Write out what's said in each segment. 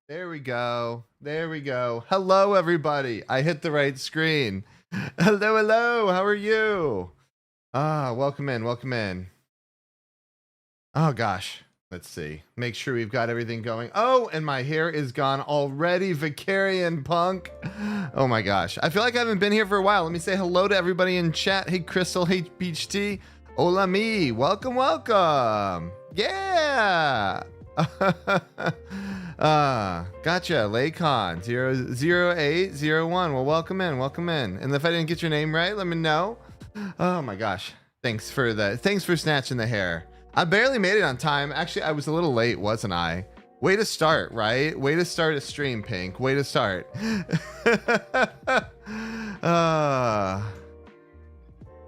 There we go. There we go. Hello, everybody. I hit the right screen. Hello, hello. How are you? Welcome in. Welcome in. Oh, gosh. Let's see. Make sure we've got everything going. Oh, and my hair is gone already. Vicarian Punk. Oh, my gosh. I feel like I haven't been here for a while. Let me say hello to everybody in chat. Hey, Crystal. Hey, Peach Tea. Hola, me. Welcome, welcome. Yeah. Gotcha. Laycon 00801. Well, welcome in, welcome in. And if I didn't get your name right, let me know. Oh my gosh. Thanks for snatching the hair. I barely made it on time. Actually, I was a little late, wasn't I? Way to start, right? Way to start a stream, Pink. Way to start.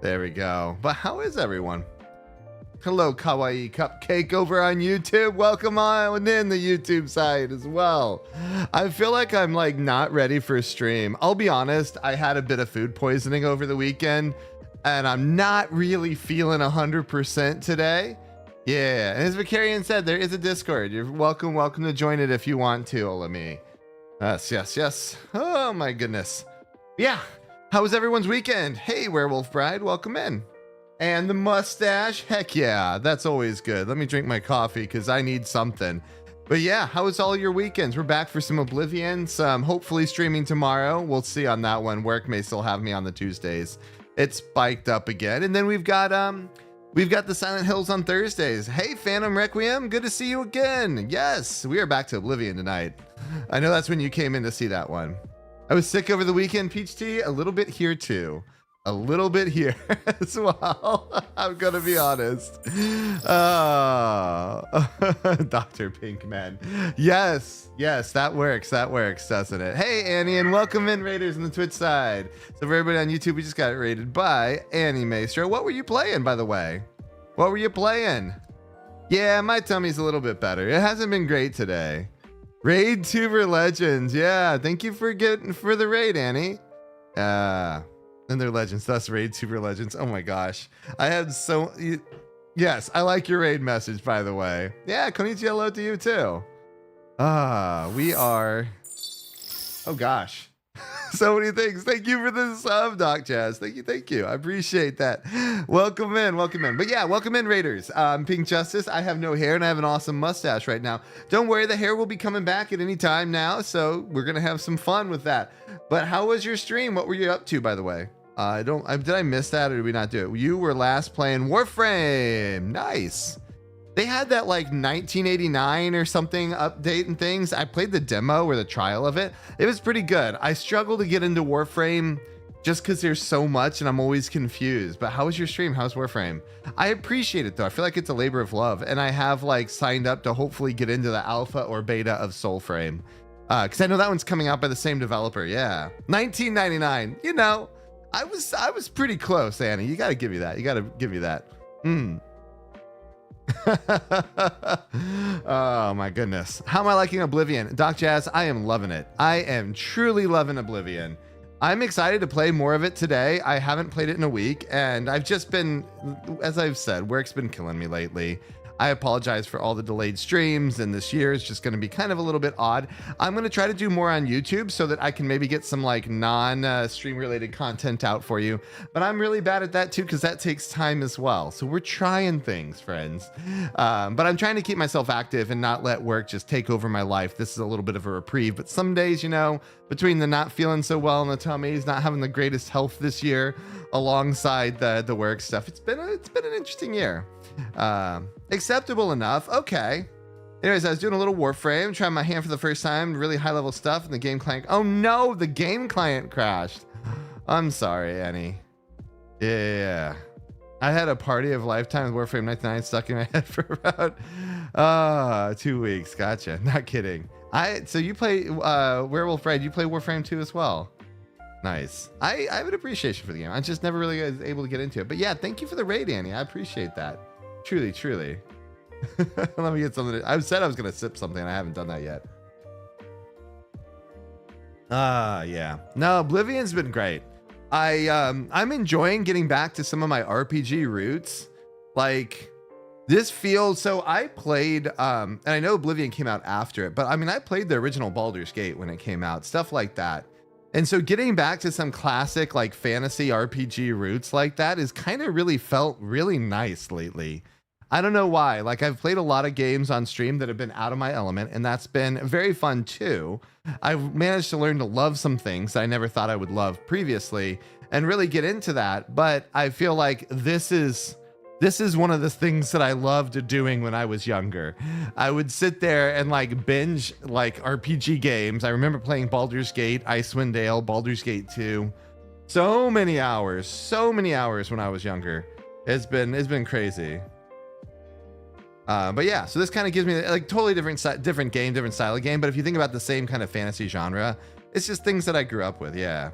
There we go. But how is everyone? Hello, Kawaii Cupcake over on YouTube. Welcome on in the YouTube side as well. I feel like I'm like not ready for a stream. I'll be honest, I had a bit of food poisoning over the weekend and I'm not really feeling 100% today. Yeah, and as Vicarian said, there is a Discord. You're welcome to join it if you want to, Olami. Yes. Oh my goodness. Yeah, how was everyone's weekend? Hey, Werewolf Bride, welcome in. And the mustache, heck yeah, that's always good. Let me drink my coffee because I need something. But yeah, how was all your weekends? We're back for some Oblivion, some hopefully streaming tomorrow. We'll see on that one. Work may still have me on the Tuesdays. It's spiked up again. And then we've got the Silent Hills on Thursdays. Hey, Phantom Requiem, good to see you again. Yes, we are back to Oblivion tonight. I know that's when you came in to see that one. I was sick over the weekend, Peach Tea, a little bit here too. A little bit here as well. I'm gonna be honest. Dr. Pinkman. Yes, that works, doesn't it? Hey, Annie, and welcome in, Raiders on the Twitch side. So for everybody on YouTube, we just got raided by Annie Maestro. What were you playing, by the way? What were you playing? Yeah, my tummy's a little bit better. It hasn't been great today. Raid Tuber Legends. Yeah, thank you for the raid, Annie. And they're legends, thus raid Tuber Legends. Oh my gosh. Yes, I like your raid message, by the way. Yeah, konnichiwa, hello to you too. We are, oh gosh. So many things. Thank you for the sub, Doc Jazz. Thank you. I appreciate that. Welcome in. But yeah, welcome in, Raiders. PinkJustice. I have no hair and I have an awesome mustache right now. Don't worry, the hair will be coming back at any time now, so we're gonna have some fun with that. But how was your stream? What were you up to, by the way? Did I miss that or did we not do it? You were last playing Warframe. Nice. They had that like 1989 or something update and things. I played the demo or the trial of it. It was pretty good. I struggle to get into Warframe just because there's so much and I'm always confused. But how was your stream? How's Warframe? I appreciate it though. I feel like it's a labor of love. And I have like signed up to hopefully get into the alpha or beta of Soulframe. Because I know that one's coming out by the same developer. Yeah. 1999. You know. I was pretty close, Annie. You gotta give me that. Oh my goodness. How am I liking Oblivion? Doc Jazz, I am loving it. I am truly loving Oblivion. I'm excited to play more of it today. I haven't played it in a week, and I've just been, as I've said, work's been killing me lately. I apologize for all the delayed streams, and this year is just going to be kind of a little bit odd. I'm going to try to do more on YouTube so that I can maybe get some like non-stream related content out for you. But I'm really bad at that too because that takes time as well. So we're trying things, friends. But I'm trying to keep myself active and not let work just take over my life. This is a little bit of a reprieve. But some days, you know, between the not feeling so well in the tummies, not having the greatest health this year, alongside the work stuff, it's been an interesting year. Acceptable enough. Okay. Anyways, I was doing a little Warframe, trying my hand for the first time, really high level stuff, and the game client. Oh no, the game client crashed. I'm sorry, Annie. Yeah. I had a party of lifetime with Warframe 99 stuck in my head for about 2 weeks. Gotcha. Not kidding. So you play Werewolf Bride, you play Warframe 2 as well. Nice. I have an appreciation for the game. I just never really was able to get into it. But yeah, thank you for the raid, Annie. I appreciate that. Truly. Let me get something. I said I was going to sip something. I haven't done that yet. Yeah. No, Oblivion's been great. I'm enjoying getting back to some of my RPG roots. Like, This feels so. I played, and I know Oblivion came out after it, but I mean, I played the original Baldur's Gate when it came out, stuff like that. And so getting back to some classic like fantasy RPG roots like that is kind of really felt really nice lately. I don't know why. Like, I've played a lot of games on stream that have been out of my element, and that's been very fun too. I've managed to learn to love some things that I never thought I would love previously and really get into that. But I feel like this is one of the things that I loved doing when I was younger. I would sit there and like binge like RPG games. I remember playing Baldur's Gate, Icewind Dale, Baldur's Gate 2. So many hours when I was younger. It's been crazy. But yeah, so this kind of gives me like totally different game, different style of game. But if you think about the same kind of fantasy genre, it's just things that I grew up with. Yeah.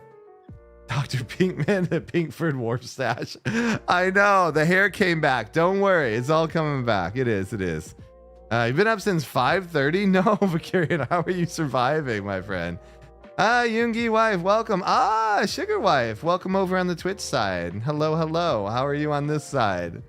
Dr. Pinkman, the Pinkford War Stash. I know the hair came back. Don't worry. It's all coming back. It is. You've been up since 5:30. No, Vicarian, how are you surviving, my friend? Yoongi wife, welcome. Sugar wife, welcome over on the Twitch side. Hello. How are you on this side?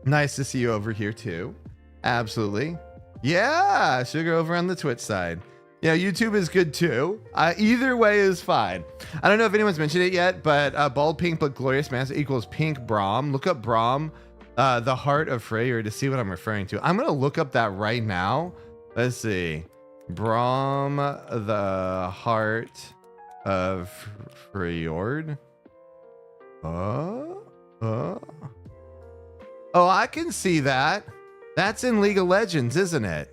Nice to see you over here too. Absolutely. Yeah, Sugar over on the Twitch side. Yeah, YouTube is good too. Either way is fine. I don't know if anyone's mentioned it yet, but bald pink but glorious master equals pink Braum. Look up Braum, the heart of Freyr, to see what I'm referring to. I'm gonna look up that right now. Let's see. Braum, the heart of Freyr. Oh, I can see that. That's in League of Legends, isn't it?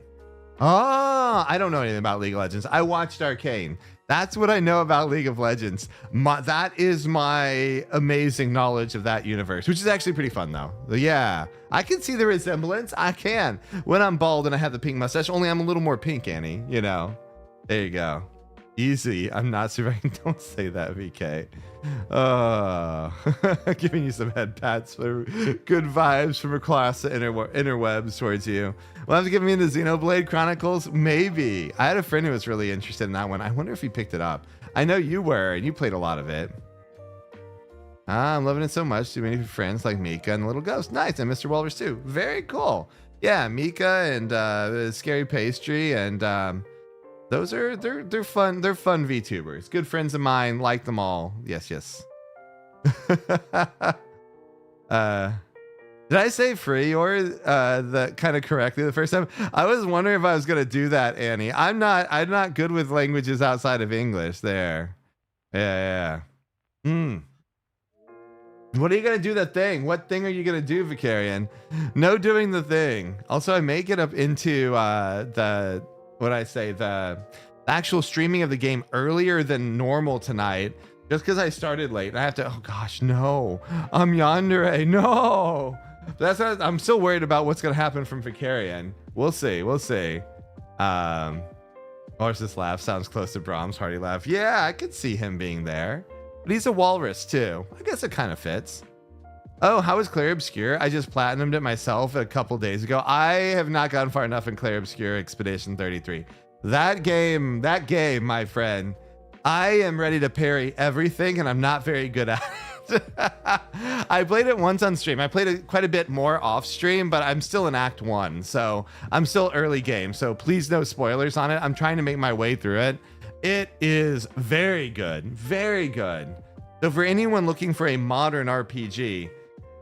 Oh, I don't know anything about League of Legends. I watched Arcane. That's what I know about League of Legends. That is my amazing knowledge of that universe, which is actually pretty fun though. Yeah, I can see the resemblance. I can. When I'm bald and I have the pink mustache, only I'm a little more pink, Annie, you know. There you go. Easy. I'm not surviving. Don't say that, VK. Giving you some head pats for good vibes from across the interwebs towards you. Will have to give me the Xenoblade Chronicles? Maybe. I had a friend who was really interested in that one. I wonder if he picked it up. I know you were, and you played a lot of it. I'm loving it so much. Too many friends like Mika and Little Ghost. Nice. And Mr. Walrus too. Very cool. Yeah, Mika and Scary Pastry and those are they're fun. They're fun VTubers. Good friends of mine. Like them all. Yes. Did I say free or the kind of correctly the first time? I was wondering if I was gonna do that, Annie. I'm not good with languages outside of English. There. Yeah. What are you gonna do that thing? What thing are you gonna do, Vicarian? No doing the thing. Also, I may get up into the actual streaming of the game earlier than normal tonight, just because I started late. I have to. Oh gosh, no. I'm yandere. No. That's not. I'm still worried about what's gonna happen from Vicarian. We'll see. Walrus's laugh sounds close to Brahm's hearty laugh. Yeah, I could see him being there. But he's a walrus too. I guess it kind of fits. Oh, how is Clair Obscure? I just platinumed it myself a couple days ago. I have not gotten far enough in Clair Obscure Expedition 33. That game, my friend. I am ready to parry everything, and I'm not very good at it. I played it once on stream. I played it quite a bit more off stream, but I'm still in Act 1, so I'm still early game. So please no spoilers on it. I'm trying to make my way through it. It is very good, very good. So for anyone looking for a modern RPG,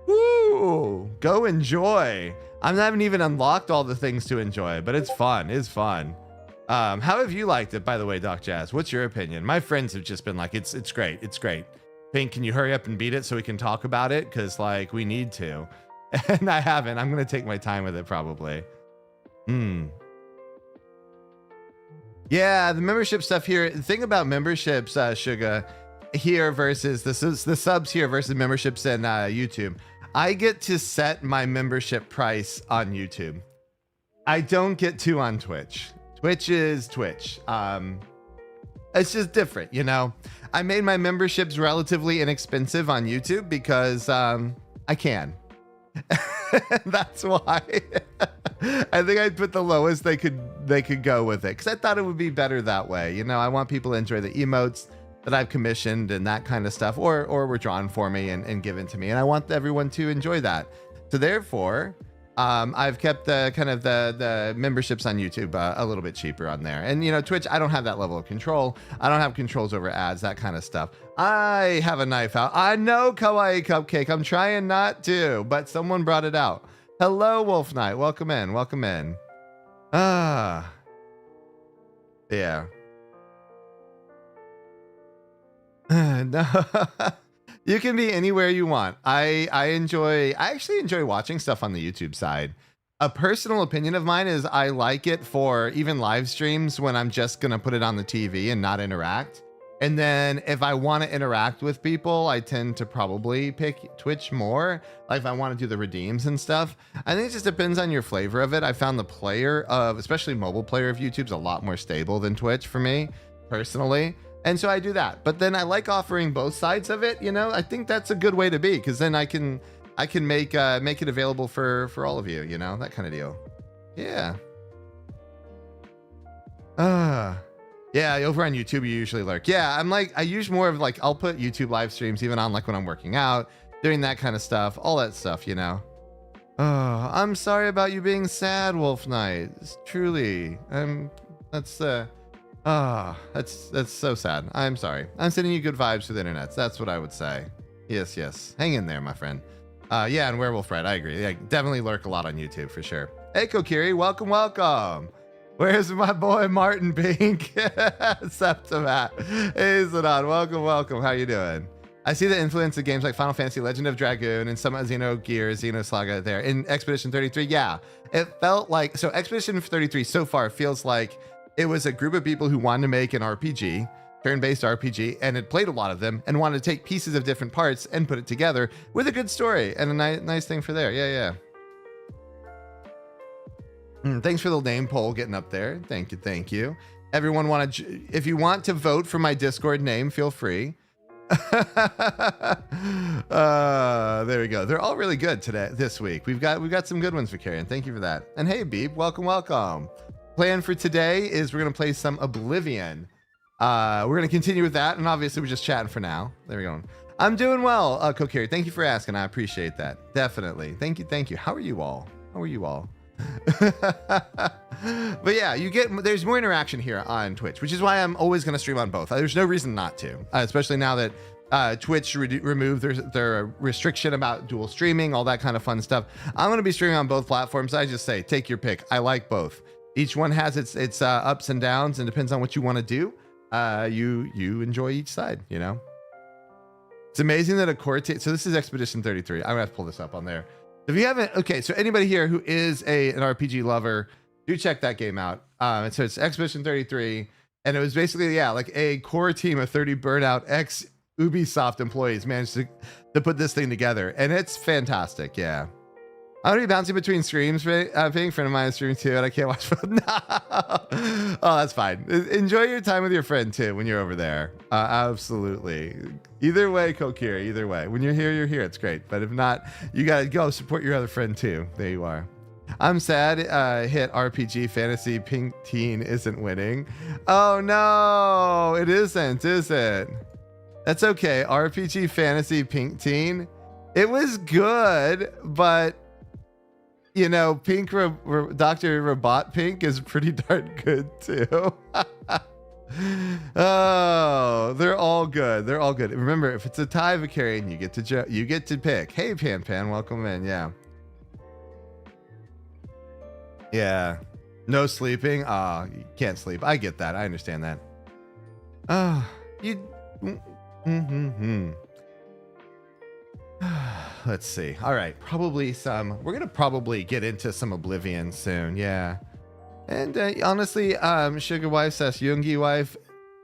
woo, go enjoy. I haven't even unlocked all the things to enjoy, but it's fun. It's fun. How have you liked it, by the way, Doc Jazz? What's your opinion? My friends have just been like, it's great. It's great. Pink, can you hurry up and beat it so we can talk about it? Because, like, we need to. And I haven't. I'm going to take my time with it, probably. Yeah, the membership stuff here. The thing about memberships, Suga, here versus the subs here versus memberships in YouTube. I get to set my membership price on YouTube. I don't get to on Twitch. Twitch is Twitch. It's just different, you know. I made my memberships relatively inexpensive on YouTube because I can. That's why. I think I'd put the lowest they could go with it because I thought it would be better that way. You know, I want people to enjoy the emotes. that I've commissioned and that kind of stuff, or were drawn for me and given to me, and I want everyone to enjoy that. So therefore, I've kept the kind of the memberships on YouTube a little bit cheaper on there. And, you know, Twitch, I don't have that level of control. I don't have controls over ads, that kind of stuff. I have a knife out. I know, Kawaii Cupcake. I'm trying not to, but someone brought it out. Hello, Wolf Knight. Welcome in. Welcome in. Ah. Yeah. No. You can be anywhere you want. I actually enjoy watching stuff on the YouTube side. A personal opinion of mine is I like it for even live streams when I'm just gonna put it on the TV and not interact. And then if I want to interact with people, I tend to probably pick Twitch more. Like if I want to do the redeems and stuff. I think it just depends on your flavor of it. I found the player of, especially mobile player of YouTube's a lot more stable than Twitch for me personally. And so I do that, but then I like offering both sides of it. You know, I think that's a good way to be, because then I can make it available for all of you. You know, that kind of deal. Yeah. Yeah. Over on YouTube, you usually lurk. Yeah, I use more of like I'll put YouTube live streams even on like when I'm working out, doing that kind of stuff, all that stuff. You know. Oh, I'm sorry about you being sad, Wolf Knight. Truly, that's so sad. I'm sorry. I'm sending you good vibes through the internet. That's what I would say. Yes. Hang in there, my friend. Yeah, and Werewolf Red, I agree. Yeah, definitely lurk a lot on YouTube for sure. Hey, Kokiri, welcome. Where's my boy Martin Pink? Septimat. Hey, Zidane, welcome. How you doing? I see the influence of games like Final Fantasy, Legend of Dragoon, and some Xenogears, Xenosaga there. In Expedition 33, yeah. It felt like, so Expedition 33 so far feels like it was a group of people who wanted to make an RPG, turn-based RPG, and had played a lot of them and wanted to take pieces of different parts and put it together with a good story and a nice thing for there. Yeah. Thanks for the name poll getting up there. Thank you. Everyone if you want to vote for my Discord name, feel free. There we go. They're all really good this week. We've got some good ones for Carrion. Thank you for that. And hey, Beep, welcome. Plan for today is we're going to play some Oblivion. We're going to continue with that, and obviously we're just chatting for now. There we go. I'm doing well, Kokiri. Thank you for asking. I appreciate that. Definitely. Thank you. How are you all? But yeah, there's more interaction here on Twitch, which is why I'm always going to stream on both. There's no reason not to, especially now that Twitch removed their restriction about dual streaming, all that kind of fun stuff. I'm going to be streaming on both platforms. I just say, take your pick. I like both. Each one has its ups and downs, and depends on what you want to do. You enjoy each side, you know. It's amazing that a core team. So this is Expedition 33. I'm gonna have to pull this up on there. If you haven't, okay. So anybody here who is an RPG lover, do check that game out. And so it's Expedition 33, and it was basically like a core team of 30 burnout ex Ubisoft employees managed to put this thing together, and it's fantastic. Yeah. I'm gonna be bouncing between streams. Pink, friend of mine is streaming too, and I can't watch. No. Oh, that's fine. Enjoy your time with your friend too when you're over there. Absolutely. Either way, Kokiri. Either way, when you're here. It's great. But if not, you gotta go support your other friend too. There you are. I'm sad. Hit RPG Fantasy Pink Teen isn't winning. Oh no, it isn't, is it? That's okay. RPG Fantasy Pink Teen. It was good, but. You know, Dr. Robot Pink is pretty darn good too. Oh, they're all good. Remember, if it's a tie, Vicarian, you get to pick. Hey, Pan, welcome in. Yeah. No sleeping. You can't sleep. I get that. I understand that. Let's see. All right, we're gonna probably get into some Oblivion soon. Yeah. And honestly, Sugar Wife says Yoongi Wife,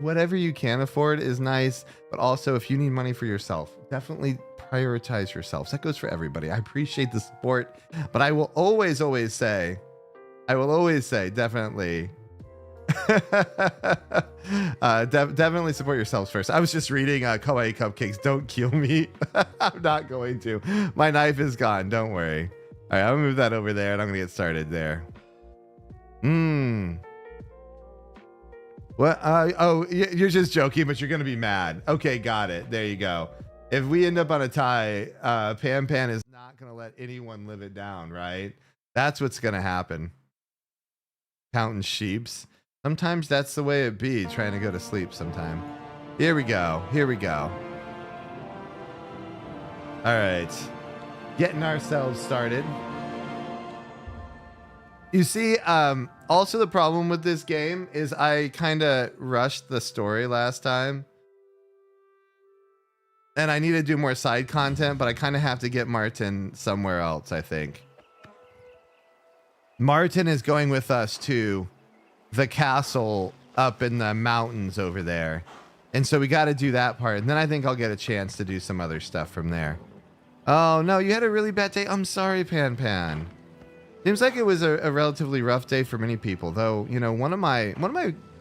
whatever you can afford is nice, but also if you need money for yourself, definitely prioritize yourselves. That goes for everybody. I appreciate the support, but I will always say definitely definitely support yourselves first. I was just reading Kawaii Cupcakes, don't kill me. I'm not going to. My knife is gone, don't worry. All right, I'm gonna move that over there and I'm gonna get started there. What? Oh, you're just joking, but you're gonna be mad. Okay, got it. There you go. If we end up on a tie, Pan Pan is not gonna let anyone live it down, right? That's what's gonna happen. Counting sheeps. Sometimes that's the way it be. Trying to go to sleep sometime. Here we go. Here we go. All right, getting ourselves started. You see, also the problem with this game is I kind of rushed the story last time. And I need to do more side content, but I kind of have to get Martin somewhere else, I think. Martin is going with us to the castle up in the mountains over there. And so we got to do that part. And then I think I'll get a chance to do some other stuff from there. Oh, no, you had a really bad day. I'm sorry, Pan Pan. Seems like it was a relatively rough day for many people, though. You know, one of my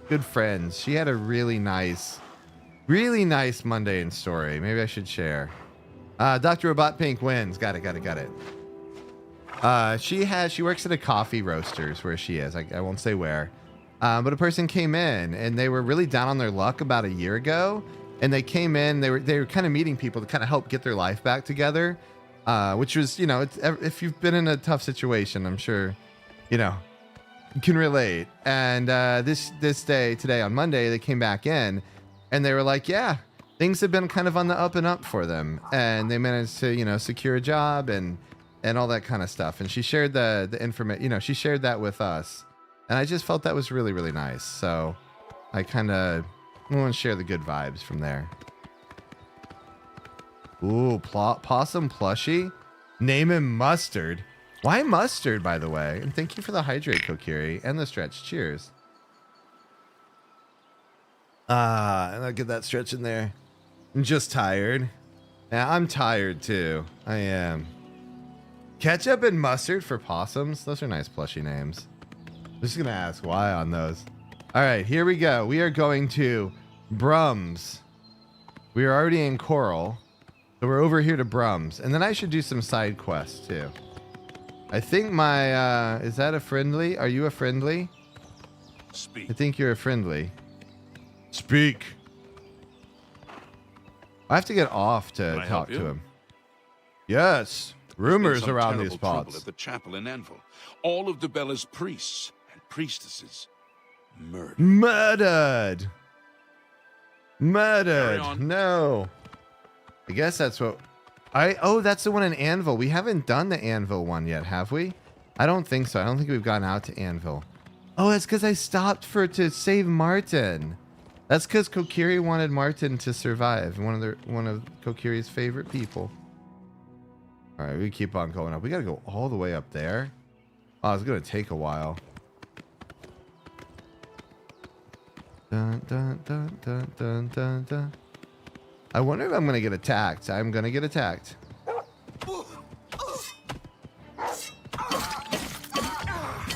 good friends, she had a really nice mundane story. Maybe I should share. Dr. Robot Pink wins. Got it. She works at a coffee roasters where she is. I won't say where. But a person came in and they were really down on their luck about a year ago. And they came in. They were kind of meeting people to kind of help get their life back together. Which was, you know, if you've been in a tough situation, I'm sure, you know, you can relate. And this day, today on Monday, they came back in and they were like, yeah, things have been kind of on the up and up for them. And they managed to, you know, secure a job and all that kind of stuff. And she shared the information, you know, she shared that with us. And I just felt that was really, really nice. So I kind of want to share the good vibes from there. Ooh, possum plushie. Name him Mustard. Why Mustard, by the way? And thank you for the hydrate, Kokiri, and the stretch. Cheers. And I'll get that stretch in there. I'm just tired. Yeah, I'm tired too. I am. Ketchup and mustard for possums. Those are nice plushie names. I'm just gonna ask why on those. All right, here we go. We are going to Brums. We are already in Coral. So we're over here to Brums. And then I should do some side quests too. I think my, is that a friendly? Are you a friendly? Speak. I think you're a friendly. Speak. I have to get off to talk to him. Yes. Rumors around these parts. At the chapel in Anvil. All of Debella's priests and priestesses murdered. Murdered. No. I guess that's what oh, that's the one in Anvil. We haven't done the Anvil one yet, have we? I don't think so. I don't think we've gone out to Anvil. Oh, that's because I stopped to save Martin. That's because Kokiri wanted Martin to survive. One of Kokiri's favorite people. All right, we keep on going up. We got to go all the way up there. Oh, it's going to take a while. Dun, dun, dun, dun, dun, dun, dun. I wonder if I'm going to get attacked. I'm going to get attacked.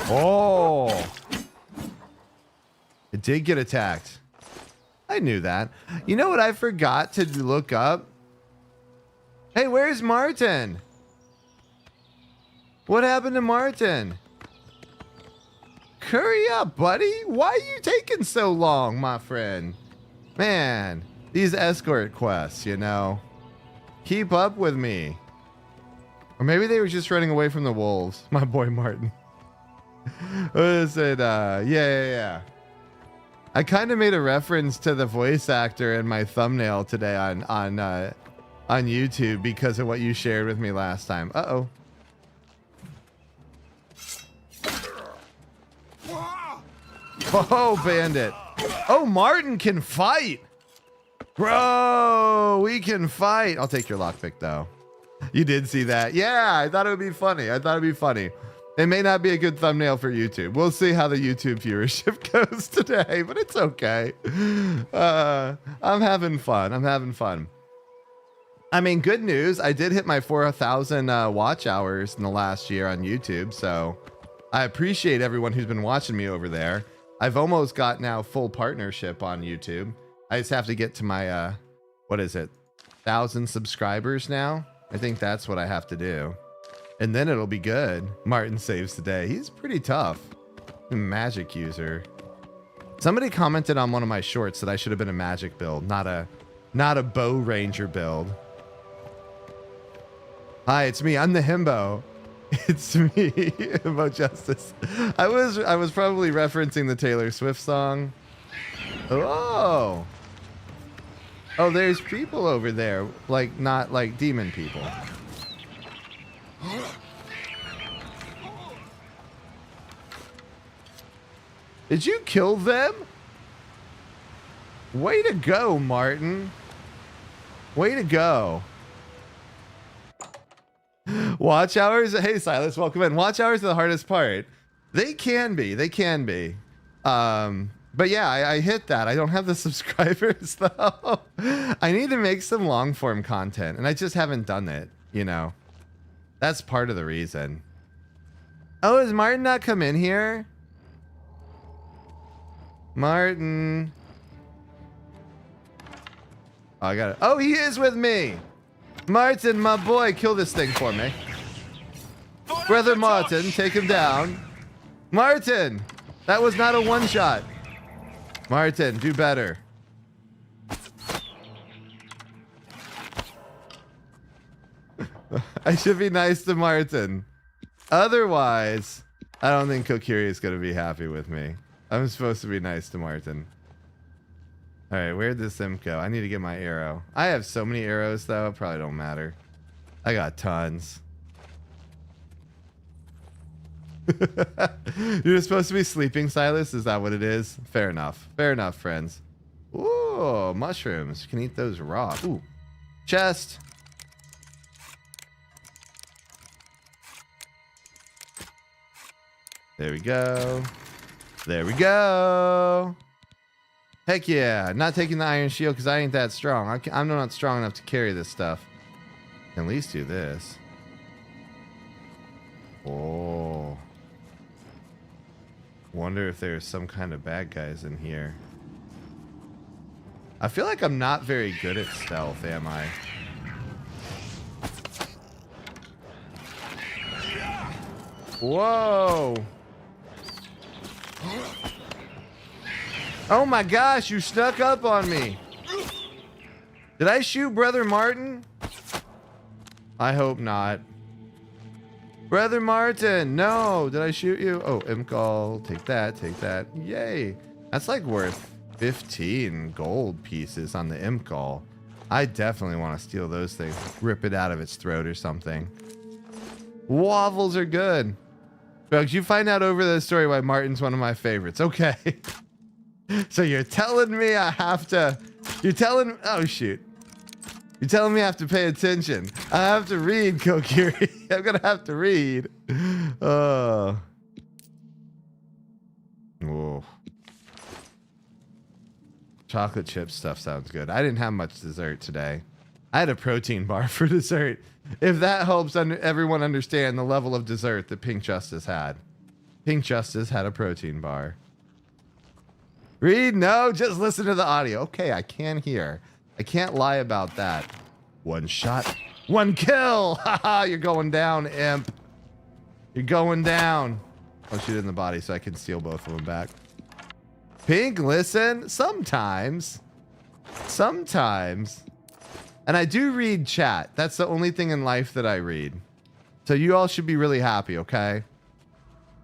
Oh. It did get attacked. I knew that. You know what I forgot to look up? Hey, where's Martin? What happened to Martin? Hurry up, buddy. Why are you taking so long, my friend? Man, these escort quests, you know. Keep up with me. Or maybe they were just running away from the wolves. My boy Martin. What is it? Yeah. I kind of made a reference to the voice actor in my thumbnail today on YouTube because of what you shared with me last time. Uh-oh. Oh, bandit. Oh, Martin can fight. Bro, we can fight. I'll take your lockpick, though. You did see that. Yeah, I thought it would be funny. It may not be a good thumbnail for YouTube. We'll see how the YouTube viewership goes today, but it's okay. I'm having fun. I mean, good news. I did hit my 4,000 watch hours in the last year on YouTube, so I appreciate everyone who's been watching me over there. I've almost got now full partnership on YouTube. I just have to get to my, 1,000 subscribers now. I think that's what I have to do. And then it'll be good. Martin saves the day. He's pretty tough. Magic user. Somebody commented on one of my shorts that I should have been a magic build, not a bow ranger build. Hi, it's me. I'm the himbo. It's me, PinkJustice. I was probably referencing the Taylor Swift song. Oh. Oh, there's people over there, like not like demon people. Did you kill them? Way to go, Martin. Way to go. Watch hours. Hey, Silas, welcome in. Watch hours are the hardest part. They can be. They can be. But yeah, I hit that. I don't have the subscribers, though. I need to make some long form content, and I just haven't done it, you know. That's part of the reason. Oh, is Martin not come in here? Martin. Oh, I got it. Oh, he is with me. Martin, my boy, kill this thing for me. Brother Martin, take him down. Martin, that was not a one shot. Martin, do better. I should be nice to Martin. Otherwise, I don't think Kokiri is going to be happy with me. I'm supposed to be nice to Martin. All right, where'd this imp go? I need to get my arrow. I have so many arrows, though. It probably don't matter. I got tons. You're supposed to be sleeping, Silas? Is that what it is? Fair enough. Fair enough, friends. Ooh, mushrooms. You can eat those raw. Ooh, chest. There we go. There we go. Heck yeah. Not taking the iron shield because I ain't that strong. I'm not strong enough to carry this stuff. Can at least do this. Oh. Wonder if there's some kind of bad guys in here. I feel like I'm not very good at stealth, am I? Whoa. Oh my gosh, you snuck up on me. Did I shoot Brother Martin? I hope not. Brother Martin, no. Did I shoot you? Oh, Imcall. Take that, take that. Yay. That's like worth 15 gold pieces on the Imcall. I definitely want to steal those things. Rip it out of its throat or something. Waffles are good. Bugs, you find out over the story why Martin's one of my favorites. Okay. So you're telling me I have to... You're telling... Oh, shoot. You're telling me I have to pay attention. I have to read, Kokiri. I'm going to have to read. Oh. Whoa. Chocolate chip stuff sounds good. I didn't have much dessert today. I had a protein bar for dessert. If that helps everyone understand the level of dessert that PinkJustice had. PinkJustice had a protein bar. Read? No, just listen to the audio. Okay, I can hear. I can't lie about that. One shot, one kill. Haha, you're going down, imp. You're going down. I'll shoot it in the body so I can steal both of them back. Pink, listen. Sometimes. Sometimes. And I do read chat. That's the only thing in life that I read. So you all should be really happy, okay?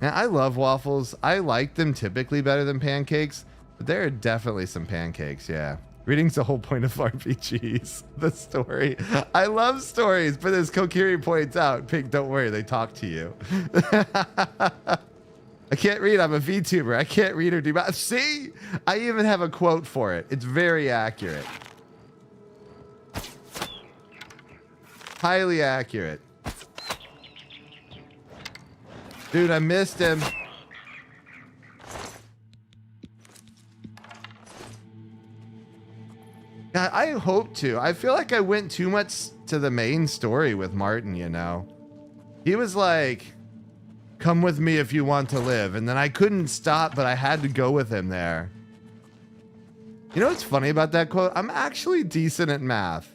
Man, I love waffles. I like them typically better than pancakes. But there are definitely some pancakes, yeah. Reading's the whole point of RPGs. The story. I love stories, but as Kokiri points out, Pink, don't worry, they talk to you. I can't read. I'm a VTuber. I can't read or do math. See? I even have a quote for it. It's very accurate. Highly accurate. Dude, I missed him. God, I hope to. I feel like I went too much to the main story with Martin, you know. He was like, come with me if you want to live. And then I couldn't stop, but I had to go with him there. You know what's funny about that quote? I'm actually decent at math.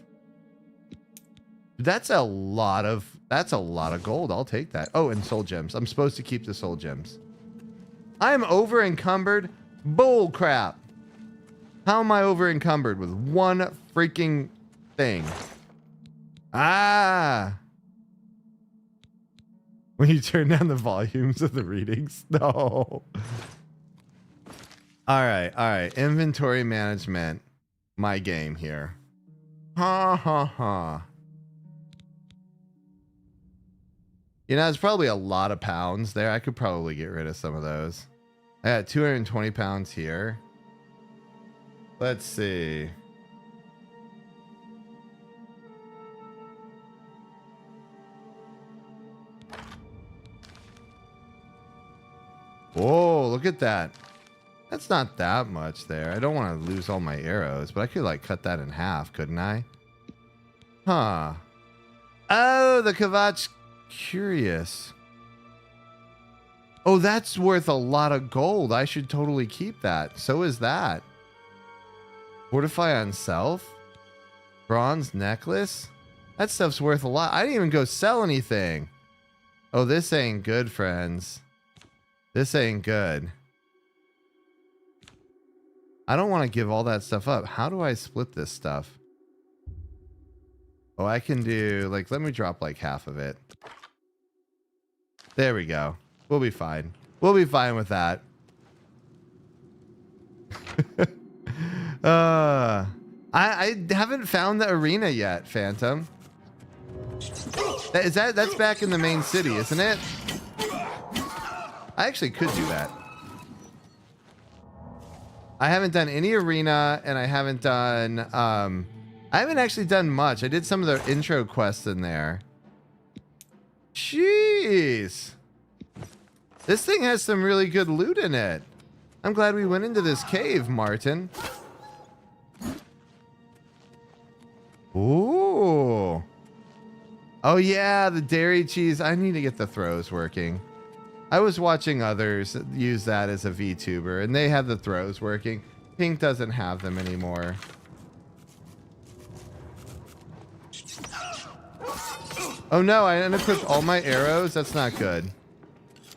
That's a lot of gold. I'll take that. Oh, and soul gems. I'm supposed to keep the soul gems. I am over encumbered. Bull crap. How am I over encumbered with one freaking thing? Ah. When you turn down the volumes of the readings? No. All right. Inventory management. My game here. Ha ha ha. You know, it's probably a lot of pounds there. I could probably get rid of some of those. I got 220 pounds here. Let's see. Whoa, look at that. That's not that much there. I don't want to lose all my arrows, but I could like cut that in half, couldn't I? Huh. Oh, the Kavach Curious. Oh, that's worth a lot of gold. I should totally keep that. So is that. Fortify on self. Bronze necklace. That stuff's worth a lot. I didn't even go sell anything. Oh, this ain't good, friends. This ain't good. I don't want to give all that stuff up. How do I split this stuff? Oh, I can do, like, let me drop like half of it. There we go. We'll be fine. We'll be fine with that. I haven't found the arena yet, Phantom. That's back in the main city, isn't it? I actually could do that. I haven't done any arena, and I haven't done I haven't actually done much. I did some of the intro quests in there. Jeez. This thing has some really good loot in it. I'm glad we went into this cave, Martin. Ooh. Oh yeah, the dairy cheese. I need to get the throws working. I was watching others use that as a VTuber, and they have the throws working. Pink doesn't have them anymore. Oh no, I unequipped all my arrows? That's not good.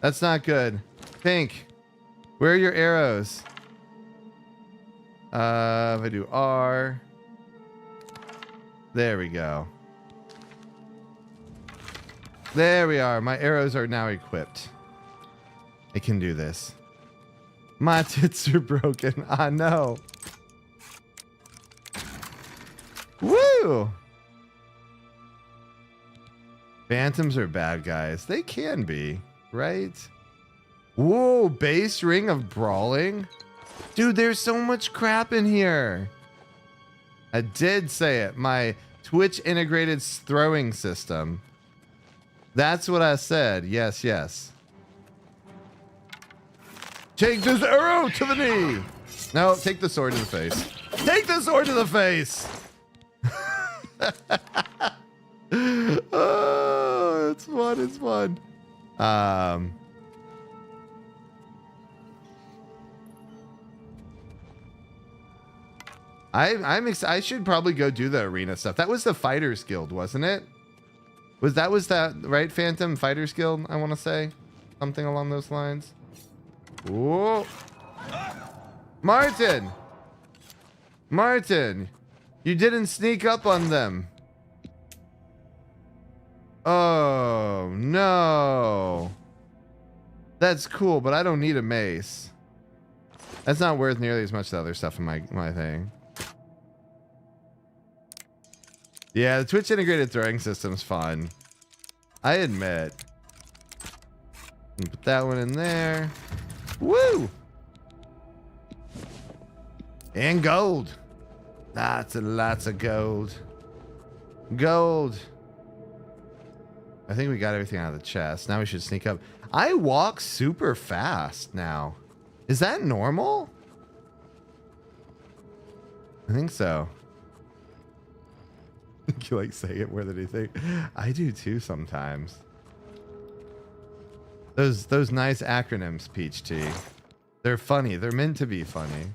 That's not good. Pink, where are your arrows? If I do R. There we go. There we are. My arrows are now equipped. I can do this. My tits are broken. I know. Woo! Phantoms are bad guys. They can be, right? Whoa, base ring of brawling? Dude, there's so much crap in here. I did say it. My Twitch integrated throwing system. That's what I said. Yes, yes. Take this arrow to the knee. No, take the sword to the face. Take the sword to the face. Oh, it's fun. It's fun. I should probably go do the arena stuff. That was the Fighters Guild, wasn't it? Was that right, Phantom? Fighters Guild, I want to say. Something along those lines. Whoa. Martin! Martin! You didn't sneak up on them. Oh, no. That's cool, but I don't need a mace. That's not worth nearly as much as the other stuff in my thing. Yeah, the Twitch integrated throwing system's fun. I admit. Put that one in there. Woo! And gold. Lots and lots of gold. Gold. I think we got everything out of the chest. Now we should sneak up. I walk super fast now. Is that normal? I think so. You like saying it more than anything. I do too sometimes. Those nice acronyms, Peach Tea. They're funny. They're meant to be funny.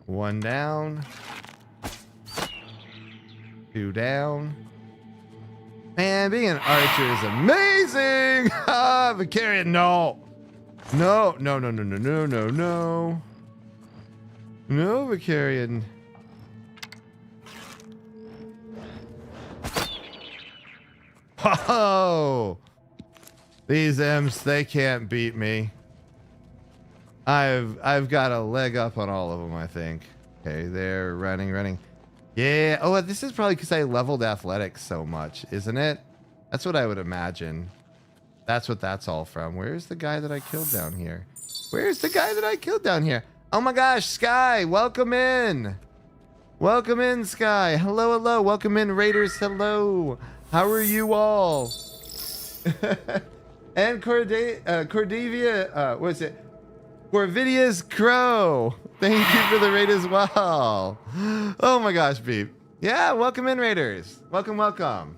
One down. Two down. Man, being an archer is amazing. Vicarian, no. No, no, no, no, no, no, no, no. No, Vicarian. Whoa. These M's, they can't beat me. I've got a leg up on all of them, I think. Okay, they're running. Yeah. Oh, this is probably because I leveled athletics so much, isn't it? That's what I would imagine. That's what that's all from. Where's the guy that I killed down here? Where's the guy that I killed down here? Oh my gosh, Sky, welcome in. Welcome in, Sky. Hello, hello. Welcome in, Raiders. Hello. How are you all? And Cordivia, what is it? Corvidia's Crow. Thank you for the raid as well. Oh my gosh, Beep. Yeah, welcome in, Raiders. Welcome, welcome.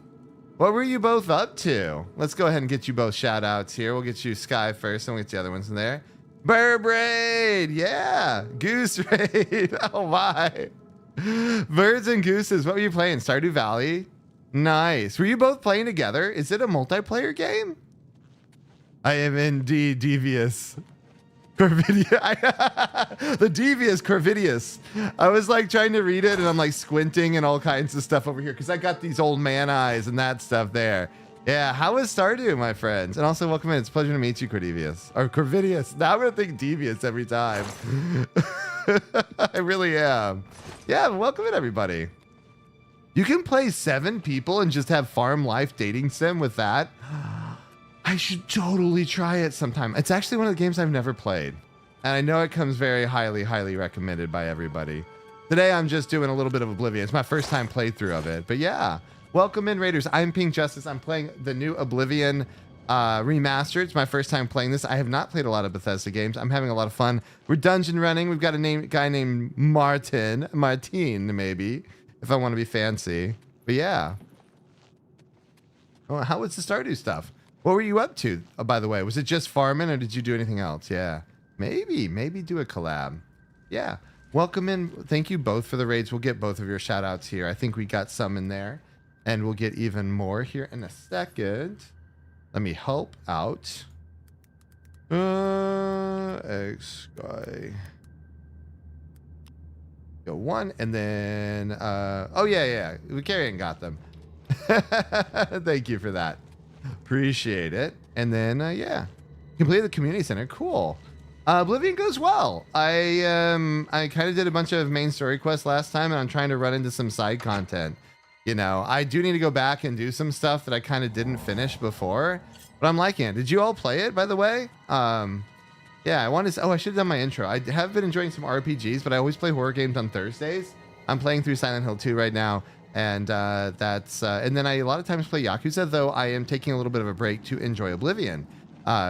What were you both up to? Let's go ahead and get you both shout outs here. We'll get you Sky first, and we'll get the other ones in there. Burb Raid, yeah. Goose Raid, oh my. Birds and Gooses, what were you playing? Stardew Valley? Nice. Were you both playing together? Is it a multiplayer game? I am indeed devious. Corvidia. The devious Corvidius. I was like trying to read it and I'm like squinting and all kinds of stuff over here because I got these old man eyes and that stuff there. Yeah, how is Stardew, my friends? And also welcome in. It's a pleasure to meet you, Corvidius. Or Corvidius. Now I'm going to think devious every time. I really am. Yeah, welcome in, everybody. You can play 7 people and just have farm life dating sim with that. I should totally try it sometime. It's actually one of the games I've never played. And I know it comes very highly, highly recommended by everybody. Today, I'm just doing a little bit of Oblivion. It's my first time playthrough of it. But yeah, welcome in, Raiders. I'm PinkJustice. I'm playing the new Oblivion Remastered. It's my first time playing this. I have not played a lot of Bethesda games. I'm having a lot of fun. We're dungeon running. We've got a guy named Martin maybe, if I want to be fancy. But yeah. Oh, how was the Stardew stuff? What were you up to, by the way? Was it just farming or did you do anything else? Yeah. Maybe do a collab. Yeah. Welcome in. Thank you both for the raids. We'll get both of your shout outs here. I think we got some in there and we'll get even more here in a second. Let me help out. X guy. Go 1 and then, oh yeah. Vicarian got them. Thank you for that. Appreciate it. And then, yeah, completed the community center. Cool. Oblivion goes well. I kind of did a bunch of main story quests last time, and I'm trying to run into some side content. You know, I do need to go back and do some stuff that I kind of didn't finish before, but I'm liking it. Did you all play it, by the way? Yeah, I want to. Oh, I should have done my intro. I have been enjoying some RPGs, but I always play horror games on Thursdays. I'm playing through Silent Hill 2 right now. And that's and then I a lot of times play Yakuza, though I am taking a little bit of a break to enjoy Oblivion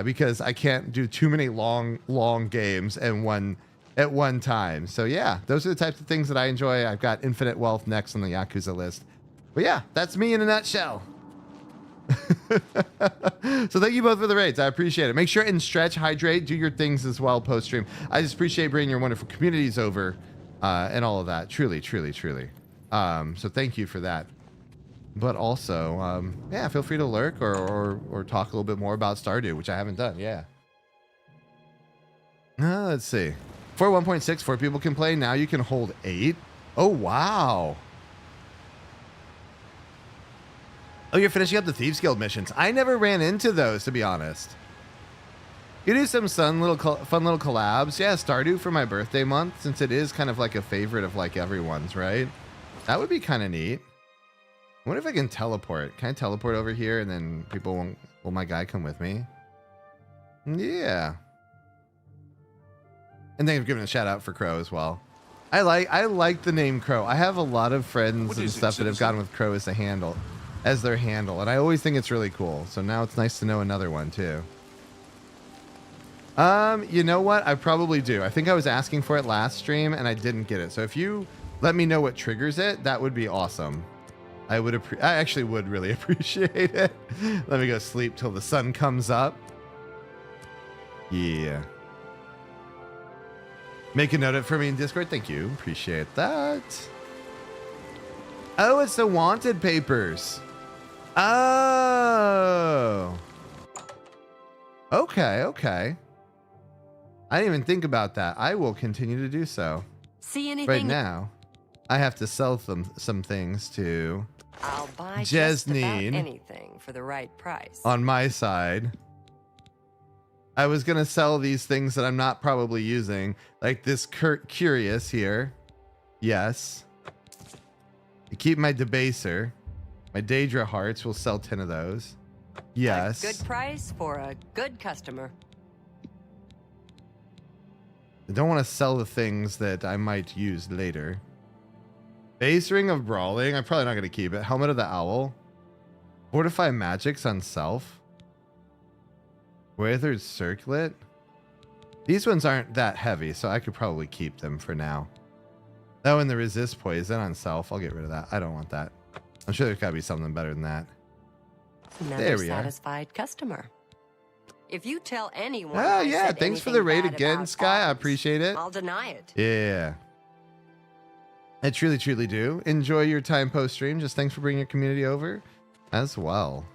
because I can't do too many long games at one time. So yeah, those are the types of things that I enjoy. I've got Infinite Wealth next on the Yakuza list. But yeah, that's me in a nutshell. So thank you both for the raids. I appreciate it. Make sure and stretch, hydrate, do your things as well post stream. I just appreciate bringing your wonderful communities over and all of that. Truly. So thank you for that. But also, yeah, feel free to lurk or talk a little bit more about Stardew, which I haven't done. Yeah. Let's see. For 1.6, 4 people can play. Now you can hold 8. Oh, wow. Oh, you're finishing up the Thieves Guild missions. I never ran into those, to be honest. You do some fun little collabs. Yeah, Stardew for my birthday month, since it is kind of like a favorite of like everyone's, right? That would be kind of neat. I wonder if I can teleport. Can I teleport over here and then people won't... Will my guy come with me? Yeah. And then I'm giving a shout out for Crow as well. I like the name Crow. I have a lot of friends and stuff that have gone with Crow as their handle. And I always think it's really cool. So now it's nice to know another one too. You know what? I probably do. I think I was asking for it last stream and I didn't get it. So if you let me know what triggers it, that would be awesome. I actually would really appreciate it. Let me go sleep till the sun comes up. Yeah. Make a note of it for me in Discord. Thank you. Appreciate that. Oh, it's the Wanted Papers. Oh. Okay, okay. I didn't even think about that. I will continue to do so. See anything? Right now, I have to sell some things to I'll buy just about Jasnine anything for the right price. on my side. I was going to sell these things that I'm not probably using, like this Curious here. Yes. I keep my Debaser. My Daedra Hearts, will sell 10 of those. Yes. A good price for a good customer. I don't want to sell the things that I might use later. Base Ring of Brawling. I'm probably not going to keep it. Helmet of the Owl. Fortify Magics on self. Withered Circlet. These ones aren't that heavy, so I could probably keep them for now. Oh, and the Resist Poison on self. I'll get rid of that. I don't want that. I'm sure there's got to be something better than that. Another There we are. satisfied customer. If you tell anyone, Oh, I yeah. said Thanks for the raid anything bad again, about Sky. I Oz, appreciate it. I'll deny it. Yeah. I truly, truly do. Enjoy your time post-stream. Just thanks for bringing your community over as well.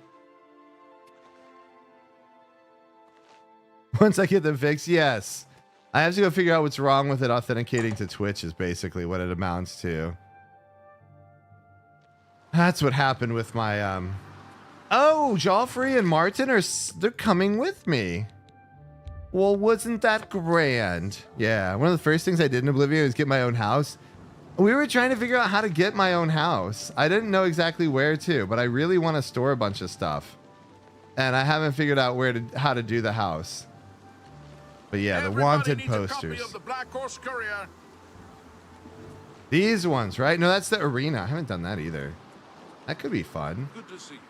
Once I get them fixed, yes. I have to go figure out what's wrong with it authenticating to Twitch is basically what it amounts to. That's what happened with my, Oh, Joffrey and Martin they're coming with me. Well, wasn't that grand? Yeah, one of the first things I did in Oblivion was get my own house. We were trying to figure out how to get my own house. I didn't know exactly where to, but I really want to store a bunch of stuff. And I haven't figured out how to do the house. But yeah, the wanted posters. Of the Black Horse Courier. These ones, right? No, that's the arena. I haven't done that either. That could be fun. Good to see you.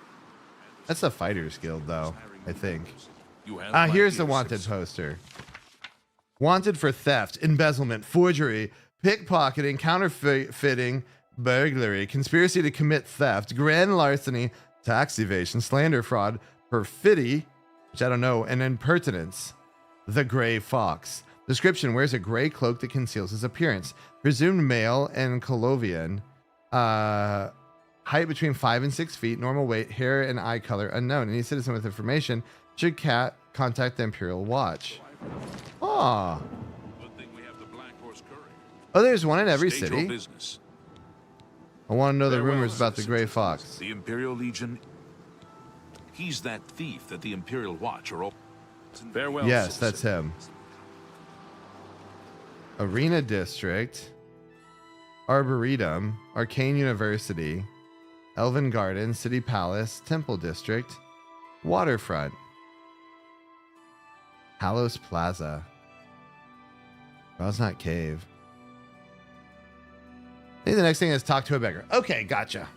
That's the Fighters Guild, though, I think. You have my Here's the ears, wanted citizen. poster. Wanted for theft, embezzlement, forgery, pickpocketing, counterfeiting, burglary, conspiracy to commit theft, grand larceny, tax evasion, slander, fraud, perfidy, which I don't know, and impertinence. The Gray Fox. Description: wears a gray cloak that conceals his appearance. Presumed male and Colovian. Height between 5 and 6 feet. Normal weight. Hair and eye color unknown. Any citizen with information should contact the Imperial Watch. Aw. Good thing we have the Black Horse Courier. Oh, there's one in every State city. your business. I want to know the Farewell, rumors about the Gray citizens. Fox. The Imperial Legion. He's that thief that the Imperial Watch are all. Farewell. Yes, citizen. that's him. Arena District. Arboretum. Arcane University. Elven Garden. City Palace. Temple District. Waterfront. Halos Plaza. Well, it's not Cave. I think the next thing is talk to a beggar. Okay, gotcha.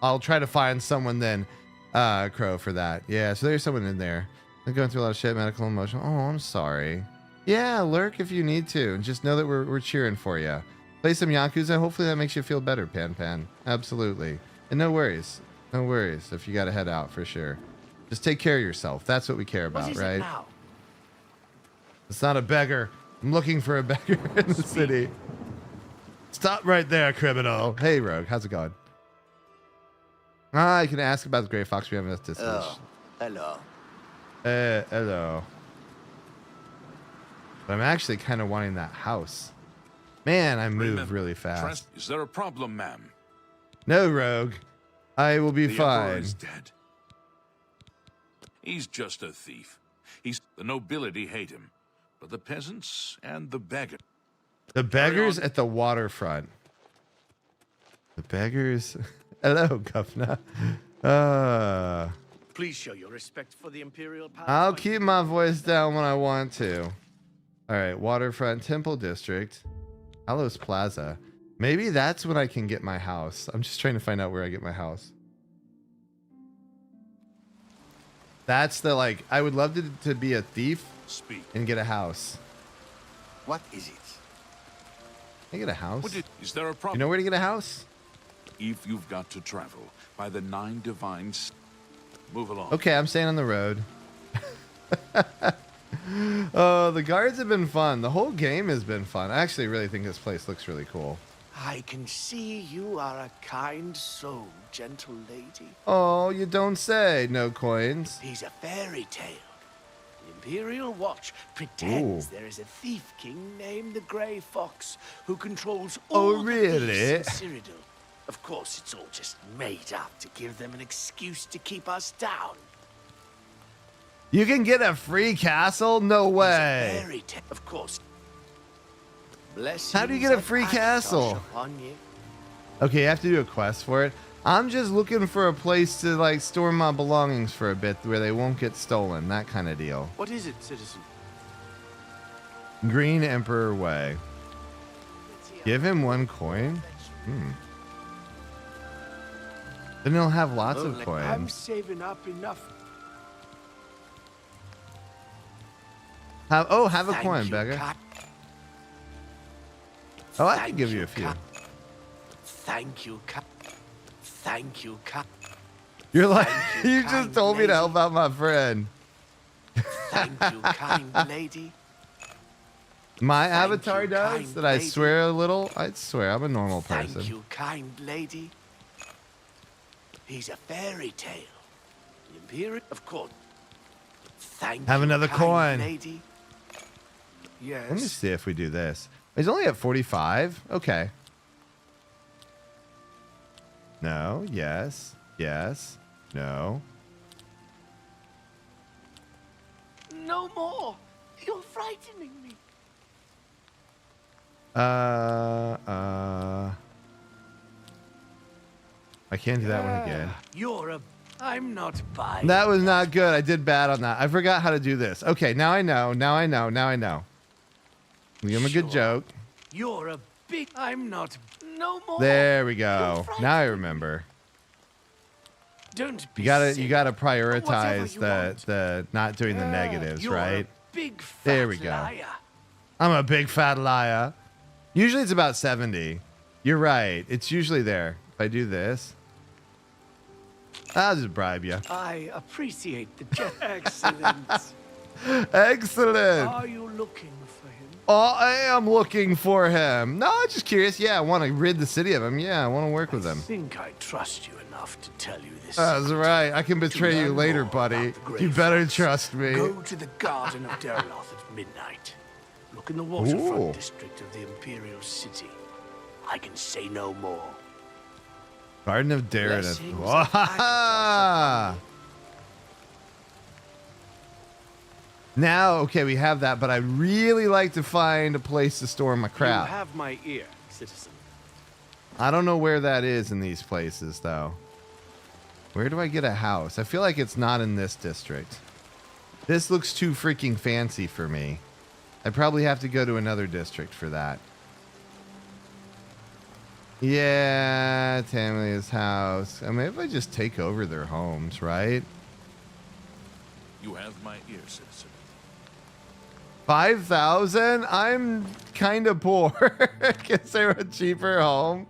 I'll try to find someone then, Crow, for that. Yeah, so there's someone in there. I'm going through a lot of shit, medical, emotional. Oh, I'm sorry. Yeah, lurk if you need to. And just know that we're cheering for you. Play some Yakuza. Hopefully that makes you feel better, Pan Pan. Absolutely. And no worries. No worries if you got to head out for sure. Just take care of yourself. That's what we care about, right? It's not a beggar. I'm looking for a beggar in the city. Stop right there, criminal. Hey, Rogue. How's it going? I can ask about the Gray Fox. We haven't asked this. Oh, hello. Hello. But I'm actually kind of wanting that house. Man, I move Remember, really fast. Trust, is there a problem, ma'am? No, Rogue. I will be The Emperor fine. is dead. He's just a thief. The nobility hate him, but the peasants and the beggar. The beggars on. at the waterfront. The beggars. Hello, Governor. Please show your respect for the Imperial Palace. I'll keep my voice down when I want to. All right, Waterfront Temple District. Halos Plaza. Maybe that's when I can get my house. I'm just trying to find out where I get my house. That's the, like, I would love to be a thief Speak. and get a house. What is it? Can I get a house? Is there a You problem? know where to get a house? If you've got to travel by the 9 divines, move along. Okay, I'm staying on the road. Oh, the guards have been fun. The whole game has been fun. I actually really think this place looks really cool. I can see you are a kind soul, gentle lady. Oh, you don't say. No coins. He's a fairy tale. The Imperial Watch pretends there is a thief king named the Grey Fox who controls all the thieves in Cyrodiil. Of course, it's all just made up to give them an excuse to keep us down. You can get a free castle? No He's a way. fairy tale, of course. Blessings How do you get a and free Macintosh castle? upon you. Okay, you have to do a quest for it. I'm just looking for a place to like store my belongings for a bit where they won't get stolen. That kind of deal. What is it, citizen? Green Emperor Way. Give him 1 coin? Then he'll have lots of I'm coins. saving up enough. Have a Thank coin, you, beggar. Cat. Oh, I can Thank give you a few. Cat. Thank you, Cat. Thank you, Cat. You're like, Thank you, you just kind told me to lady. help out my friend. Thank you, kind lady. My Thank avatar you, does? kind Did I lady. swear a little? I'd swear I'm a normal person. Thank you, kind lady. He's a fairy tale. The Imperial, of course. Thank Have you, another kind coin. lady. Yes. Let me see if we do this. He's only at 45. Okay. No. Yes. Yes. No. No more. You're frightening me. I can't do that one again. You're a. I'm not buying. That was not good. I did bad on that. I forgot how to do this. Okay, now I know. Now I know. Now I know. Give him a good Sure. joke. You're a big. I'm not. No more. There we go. You're Now I frightening. remember. Don't be You gotta silly. you gotta Whatever prioritize you the want. the not doing the negatives, You're right? A big fat There we go. liar. I'm a big fat liar. Usually it's about 70. You're right. It's usually there. If I do this, I'll just bribe you. I appreciate the jet. Excellent. Excellent. Are you looking for him? Oh, I am looking for him. No, I'm just curious. Yeah, I want to rid the city of him. Yeah, I want to work with I him. think I trust you enough to tell you this. That's right. I can betray you learn later, more buddy. about the Grey You better Fox, trust me. Go to the Garden of Derloth at midnight. Look in the waterfront Ooh. district of the Imperial City. I can say no more. Garden of Derloth. Blessings and Wahaha! Now, okay, we have that, but I'd really like to find a place to store my crap. You have my ear, citizen. I don't know where that is in these places, though. Where do I get a house? I feel like it's not in this district. This looks too freaking fancy for me. I probably have to go to another district for that. Yeah, Tamia's house. I mean, if I just take over their homes, right? You have my ear, citizen. 5,000? I'm kind of poor. Is there a cheaper home?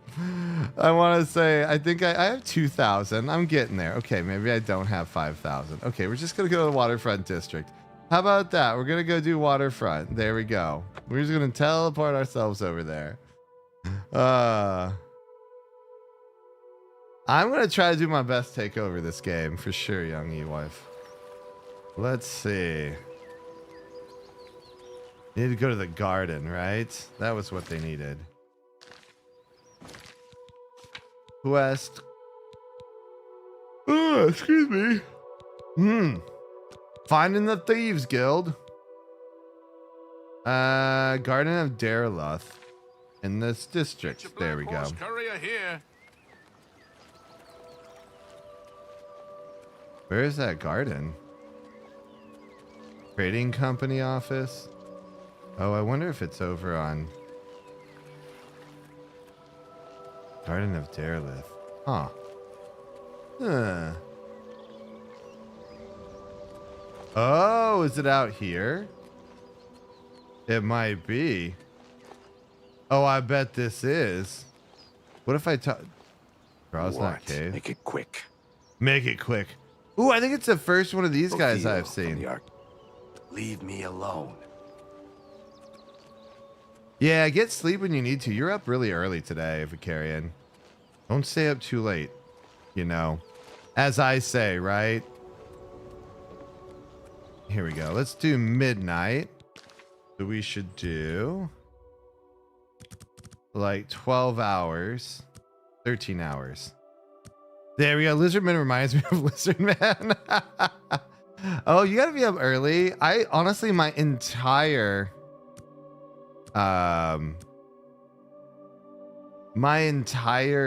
I want to say, I think I have 2,000. I'm getting there. Okay, maybe I don't have 5,000. Okay, we're just going to go to the waterfront district. How about that? We're going to go do waterfront. There we go. We're just going to teleport ourselves over there. I'm going to try to do my best to take over this game for sure, young E-wife. Let's see. Need to go to the garden, right? That was what they needed. Quest. Oh, excuse me. Finding the Thieves Guild. Garden of Derloth. In this district. There we go. Courier here. Where is that garden? Trading company office? Oh, I wonder if it's over on Garden of Derloth. Huh. Oh, is it out here? It might be. Oh, I bet this is. What if I talk? Braw's not cave. Make it quick. Make it quick. Ooh, I think it's the first one of these guys Oblivion I've seen. from the Leave me alone. Yeah, get sleep when you need to. You're up really early today, Vicarian. Don't stay up too late, you know. As I say, right? Here we go. Let's do midnight. So we should do like 12 hours, 13 hours. There we go. Lizardman reminds me of Lizardman. Oh, you gotta be up early. I honestly, my entire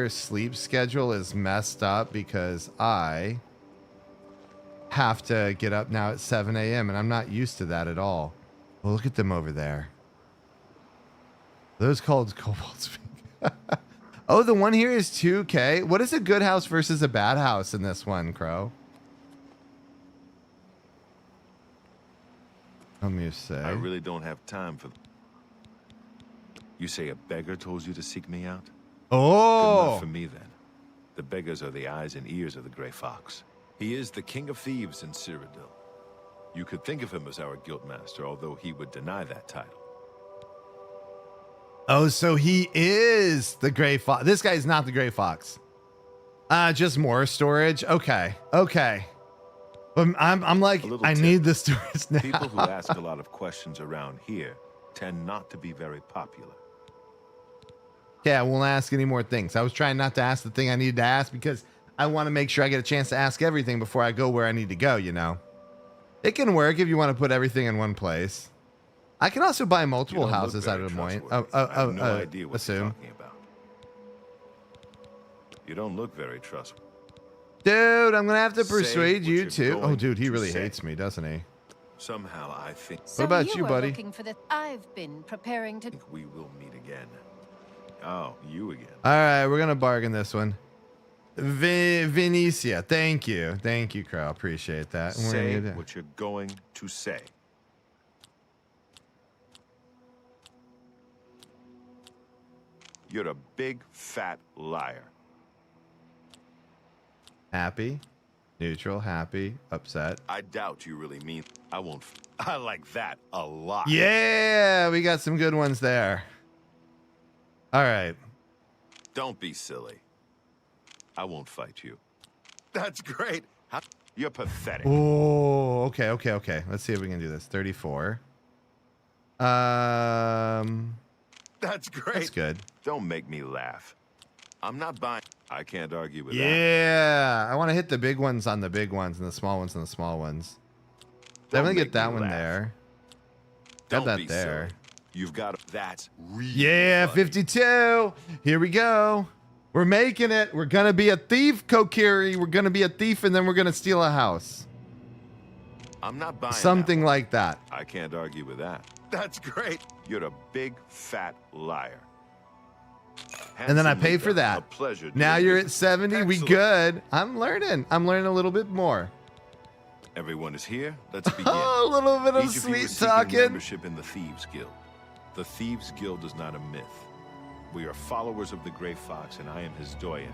sleep schedule is messed up because I have to get up now at 7 a.m. and I'm not used to that at all. Well, look at them over there. Those called Cobalt Speak. Oh, the one here is 2K. What is a good house versus a bad house in this one, Crow? Let me say. I really don't have time for... You say a beggar told you to seek me out? Good Oh! enough for me, then. The beggars are the eyes and ears of the Grey Fox. He is the king of thieves in Cyrodiil. You could think of him as our guildmaster, although he would deny that title. Oh, so he is the Grey Fox. This guy's not the Grey Fox. Just more storage. Okay. Okay. But I'm like, I need the storage now. People who ask a lot of questions around here tend not to be very popular. Yeah, I won't ask any more things. I was trying not to ask the thing I needed to ask because I want to make sure I get a chance to ask everything before I go where I need to go, you know. It can work if you want to put everything in one place. I can also buy multiple houses out of Des Moines. I have no idea what assume. you're talking about. You don't look very trustworthy. Dude, I'm going to have to persuade what you you're too. Oh, going dude, he to really say. hates me, doesn't he? Somehow I think So about you, were buddy? Looking for the... I've been preparing to... we will meet again. Oh, you again. All right, we're going to bargain this one. Venetia, thank you. Thank you, Crow. Appreciate that. And we're Say gonna do- what you're going to say. You're a big, fat liar. Happy, neutral, happy, upset. I doubt you really mean... I won't... I like that a lot. Yeah, we got some good ones there. All right. Don't be silly. I won't fight you. That's great. You're pathetic. Oh, okay, okay, okay. Let's see if we can do this. 34. That's great. That's good. Don't make me laugh. I'm not buying... I can't argue with that. Yeah, I want to hit the big ones on the big ones and the small ones on the small ones. Definitely make get that me one laugh. there. Don't Got be that there. silly. You've got... That's really Yeah, funny. 52. Here we go. We're making it. We're going to be a thief, Kokiri. We're going to be a thief, and then we're going to steal a house. I'm not buying Something that. like that. I can't argue with that. That's great. You're a big, fat liar. And then I Handsomely pay for done. that. A pleasure. Now doing you're at business. 70. We Excellent. good. I'm learning. I'm learning a little bit more. Everyone is here. Let's begin. Oh, a little bit of Each of you sweet is seeking talking. membership in the Thieves Guild. The Thieves Guild is not a myth. We are followers of the Grey Fox, and I am his doyen.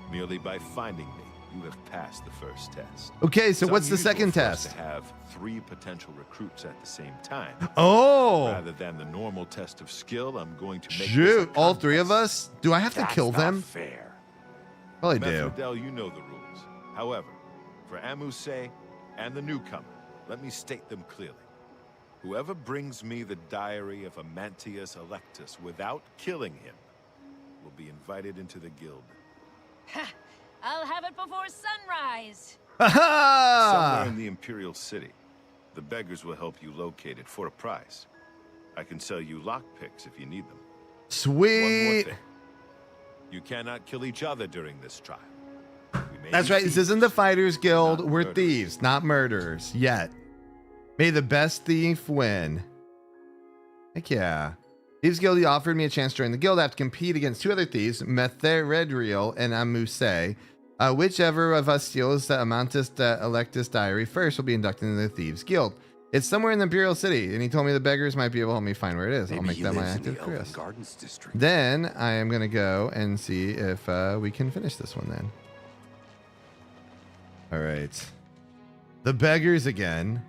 Merely by finding me, you have passed the first test. Okay, so It's what's the unusual second for us test? to have 3 potential recruits at the same time. Oh, Rather than the normal test of skill, I'm going to make this a shoot. All 3 of contest. us? Do I have to That's kill not them? fair. Probably do. Metherdel, you know the rules. However, for Amuse and the newcomer, let me state them clearly. Whoever brings me the diary of Amantius Electus without killing him will be invited into the guild. I'll have it before sunrise. Somewhere in the Imperial City. The beggars will help you locate it for a price. I can sell you lockpicks if you need them. One more Sweet. thing. You cannot kill each other during this trial. We may That's be right. This isn't thieves, the Fighters Guild. not We're murderers. thieves, not murderers. Yet. May the best thief win. Heck yeah. Thieves Guild offered me a chance to join the guild. I have to compete against 2 other thieves, Metherdel and Amuse. Whichever of us steals the Amantis Electus diary first will be inducted into the Thieves Guild. It's somewhere in the Imperial City, and he told me the beggars might be able to help me find where it is. I'll make that my active quest. Gardens district. Then I am going to go and see if we can finish this one then. All right. The beggars again.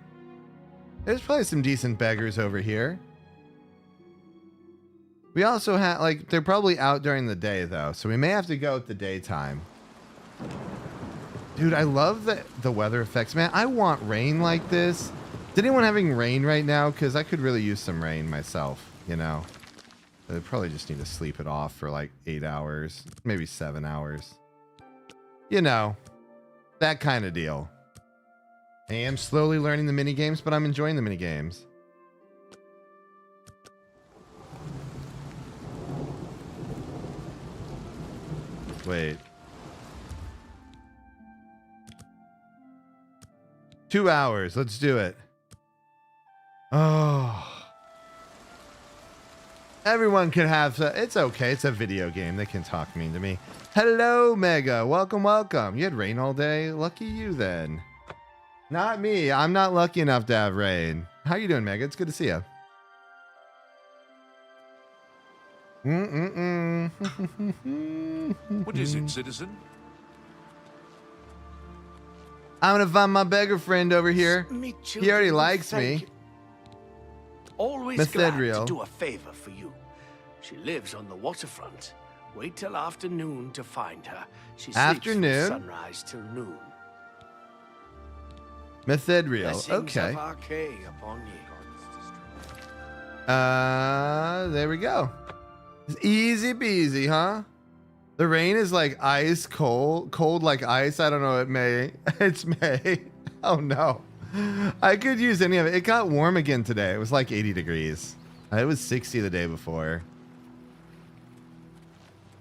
There's probably some decent beggars over here. We also have, like, they're probably out during the day, though, so we may have to go at the daytime. Dude, I love the weather effects, man. I want rain like this. Is anyone having rain right now? Because I could really use some rain myself, you know. I probably just need to sleep it off for like 8 hours, maybe 7 hours. You know, that kind of deal. I am slowly learning the mini games, but I'm enjoying the mini games. Wait. 2 hours. Let's do it. Oh. Everyone can have... It's okay. It's a video game. They can talk mean to me. Hello, Mega. Welcome, welcome. You had rain all day? Lucky you, then. Not me. I'm not lucky enough to have rain. How you doing, Mega? It's good to see you. What is it, citizen? I'm gonna find my beggar friend over here. Me He already children, likes thank me. you. Always glad to Methedriel. do a favor for you. She lives on the waterfront. Wait till afternoon to find her. She sleeps Afternoon? from sunrise till noon. Methedriel. Blessings Okay. of Archay upon ye. There we go. It's easy peasy, huh? The rain is like ice cold like ice. I don't know. It's May. Oh no. I could use any of it. It got warm again today. It was like 80 degrees. It was 60 the day before.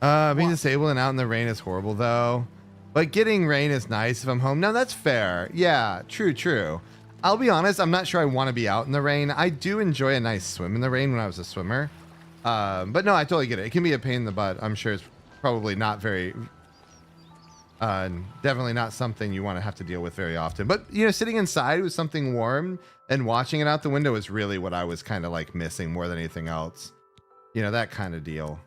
Being disabled and out in the rain is horrible though. But getting rain is nice if I'm home. No, that's fair. Yeah, true. I'll be honest, I'm not sure I want to be out in the rain. I do enjoy a nice swim in the rain when I was a swimmer. But no, I totally get it. It can be a pain in the butt. I'm sure it's probably not very... definitely not something you want to have to deal with very often. But, you know, sitting inside with something warm and watching it out the window is really what I was kind of like missing more than anything else. You know, that kind of deal.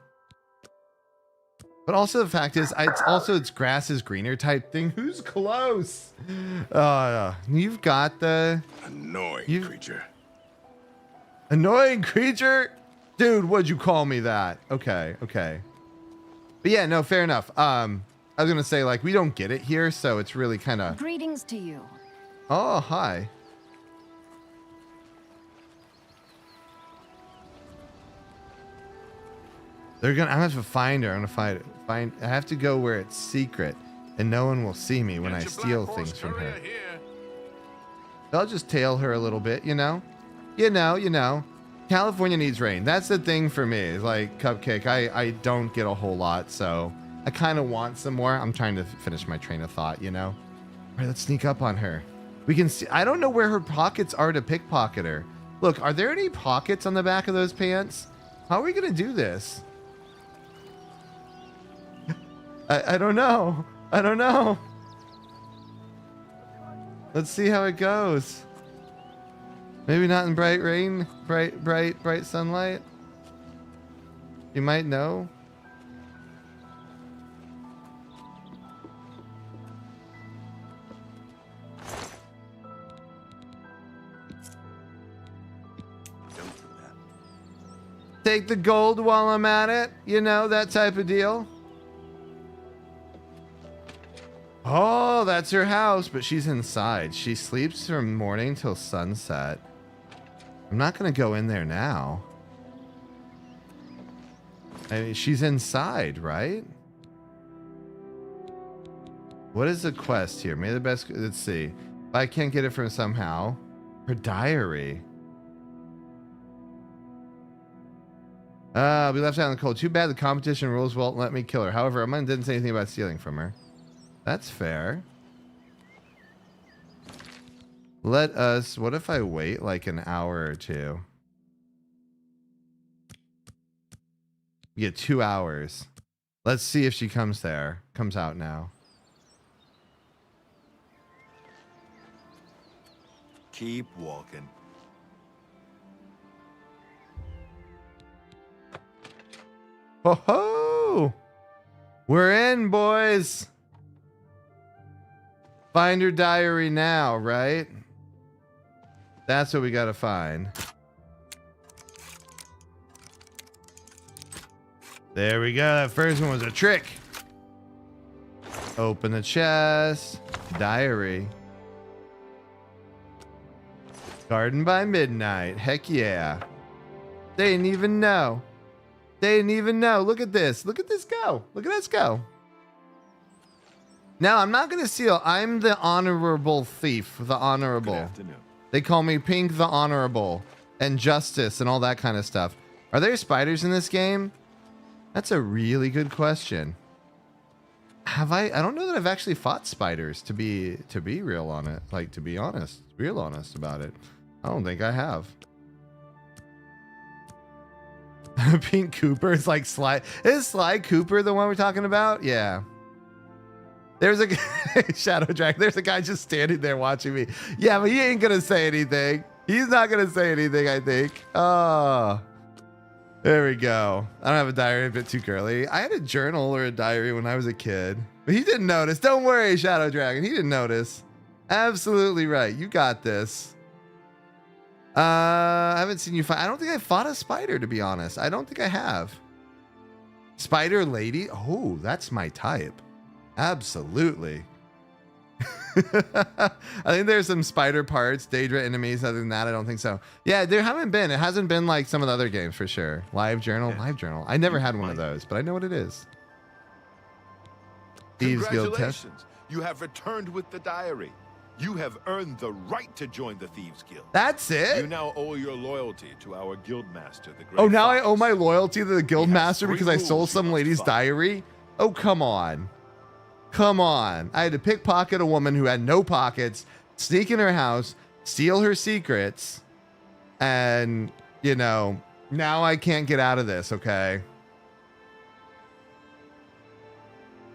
But also the fact is, it's grass is greener type thing. Who's close? You've got the... Annoying creature. Annoying creature? Dude, what'd you call me that? Okay. But yeah, no, fair enough. I was going to say, like, we don't get it here, so it's really kind of... Greetings to you. Oh, hi. I'm gonna have to find her. I'm gonna I have to go where it's secret and no one will see me when I steal things from her. I'll just tail her a little bit, you know. California needs rain. That's the thing for me. Like Cupcake, I don't get a whole lot, so I kind of want some more. I'm trying to finish my train of thought, you know. All right, let's sneak up on her. We can see. I don't know where her pockets are to pickpocket her. Look, are there any pockets on the back of those pants? How are we gonna do this? I don't know. Let's see how it goes. Maybe not in bright rain, bright sunlight. You might know. Take the gold while I'm at it. You know, that type of deal. Oh, that's her house, but she's inside. She sleeps from morning till sunset. I'm not going to go in there now. I mean, she's inside, right? What is the quest here? May the best... Let's see. If I can't get it from somehow. Her diary. I'll be left out in the cold. Too bad the competition rules won't let me kill her. However, Amon didn't say anything about stealing from her. That's fair. Let us... What if I wait like an hour or two? We get 2 hours. Let's see if she comes there. Comes out now. Keep walking. Ho ho! We're in, boys. Find her diary now, right? That's what we gotta find. There we go. That first one was a trick. Open the chest. Diary. Garden by midnight. Heck yeah. They didn't even know. They didn't even know. Look at this. Look at this go. Look at us go. Now, I'm not going to steal. I'm the honorable thief. The honorable. Good afternoon. They call me Pink the Honorable. And Justice and all that kind of stuff. Are there spiders in this game? That's a really good question. Have I don't know that I've actually fought spiders to be real on it. Like, to be honest. Real honest about it. I don't think I have. Pink Cooper is like Sly. Is Sly Cooper the one we're talking about? Yeah. There's a Shadow Dragon. There's a guy just standing there watching me. Yeah, but he ain't gonna say anything. He's not gonna say anything, I think. Oh, there we go. I don't have a diary, a bit too girly. I had a journal or a diary when I was a kid, but he didn't notice. Don't worry, Shadow Dragon. He didn't notice. Absolutely right. You got this. I haven't seen you fight. I don't think I fought a spider, to be honest. I don't think I have. Spider lady. Oh, that's my type. Absolutely. I think there's some spider parts, Daedra enemies. Other than that, I don't think so. Yeah, there haven't been. It hasn't been like some of the other games for sure. Live journal. I never had one of those, but I know what it is. Thieves Guild test. Congratulations. You have returned with the diary. You have earned the right to join the Thieves Guild. That's it? You now owe your loyalty to our guild master, the Great Oh, now Fox. I owe my loyalty to the guild He has master 3 because I stole rules you some must lady's follow. diary? Oh, come on. Come on. I had to pickpocket a woman who had no pockets, sneak in her house, steal her secrets, and, you know, now I can't get out of this, okay?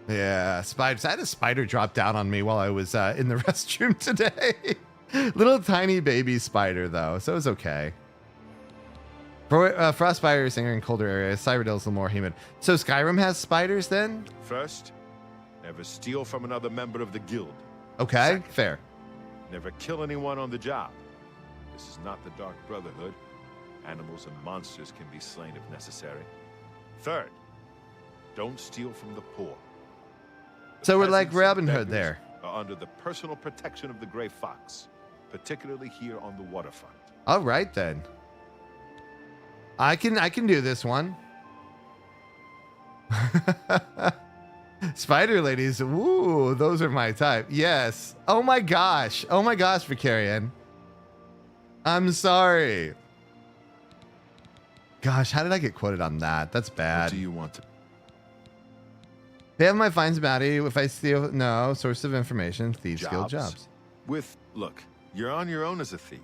Yeah, spiders. I had a spider drop down on me while I was in the restroom today. Little tiny baby spider, though, so it was okay. Frost spiders are in colder areas. Cyrodiil's a little more humid. So Skyrim has spiders then? First, never steal from another member of the guild. Okay, Second, fair. never kill anyone on the job. This is not the Dark Brotherhood. Animals and monsters can be slain if necessary. Third, don't steal from the poor. The So we're like peasants and Robin Hood beggars there. Are under the personal protection of the Gray Fox, particularly here on the waterfront. All right then. I can do this one. Spider ladies, woo, those are my type. Yes. Oh my gosh, Vicarian. I'm sorry. Gosh, how did I get quoted on that? That's What bad. do you want to? They have my fines bounty if I steal. No, source of information, Thieves Guild jobs. Look, you're on your own as a thief.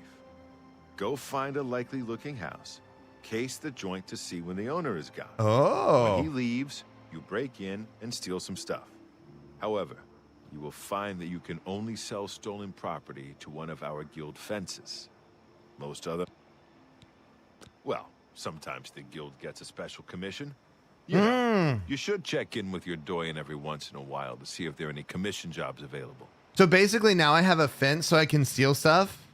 Go find a likely looking house. Case the joint to see when the owner is gone. When he Oh. leaves, you break in and steal some stuff. However, you will find that you can only sell stolen property to one of our guild fences. Well, sometimes the guild gets a special commission. You know, you should check in with your doyen every once in a while to see if there are any commission jobs available. So basically now I have a fence so I can steal stuff.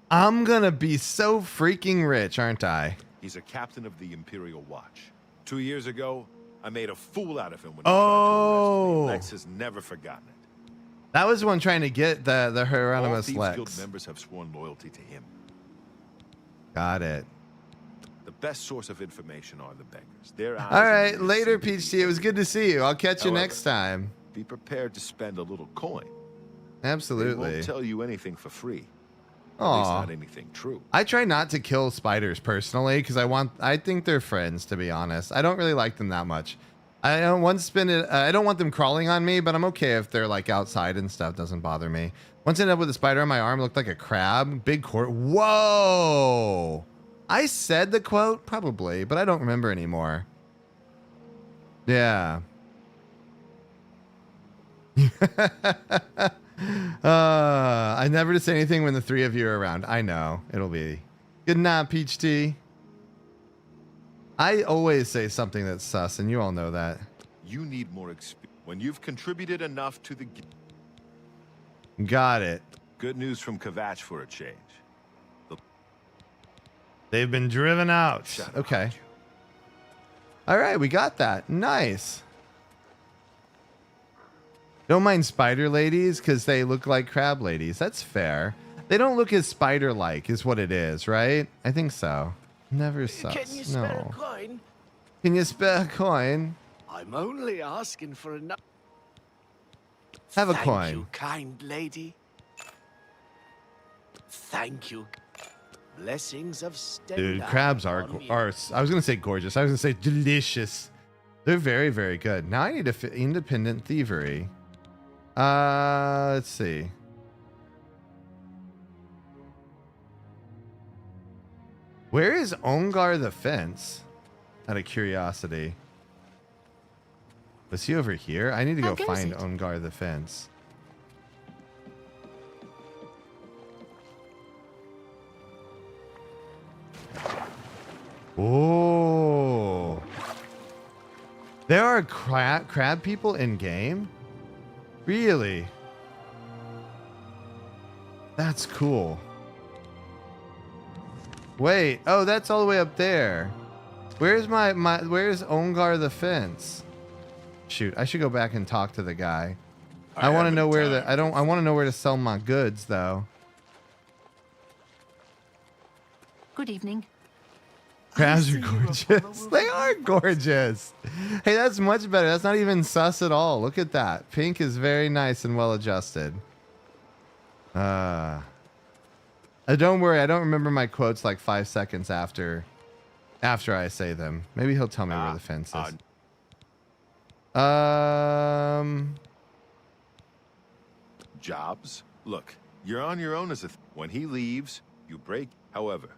I'm gonna be so freaking rich, aren't I? He's a captain of the Imperial Watch. 2 years ago, I made a fool out of him when he Oh. tried to arrest me. Lex has never forgotten it. That was one trying to get the All Hieronymus Thieves Lex. Guild members have sworn loyalty to him. Got it. The best source of information are the beggars. Their eyes All and right, ears later, see the Peach Tea. It was good to see you. I'll catch you However, next time. Be prepared to spend a little coin. They Absolutely. won't tell you anything for free. At least Aw. not anything true. I try not to kill spiders personally because I think they're friends, to be honest. I don't really like them that much. I don't want them crawling on me, but I'm okay if they're like outside and stuff. Doesn't bother me. Once I ended up with a spider on my arm, it looked like a crab. Big court. Whoa! I said the quote probably, but I don't remember anymore. Yeah. I never say anything when the three of you are around. I know it'll be good night, Peach Tea. I always say something that's sus, and you all know that. You need more experience. When you've contributed enough to the guild. Got it. Good news from Kvatch for a change. They've been driven out. Shadow Okay. Hunter. All right, we got that. Nice. Don't mind spider ladies because they look like crab ladies. That's fair. They don't look as spider-like is what it is, right? I think so. Never sus. Can you spare No. a coin? Can you spare a coin? I'm only asking for enough. Have a Thank coin. you, kind lady. Thank you. Blessings of Dude, crabs are I was gonna say gorgeous. I was gonna say delicious. They're very, very good. Now I need independent thievery. Let's see. Where is Ongar the Fence? Out of curiosity. Was he over here? I need to go find Ongar the Fence. Oh. There are crab people in game? Really? That's cool. Wait, oh, that's all the way up there. Where's where's Ongar the Fence? Shoot, I should go back and talk to the guy. I want to know where I want to know where to sell my goods though. Good evening. Crabs are gorgeous. They are gorgeous. Hey, that's much better. That's not even sus at all. Look at that. Pink is very nice and well adjusted. Don't worry. I don't remember my quotes like 5 seconds after I say them. Maybe he'll tell me where the fence is. Jobs? Look, you're on your own as when he leaves, you break. However,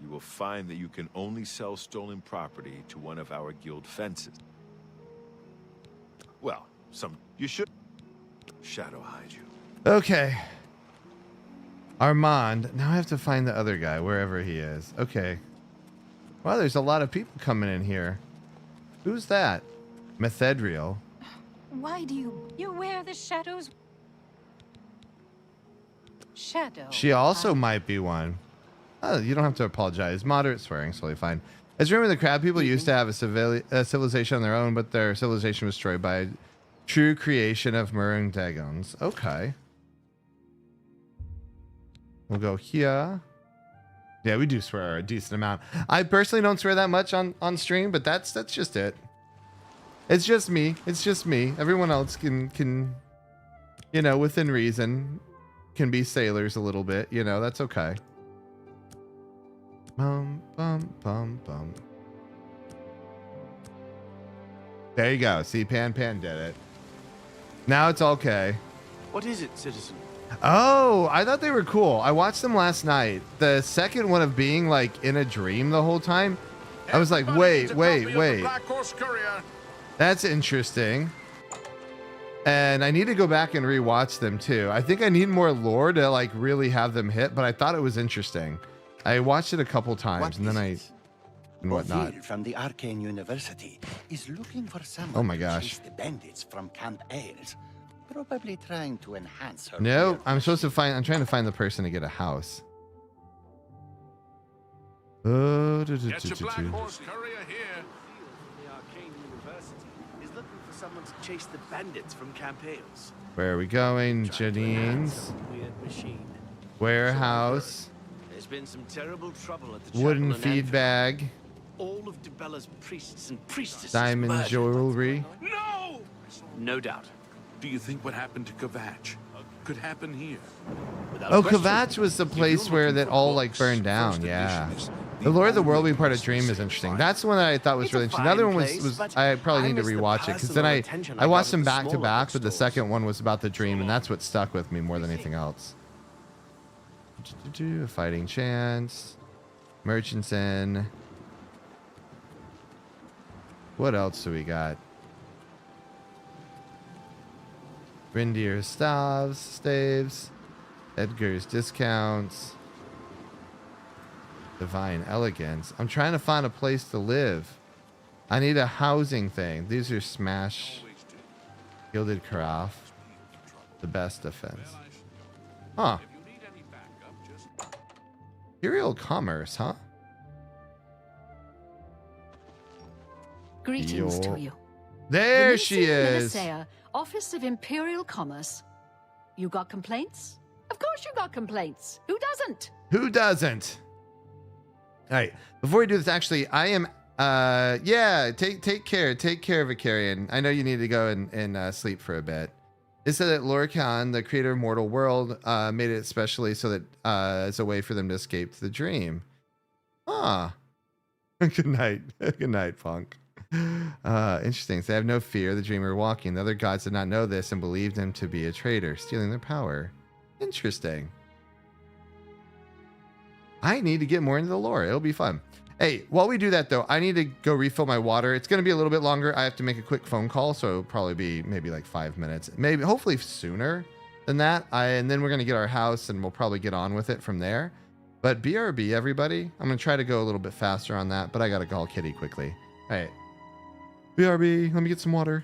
you will find that you can only sell stolen property to one of our guild fences. Well, you should shadow hide you. Okay. Armand. Now I have to find the other guy, wherever he is. Okay. Wow, there's a lot of people coming in here. Who's that? Methedriel. Why do you wear the shadows? Shadow. She also might be one. Oh, you don't have to apologize. Moderate swearing, totally fine. As remember, the crab people used to have a civilization on their own, but their civilization was destroyed by a true creation of Murung Dagons. Okay. We'll go here. Yeah, we do swear a decent amount. I personally don't swear that much on stream, but that's just it. It's just me. It's just me. Everyone else can, you know, within reason, can be sailors a little bit. You know, that's okay. Bum, bum, bum, bum. There you go. See, Pan did it. Now it's okay. What is it, citizen? Oh, I thought they were cool. I watched them last night. The second one of being like in a dream the whole time. I was like, wait. That's interesting. And I need to go back and rewatch them too. I think I need more lore to like really have them hit, but I thought it was interesting. I watched it a couple times and then and whatnot. Oblivion from the Arcane University is looking for someone Oh my to gosh. chase the bandits from Camp Heir, probably trying to enhance her. No, I'm career. I'm trying to find the person to get a house. Oh, Get your black horse courier here. The Arcane University is looking for someone to chase the bandits from Camp Heir. where are we going? Janine's Weird machine. warehouse. There's been some terrible trouble at the Wooden chapel in feed Anfield. bag. All of Dibella's priests and priestesses Diamond murdered. jewelry. No! No doubt. Do you think what happened to Kvatch could happen here? Without Oh, question. Kvatch was the If place you're where looking that for all like books, burned down. first Yeah. edition is The Lord of the World only being part of place Dream to is say interesting. fine. That's the one that I thought was It's a really interesting. fine The other one place, was but I probably I need to miss the rewatch it because then personal attention I I got watched at them the back to smaller back, but the bookstores. second one was about the dream, and that's what stuck with me more than anything else. A fighting chance. Merchants Inn. What else do we got? Rindier's staves. Edgar's discounts. Divine elegance. I'm trying to find a place to live. I need a housing thing. These are smash. Gilded craft. The best defense. Huh. If you need any backup, just Imperial commerce, huh? Greetings Yo. to you. There she Venetian is. Minnesota, Office of Imperial Commerce. You got complaints? Of course you got complaints. Who doesn't? Who doesn't? All right. Before we do this, actually, I am. Yeah. Take care of Vicarian. I know you need to go and sleep for a bit. It said that Lorcan, the creator of Mortal World, made it especially so that it's a way for them to escape the dream. Ah. Good night. Good night, Punk. Interesting. So they have no fear. The dreamer walking. The other gods did not know this and believed him to be a traitor, stealing their power. Interesting. I need to get more into the lore. It'll be fun. Hey, while we do that though, I need to go refill my water. It's going to be a little bit longer. I have to make a quick phone call, so it'll probably be maybe like 5 minutes, maybe hopefully sooner than that. And then we're going to get our house and we'll probably get on with it from there. But BRB, everybody. I'm going to try to go a little bit faster on that, but I got to call Kitty quickly. All right. BRB, let me get some water.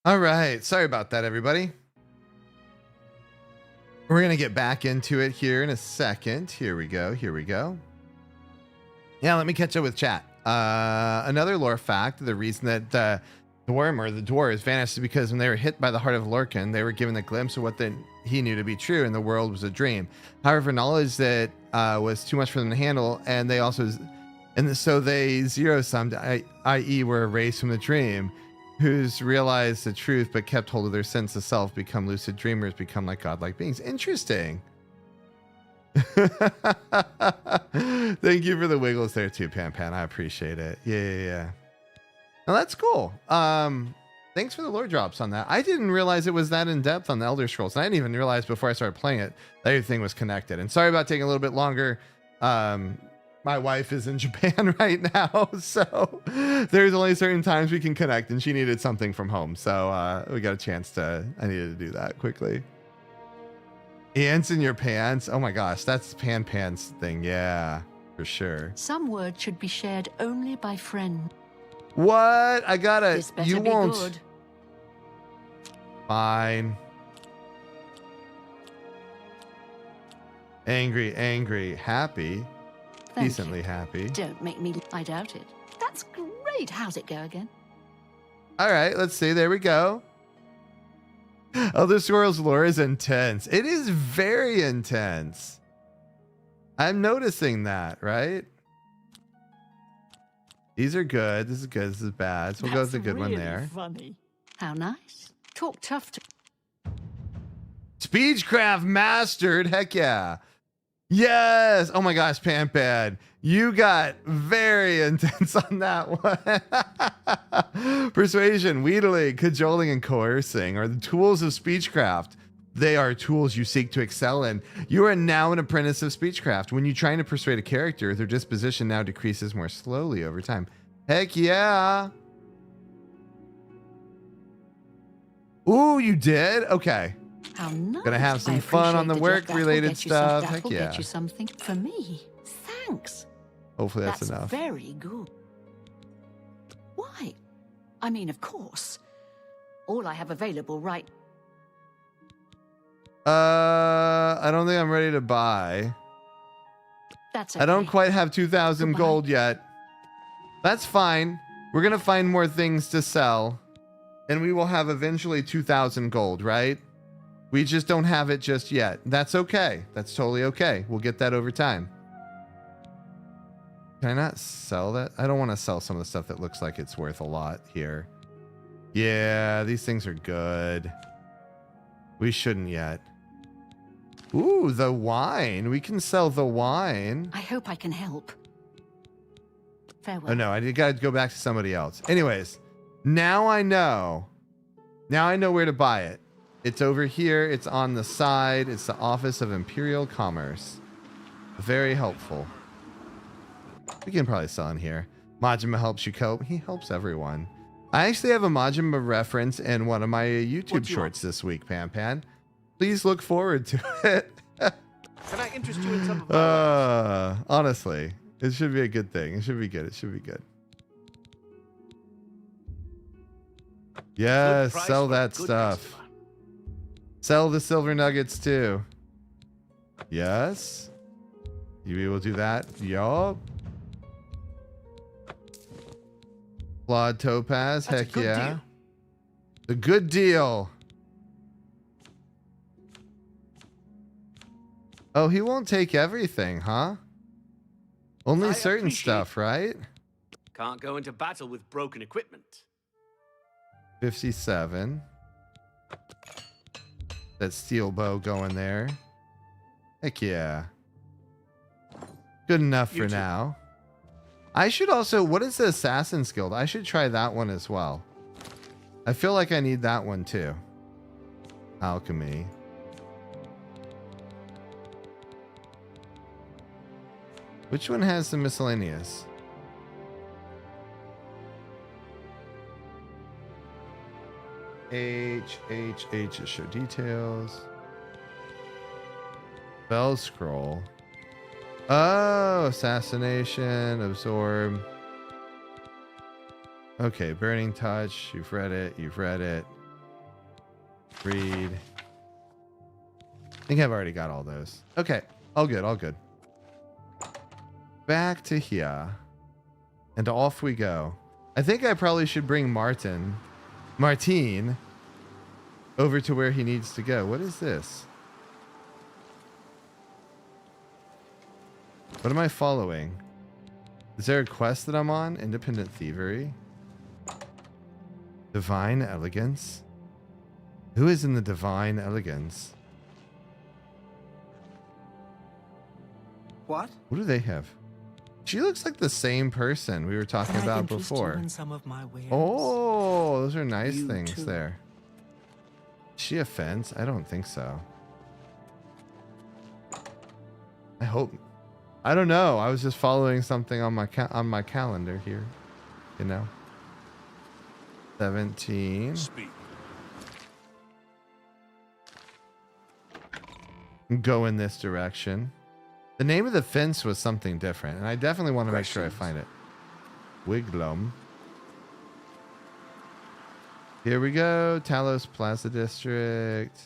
All right. Sorry about that, everybody. We're going to get back into it here in a second. Here we go. Here we go. Yeah, let me catch up with chat. Another lore fact, the reason that the worm or the dwarves vanished is because when they were hit by the heart of Lorcan, they were given a glimpse of what he knew to be true, and the world was a dream. However, knowledge that was too much for them to handle, and so they zero-summed, i.e. were erased from the dream. Who's realized the truth but kept hold of their sense of self, become lucid dreamers, become like godlike beings. Interesting. Thank you for the wiggles there too, Pan. I appreciate it. Yeah. Well, that's cool. Thanks for the lore drops on that. I didn't realize it was that in depth on the Elder Scrolls. And I didn't even realize before I started playing it that everything was connected. And sorry about taking a little bit longer. My wife is in Japan right now, so there's only certain times we can connect, and she needed something from home. So we got a chance I needed to do that quickly. Ants in your pants. Oh my gosh, that's Pan's thing. Yeah, for sure. Some words should be shared only by friend. What? I gotta. This better You be won't. good. Fine. Angry, happy. Thank Decently you. happy. Don't make me. I doubt it. That's great. How's it go again? All right, let's see. There we go. Elder Scrolls lore is intense. It is very intense. I'm noticing that, right? These are good. This is good. This is bad. So we'll go with the good one there. Funny. How nice. Talk tough to. Speechcraft mastered. Heck yeah. Yes. Oh my gosh, Pampad. You got very intense on that one. Persuasion, wheedling, cajoling, and coercing are the tools of speechcraft. They are tools you seek to excel in. You are now an apprentice of speechcraft. When you're trying to persuade a character, their disposition now decreases more slowly over time. Heck yeah. Ooh, you did? Okay. How nice. Gonna have some fun on the work-related stuff. Heck That'll yeah. get you something for me. Thanks. Hopefully that's enough. Very good. Why? I mean, of course. All I have available right. I don't think I'm ready to buy. That's okay. I don't quite have 2,000 gold yet. That's fine. We're gonna find more things to sell, and we will have eventually 2,000 gold, right? We just don't have it just yet. That's okay. That's totally okay. We'll get that over time. Can I not sell that? I don't want to sell some of the stuff that looks like it's worth a lot here. Yeah, these things are good. We shouldn't yet. Ooh, the wine. We can sell the wine. I hope I can help. Farewell. Oh no, I gotta go back to somebody else. Anyways, now I know. Now I know where to buy it. It's over here. It's on the side. It's the Office of Imperial Commerce. Very helpful. We can probably sell in here. Majima helps you cope. He helps everyone. I actually have a Majima reference in one of my YouTube shorts this week, Pan. Please look forward to it. Can I interest you in some of my honestly, it should be a good thing. It should be good. It should be good. Yes, sell that stuff. Sell the silver nuggets too. Yes. You will do that? Yup. Flawed topaz, heck yeah. Deal. The good deal. Oh, he won't take everything, huh? Only certain stuff, right? Can't go into battle with broken equipment. 57. That steel bow going there. Heck yeah. Good enough for now. I should also, what is the Assassin's Guild? I should try that one as well. I feel like I need that one too. Alchemy. Which one has the miscellaneous? H, show details. Spell scroll. Oh, assassination, absorb. Okay, burning touch. You've read it. Read. I think I've already got all those. Okay, all good. Back to here. And off we go. I think I probably should bring Martine over to where he needs to go. What is this? What am I following? Is there a quest that I'm on? Independent thievery? Divine elegance? Who is in the divine elegance? What? What do they have? She looks like the same person we were talking about before. Oh, those are nice things there. Is she a fence? I don't think so. I hope. I don't know. I was just following something on my calendar here. You know. 17. Speak. Go in this direction. The name of the fence was something different, and I definitely want to make sure I find it. Wiglum. Here we go. Talos Plaza District.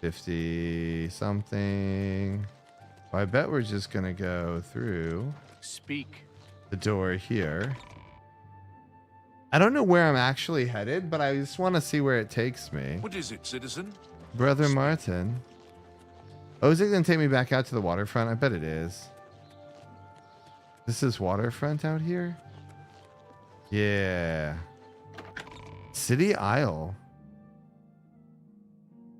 50 something. Well, I bet we're just going to go through. Speak. The door here. I don't know where I'm actually headed, but I just want to see where it takes me. What is it, citizen? Brother Martin. Oh, is it going to take me back out to the waterfront? I bet it is. This is waterfront out here? Yeah. City Isle.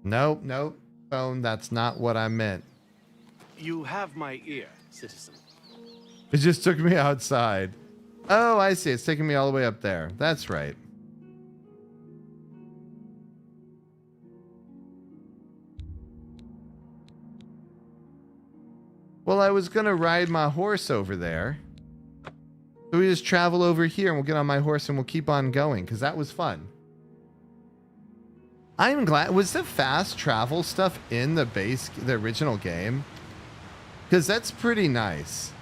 Nope. Phone, that's not what I meant. You have my ear, citizen. It just took me outside. Oh, I see. It's taking me all the way up there. That's right. Well, I was going to ride my horse over there. So we just travel over here and we'll get on my horse and we'll keep on going because that was fun. I'm glad. Was the fast travel stuff in the original game? Because that's pretty nice.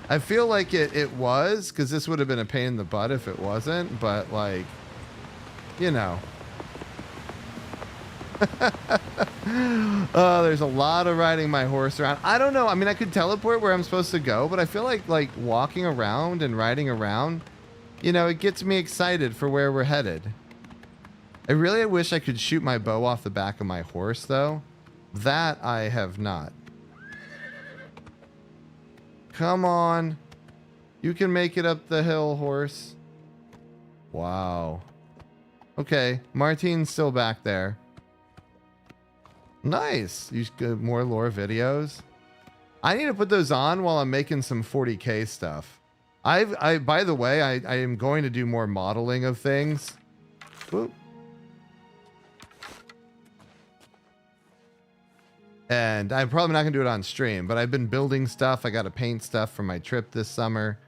I feel like it was, because this would have been a pain in the butt if it wasn't, but like, you know. Oh, there's a lot of riding my horse around. I don't know. I mean, I could teleport where I'm supposed to go, but I feel like walking around and riding around, you know, it gets me excited for where we're headed. I really wish I could shoot my bow off the back of my horse, though. That I have not. Come on. You can make it up the hill, horse. Wow. Okay, Martine's still back there. Nice. You get more lore videos. I need to put those on while I'm making some 40K stuff. By the way, I am going to do more modeling of things. Whoop. And I'm probably not gonna do it on stream, but I've been building stuff. I got to paint stuff for my trip this summer.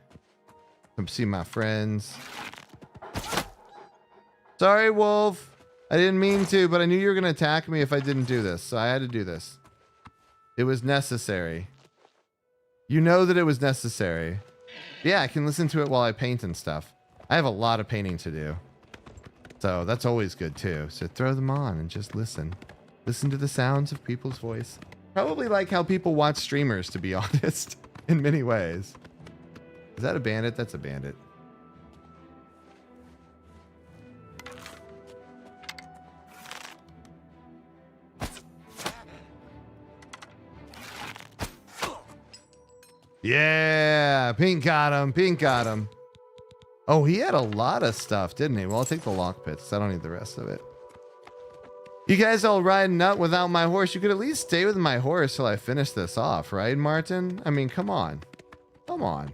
Come see my friends. Sorry, Wolf. I didn't mean to, but I knew you were gonna attack me if I didn't do this, so I had to do this. It was necessary. You know that it was necessary. Yeah, I can listen to it while I paint and stuff. I have a lot of painting to do. So that's always good too. So throw them on and just listen. Listen to the sounds of people's voice. Probably like how people watch streamers, to be honest, in many ways. Is that a bandit? That's a bandit. Yeah, Pink got him. Pink got him. Oh, he had a lot of stuff, didn't he? Well, I'll take the lock pits. I don't need the rest of it. You guys all riding up without my horse. You could at least stay with my horse till I finish this off, right, Martin? I mean, come on. Come on.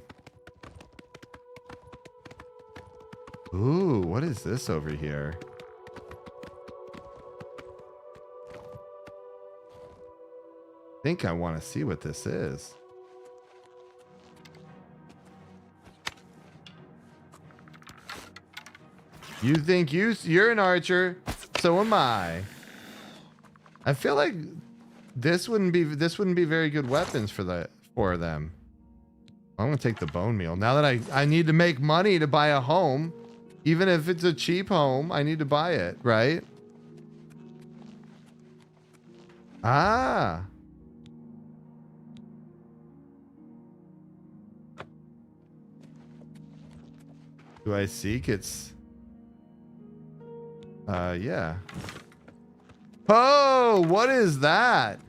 Ooh, what is this over here? I think I want to see what this is. You think you're an archer, so am I. I feel like this wouldn't be very good weapons for them. I'm gonna take the bone meal. Now that I need to make money to buy a home, even if it's a cheap home, I need to buy it, right? Ah. Do I seek? It's yeah. Oh, what is that?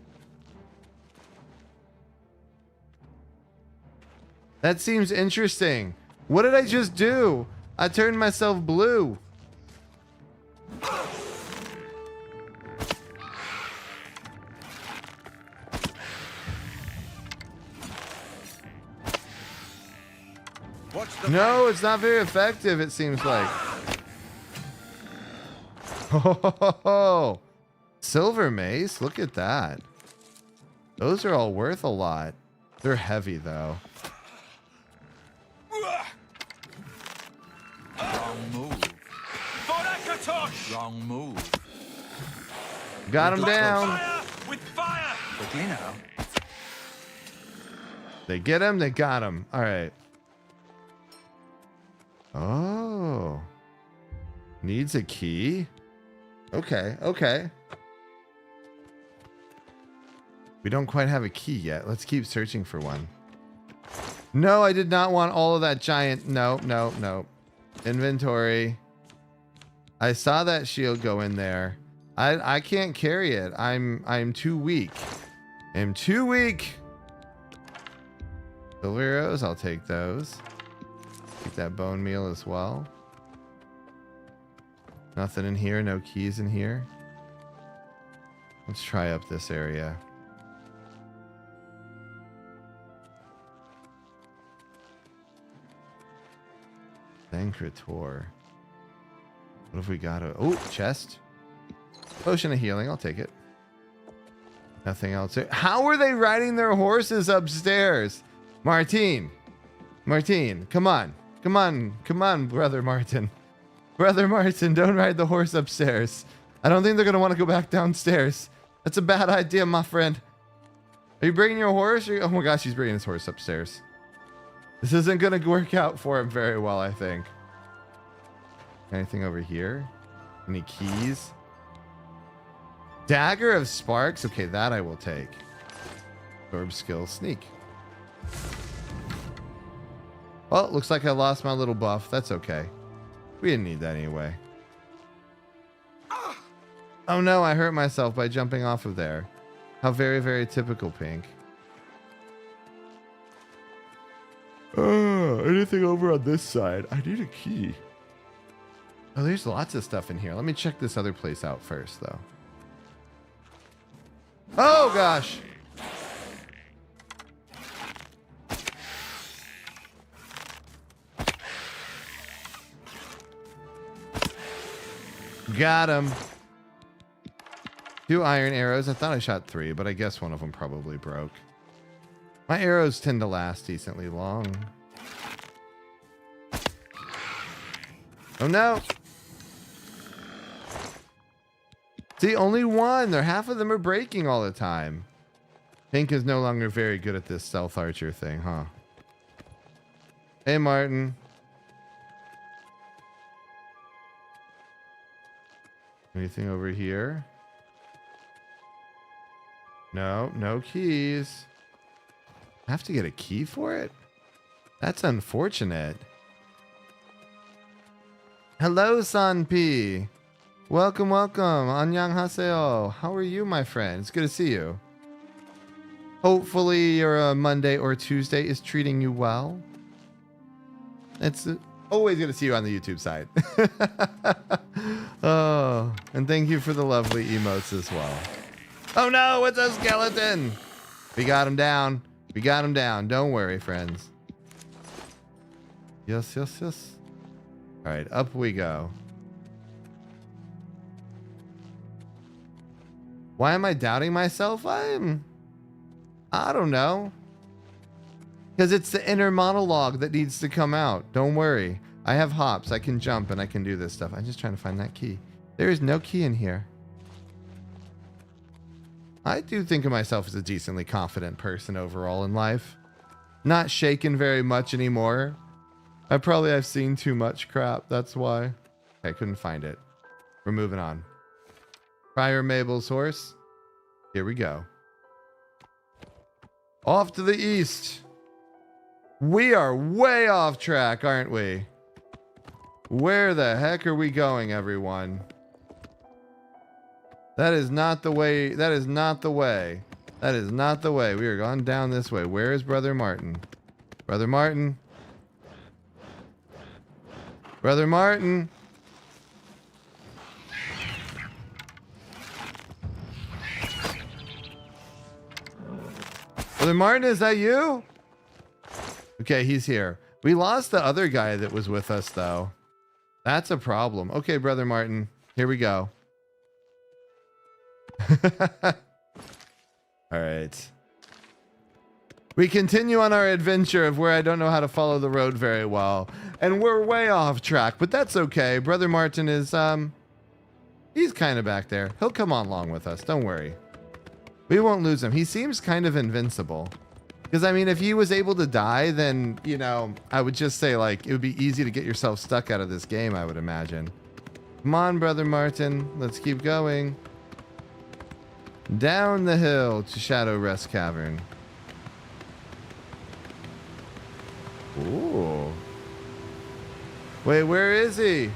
That seems interesting. What did I just do? I turned myself blue. No, it's not very effective, it seems like. Oh, silver mace. Look at that. Those are all worth a lot. They're heavy, though. Wrong move. Wrong move. Got him down. With fire! Quickly now. They get him. They got him. All right. Oh. Needs a key. Okay. Okay. We don't quite have a key yet. Let's keep searching for one. No, I did not want all of that giant. No, no, no. Inventory. I saw that shield go in there. I can't carry it. I'm too weak. I'm too weak. Silver arrows, I'll take those. Take that bone meal as well. Nothing in here, no keys in here. Let's try up this area. Sancrator. What have we got? Oh, chest. Potion of healing, I'll take it. Nothing else. How are they riding their horses upstairs? Martine, come on. Come on. Come on, Brother Martin. Brother Martin, don't ride the horse upstairs. I don't think they're going to want to go back downstairs. That's a bad idea, my friend. Are you bringing your horse? Oh my gosh, he's bringing his horse upstairs. This isn't going to work out for him very well, I think. Anything over here? Any keys? Dagger of Sparks? Okay, that I will take. Absorb skill, sneak. Well, it looks like I lost my little buff. That's okay. We didn't need that anyway. Oh no, I hurt myself by jumping off of there. How very, very typical, Pink. Anything over on this side? I need a key. Oh, there's lots of stuff in here. Let me check this other place out first, though. Oh, gosh. Got him. 2 iron arrows. I thought I shot 3, but I guess one of them probably broke. My arrows tend to last decently long. Oh no. See, only 1. Half of them are breaking all the time. Pink is no longer very good at this stealth archer thing, huh? Hey, Martin. Anything over here? No, no keys. I have to get a key for it? That's unfortunate. Hello, Sanpi. Welcome, welcome. Annyeonghaseyo. How are you, my friend? It's good to see you. Hopefully your Monday or Tuesday is treating you well. It's always good to see you on the YouTube side. Oh, and thank you for the lovely emotes as well. Oh no, it's a skeleton. We got him down. We got him down. Don't worry, friends. Yes, yes, yes. All right, up we go. Why am I doubting myself? I don't know. Because it's the inner monologue that needs to come out. Don't worry. I have hops. I can jump and I can do this stuff. I'm just trying to find that key. There is no key in here. I do think of myself as a decently confident person overall in life. Not shaken very much anymore. I've seen too much crap. That's why. Okay, I couldn't find it. We're moving on. Prior Mabel's horse. Here we go. Off to the east. We are way off track, aren't we? Where the heck are we going, everyone? That is not the way. That is not the way. That is not the way. We are going down this way. Where is Brother Martin? Brother Martin. Brother Martin. Brother Martin, is that you? Okay, he's here. We lost the other guy that was with us, though. That's a problem. Okay, Brother Martin. Here we go. All right. We continue on our adventure of where I don't know how to follow the road very well. And we're way off track, but that's okay. Brother Martin is, he's kind of back there. He'll come on along with us. Don't worry. We won't lose him. He seems kind of invincible. Because, I mean, if he was able to die, then, you know, I would just say, like, it would be easy to get yourself stuck out of this game, I would imagine. Come on, Brother Martin. Let's keep going. Down the hill to Shadow Rest Cavern. Ooh. Wait, where is he?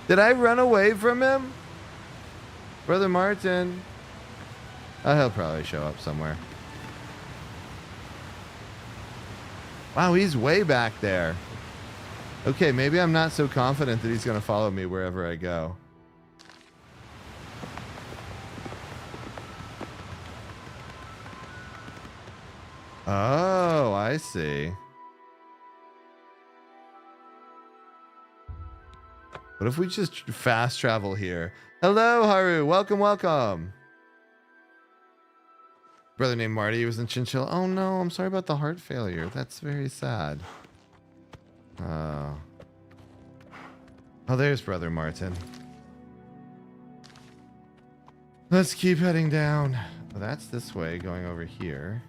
Did I run away from him? Brother Martin. Oh, he'll probably show up somewhere. Wow, he's way back there. Okay, maybe I'm not so confident that he's going to follow me wherever I go. Oh, I see. What if we just fast travel here? Hello, Haru. Welcome, welcome. Brother named Marty was in Chinchilla. Oh no, I'm sorry about the heart failure. That's very sad. Oh, there's Brother Martin. Let's keep heading down. Well, that's this way, going over here.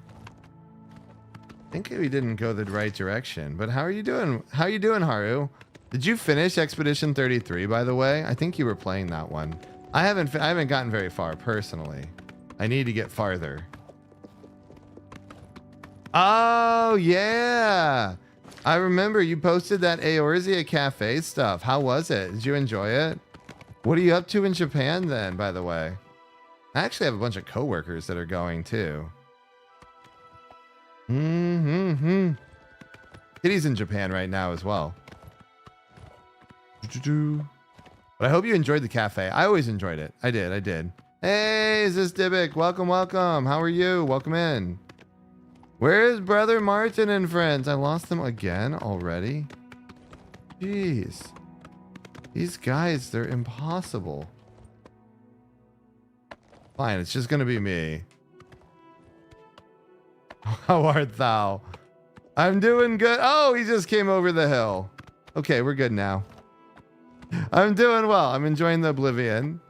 I think we didn't go the right direction, but how are you doing? How are you doing, Haru? Did you finish Expedition 33, by the way? I think you were playing that one. I haven't gotten very far personally. I need to get farther. Oh, yeah. I remember you posted that Eorzea Cafe stuff. How was it? Did you enjoy it? What are you up to in Japan then, by the way? I actually have a bunch of coworkers that are going too. Kitty's in Japan right now as well. But I hope you enjoyed the cafe. I always enjoyed it. I did. Hey, is this Dybbuk? Welcome, welcome. How are you? Welcome in. Where is Brother Martin and friends? I lost them again already? Jeez. These guys, they're impossible. Fine, it's just gonna be me. How art thou? I'm doing good. Oh, he just came over the hill. Okay, we're good now. I'm doing well. I'm enjoying the Oblivion.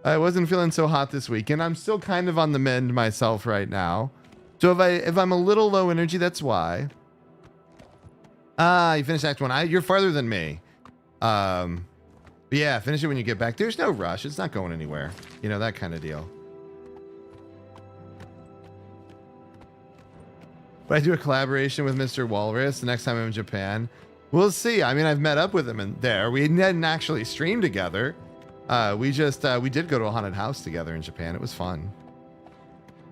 I wasn't feeling so hot this weekend. I'm still kind of on the mend myself right now. So if I'm a little low energy, that's why. You finished Act 1. You're farther than me. But yeah, finish it when you get back. There's no rush. It's not going anywhere. You know, that kind of deal. But I do a collaboration with Mr. Walrus the next time I'm in Japan. We'll see. I mean, I've met up with him in there. We didn't actually stream together. We did go to a haunted house together in Japan. It was fun.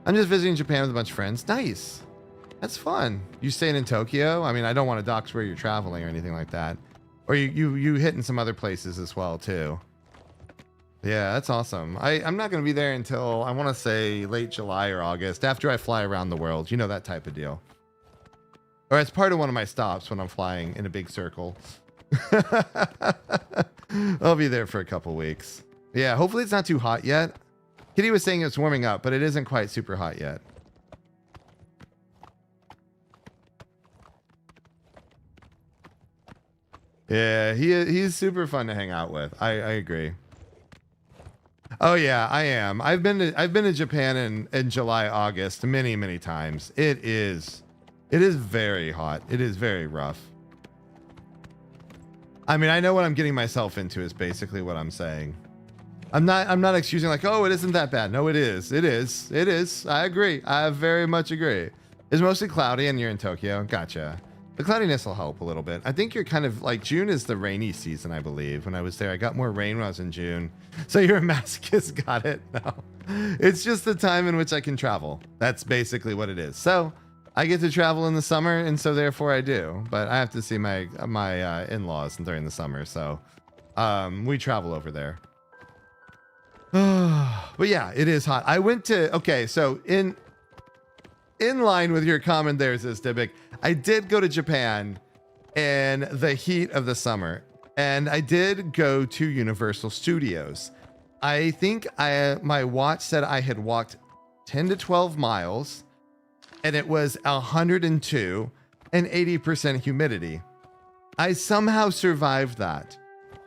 I'm just visiting Japan with a bunch of friends. Nice. That's fun. You staying in Tokyo? I mean, I don't want to dox where you're traveling or anything like that. Or you hitting some other places as well too. Yeah, that's awesome. I'm not going to be there until I want to say late July or August after I fly around the world. You know, that type of deal. Or it's part of one of my stops when I'm flying in a big circle. I'll be there for a couple weeks. Yeah, hopefully it's not too hot yet. Kitty was saying it's warming up, but it isn't quite super hot yet. Yeah, he's super fun to hang out with. I agree. Oh yeah, I am. I've been to Japan in July, August many times. It is very hot. It is very rough. I mean, I know what I'm getting myself into is basically what I'm saying. I'm not excusing like, oh, it isn't that bad. No, it is. It is. I agree. I very much agree. It's mostly cloudy and you're in Tokyo. Gotcha. The cloudiness will help a little bit. I think you're kind of like June is the rainy season, I believe. When I was there, I got more rain when I was in June. So you're a masochist. Got it? No. It's just the time in which I can travel. That's basically what it is. So I get to travel in the summer, and so therefore I do. But I have to see my in-laws during the summer, so we travel over there. But yeah, it is hot. I went to so in line with your comment there, says Dybic, I did go to Japan in the heat of the summer, and I did go to Universal Studios. I think my watch said I had walked 10 to 12 miles, and it was 102 and 80% humidity. I somehow survived that.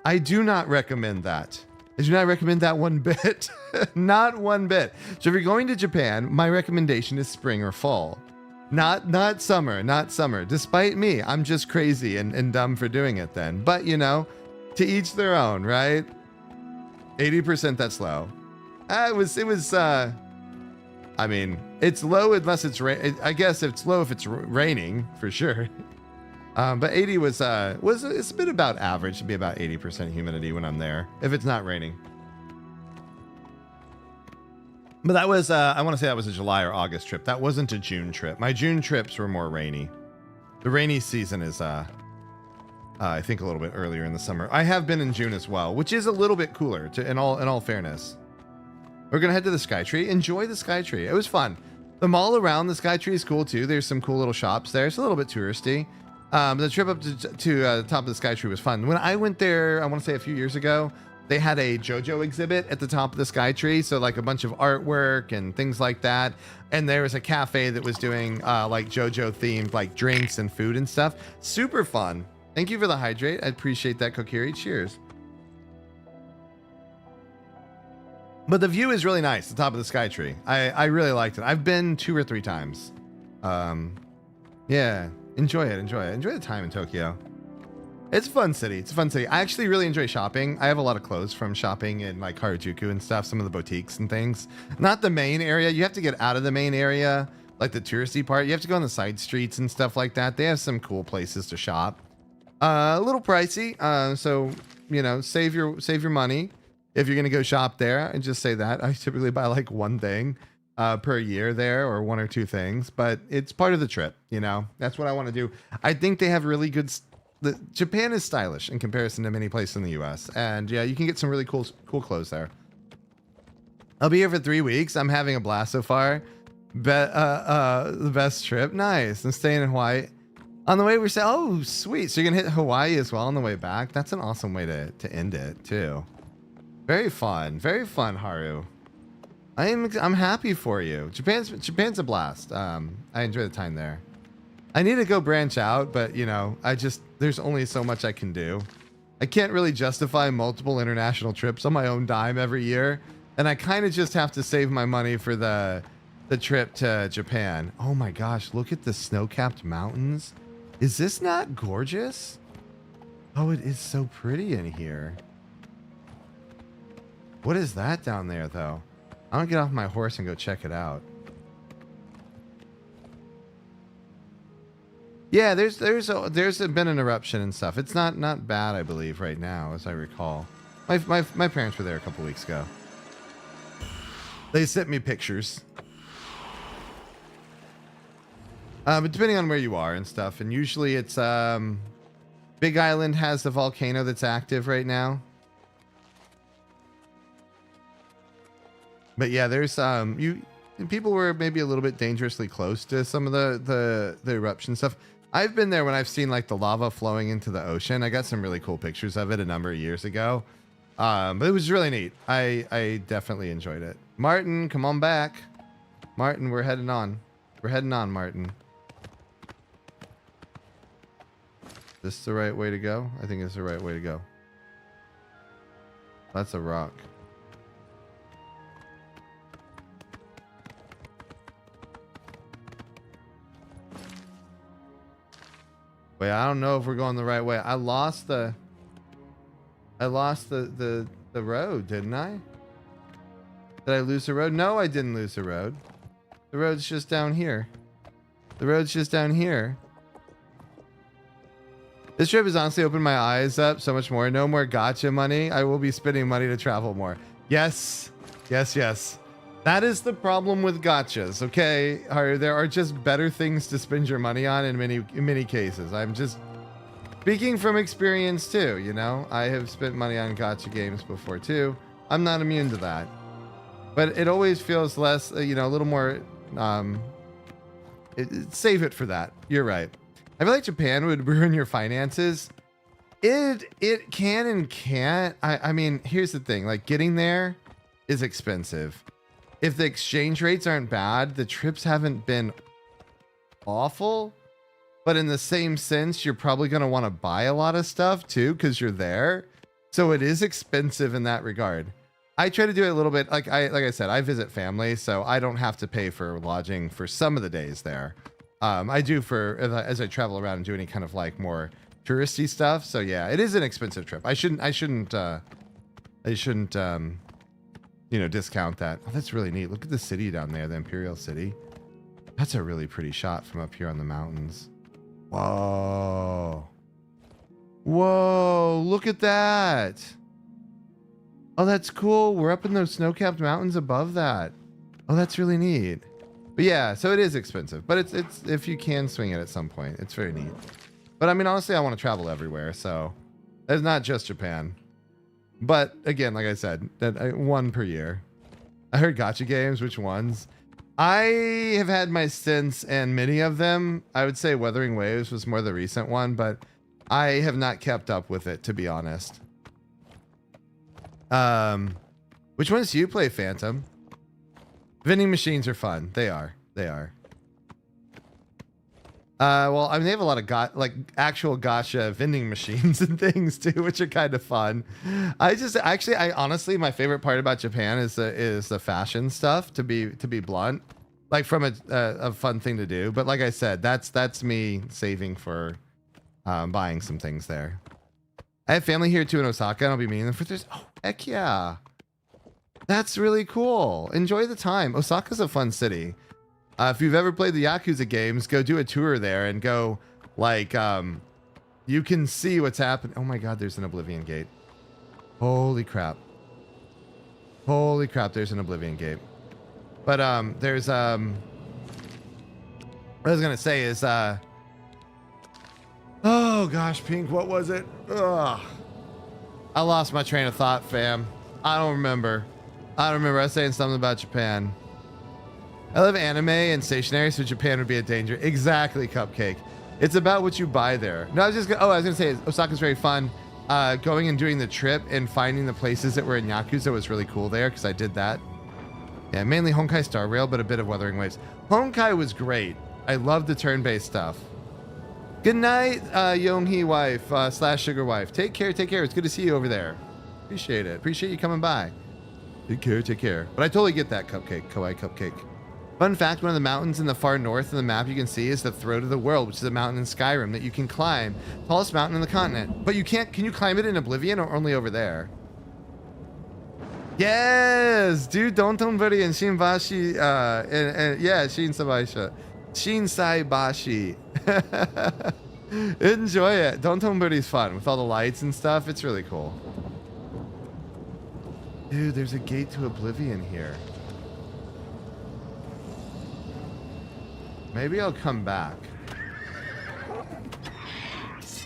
I do not recommend that. I do not recommend that one bit. Not one bit. So if you're going to Japan, my recommendation is spring or fall. Not summer, not summer. Despite me, I'm just crazy and dumb for doing it then. But you know, to each their own, right? 80%, that's low. It was I mean, it's low unless it's I guess it's low if it's raining for sure. But 80 was it's a bit about average to be about 80% humidity when I'm there if it's not raining. But that was I want to say that was a July or August trip. That wasn't a June trip. My June trips were more rainy. The rainy season is I think a little bit earlier in the summer. I have been in June as well, which is a little bit cooler in all fairness. We're gonna head to the Skytree. Enjoy the Skytree. It was fun. The mall around the Skytree is cool too. There's some cool little shops there. It's a little bit touristy. The trip up to the top of the Skytree was fun. When I went there, I want to say a few years ago, they had a JoJo exhibit at the top of the Skytree. So like a bunch of artwork and things like that. And there was a cafe that was doing like JoJo themed like drinks and food and stuff. Super fun. Thank you for the hydrate. I appreciate that, Kokiri. Cheers. But the view is really nice, the top of the Skytree. I really liked it. I've been 2 or 3 times. Yeah. Enjoy it. Enjoy the time in Tokyo. It's a fun city. It's a fun city. I actually really enjoy shopping. I have a lot of clothes from shopping in like Harajuku and stuff, some of the boutiques and things. Not the main area. You have to get out of the main area, like the touristy part. You have to go on the side streets and stuff like that. They have some cool places to shop. A little pricey. So, you know, save your money if you're going to go shop there. And just say that. I typically buy like one thing per year there, or 1 or 2 things, but it's part of the trip. You know, that's what I want to do. I think they have really good. Japan is stylish in comparison to many places in the U.S. And yeah, you can get some really cool clothes there. I'll be here for 3 weeks. I'm having a blast so far. The best trip. Nice. I'm staying in Hawaii. On the way, we're saying, oh, sweet. So you're going to hit Hawaii as well on the way back. That's an awesome way to end it, too. Very fun. Very fun, Haru. I'm happy for you. Japan's a blast. I enjoy the time there. I need to go branch out, but, you know, there's only so much I can do. I can't really justify multiple international trips on my own dime every year. And I kind of just have to save my money for the trip to Japan. Oh my gosh, look at the snow-capped mountains. Is this not gorgeous? Oh, it is so pretty in here. What is that down there, though? I'm gonna get off my horse and go check it out. Yeah, there's been an eruption and stuff. It's not bad, I believe, right now, as I recall. My parents were there a couple weeks ago. They sent me pictures. But depending on where you are and stuff, and usually it's Big Island has the volcano that's active right now. But yeah, there's people were maybe a little bit dangerously close to some of the eruption stuff. I've been there when I've seen like the lava flowing into the ocean. I got some really cool pictures of it a number of years ago. But it was really neat. I definitely enjoyed it. Martin, come on back. Martin, we're heading on. We're heading on, Martin. This is the right way to go? I think it's the right way to go. That's a rock. Wait, I don't know if we're going the right way. I lost the road, didn't I? Did I lose the road? No, I didn't lose the road. The road's just down here. The road's just down here. This trip has honestly opened my eyes up so much more. No more gotcha money. I will be spending money to travel more. Yes. Yes, yes. That is the problem with gotchas, okay? There are just better things to spend your money on in many cases. I'm just speaking from experience too, you know? I have spent money on gotcha games before too. I'm not immune to that. But it always feels less, you know, a little more, save it for that. You're right. I feel like Japan would ruin your finances. It can and can't. I mean, here's the thing. Like, getting there is expensive. If the exchange rates aren't bad, the trips haven't been awful. But in the same sense, you're probably going to want to buy a lot of stuff too, because you're there. So it is expensive in that regard. I try to do it a little bit. Like I said, I visit family, so I don't have to pay for lodging for some of the days there. I do as I travel around and do any kind of like more touristy stuff. So yeah, it is an expensive trip. I shouldn't you know, discount that. Oh, that's really neat. Look at the city down there, the Imperial City. That's a really pretty shot from up here on the mountains. Whoa. Whoa, look at that. Oh, that's cool. We're up in those snow-capped mountains above that. Oh, that's really neat. But yeah, so it is expensive, but it's if you can swing it at some point, it's very neat. But I mean, honestly, I want to travel everywhere, so it's not just Japan. But again, like I said, one per year. I heard gotcha games. Which ones? I have had my stints and many of them. I would say Wuthering Waves was more the recent one, but I have not kept up with it, to be honest. Which ones do you play, Phantom? Vending machines are fun. They are. They are. Well, I mean, they have a lot of actual gotcha vending machines and things too, which are kind of fun. I honestly, my favorite part about Japan is the fashion stuff. To be blunt, like from a fun thing to do. But like I said, that's me saving for buying some things there. I have family here too in Osaka, and I'll be meeting them for this. Oh, heck yeah, that's really cool. Enjoy the time. Osaka's a fun city. If you've ever played the Yakuza games, go do a tour there and go, like, you can see what's happening. Oh my God, there's an Oblivion Gate. Holy crap. Holy crap, there's an Oblivion Gate. But, there's, what I was gonna say is, oh gosh, Pink, what was it? Ugh. I lost my train of thought, fam. I don't remember. I was saying something about Japan. I love anime and stationery, so Japan would be a danger. Exactly, Cupcake. It's about what you buy there. No, I was gonna say Osaka's very fun. Going and doing the trip and finding the places that were in Yakuza was really cool there because I did that. Yeah, mainly Honkai Star Rail, but a bit of Wuthering Waves. Honkai was great. I love the turn-based stuff. Good night, Yonghee wife / sugar wife. Take care, take care. It's good to see you over there. Appreciate it. Appreciate you coming by. Take care, take care. But I totally get that cupcake, kawaii cupcake. Fun fact, one of the mountains in the far north of the map you can see is the Throat of the World, which is a mountain in Skyrim that you can climb. Tallest mountain in the continent. But you can't, can you climb it in Oblivion or only over there? Yes, dude, Dontonburi and Shinbashi, yeah, Shinsaibashi. Enjoy it. Dontonburi's fun with all the lights and stuff. It's really cool. Dude, there's a gate to Oblivion here. Maybe I'll come back.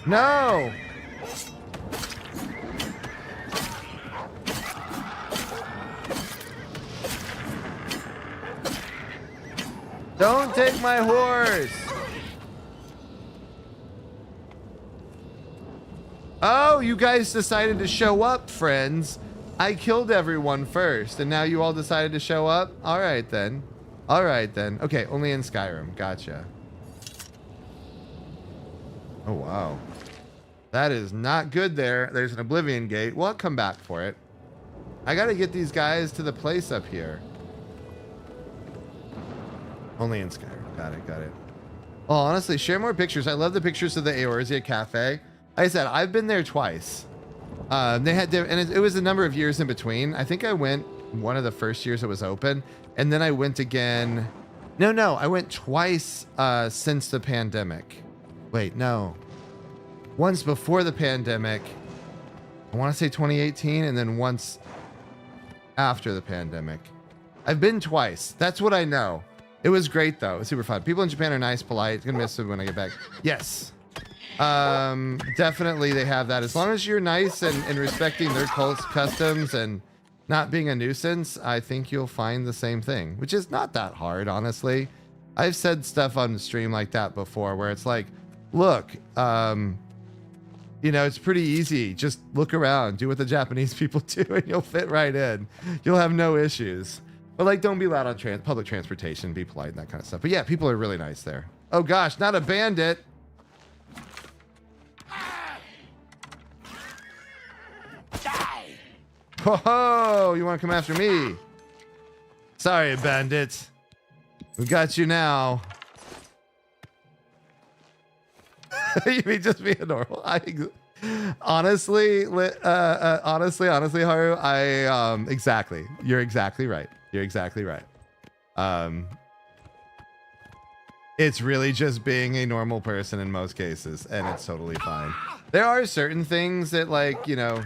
No! Don't take my horse! Oh, you guys decided to show up, friends. I killed everyone first, and now you all decided to show up? All right, then. All right, then. Okay, only in Skyrim. Gotcha. Oh, wow. That is not good there. There's an Oblivion gate. Well, I'll come back for it. I got to get these guys to the place up here. Only in Skyrim. Got it, got it. Oh, honestly, share more pictures. I love the pictures of the Eorzea Cafe. Like I said, I've been there twice. They had and it was a number of years in between. I think I went one of the first years it was open, and then I went again. No, I went twice since the pandemic. Wait, no. Once before the pandemic. I want to say 2018, and then once after the pandemic. I've been twice. That's what I know. It was great though. It was super fun. People in Japan are nice, polite. Gonna miss them when I get back. Yes. Definitely they have that. As long as you're nice and respecting their customs and not being a nuisance, I think you'll find the same thing, which is not that hard, honestly. I've said stuff on the stream like that before where it's like, look, you know, it's pretty easy. Just look around, do what the Japanese people do, and you'll fit right in. You'll have no issues. But like, don't be loud on public transportation, be polite and that kind of stuff. But yeah, people are really nice there. Oh gosh, not a bandit. Whoa, you want to come after me? Sorry, bandits. We got you now. You mean just be a normal? Honestly, Haru, exactly. You're exactly right. You're exactly right. It's really just being a normal person in most cases, and it's totally fine. There are certain things that, like, you know,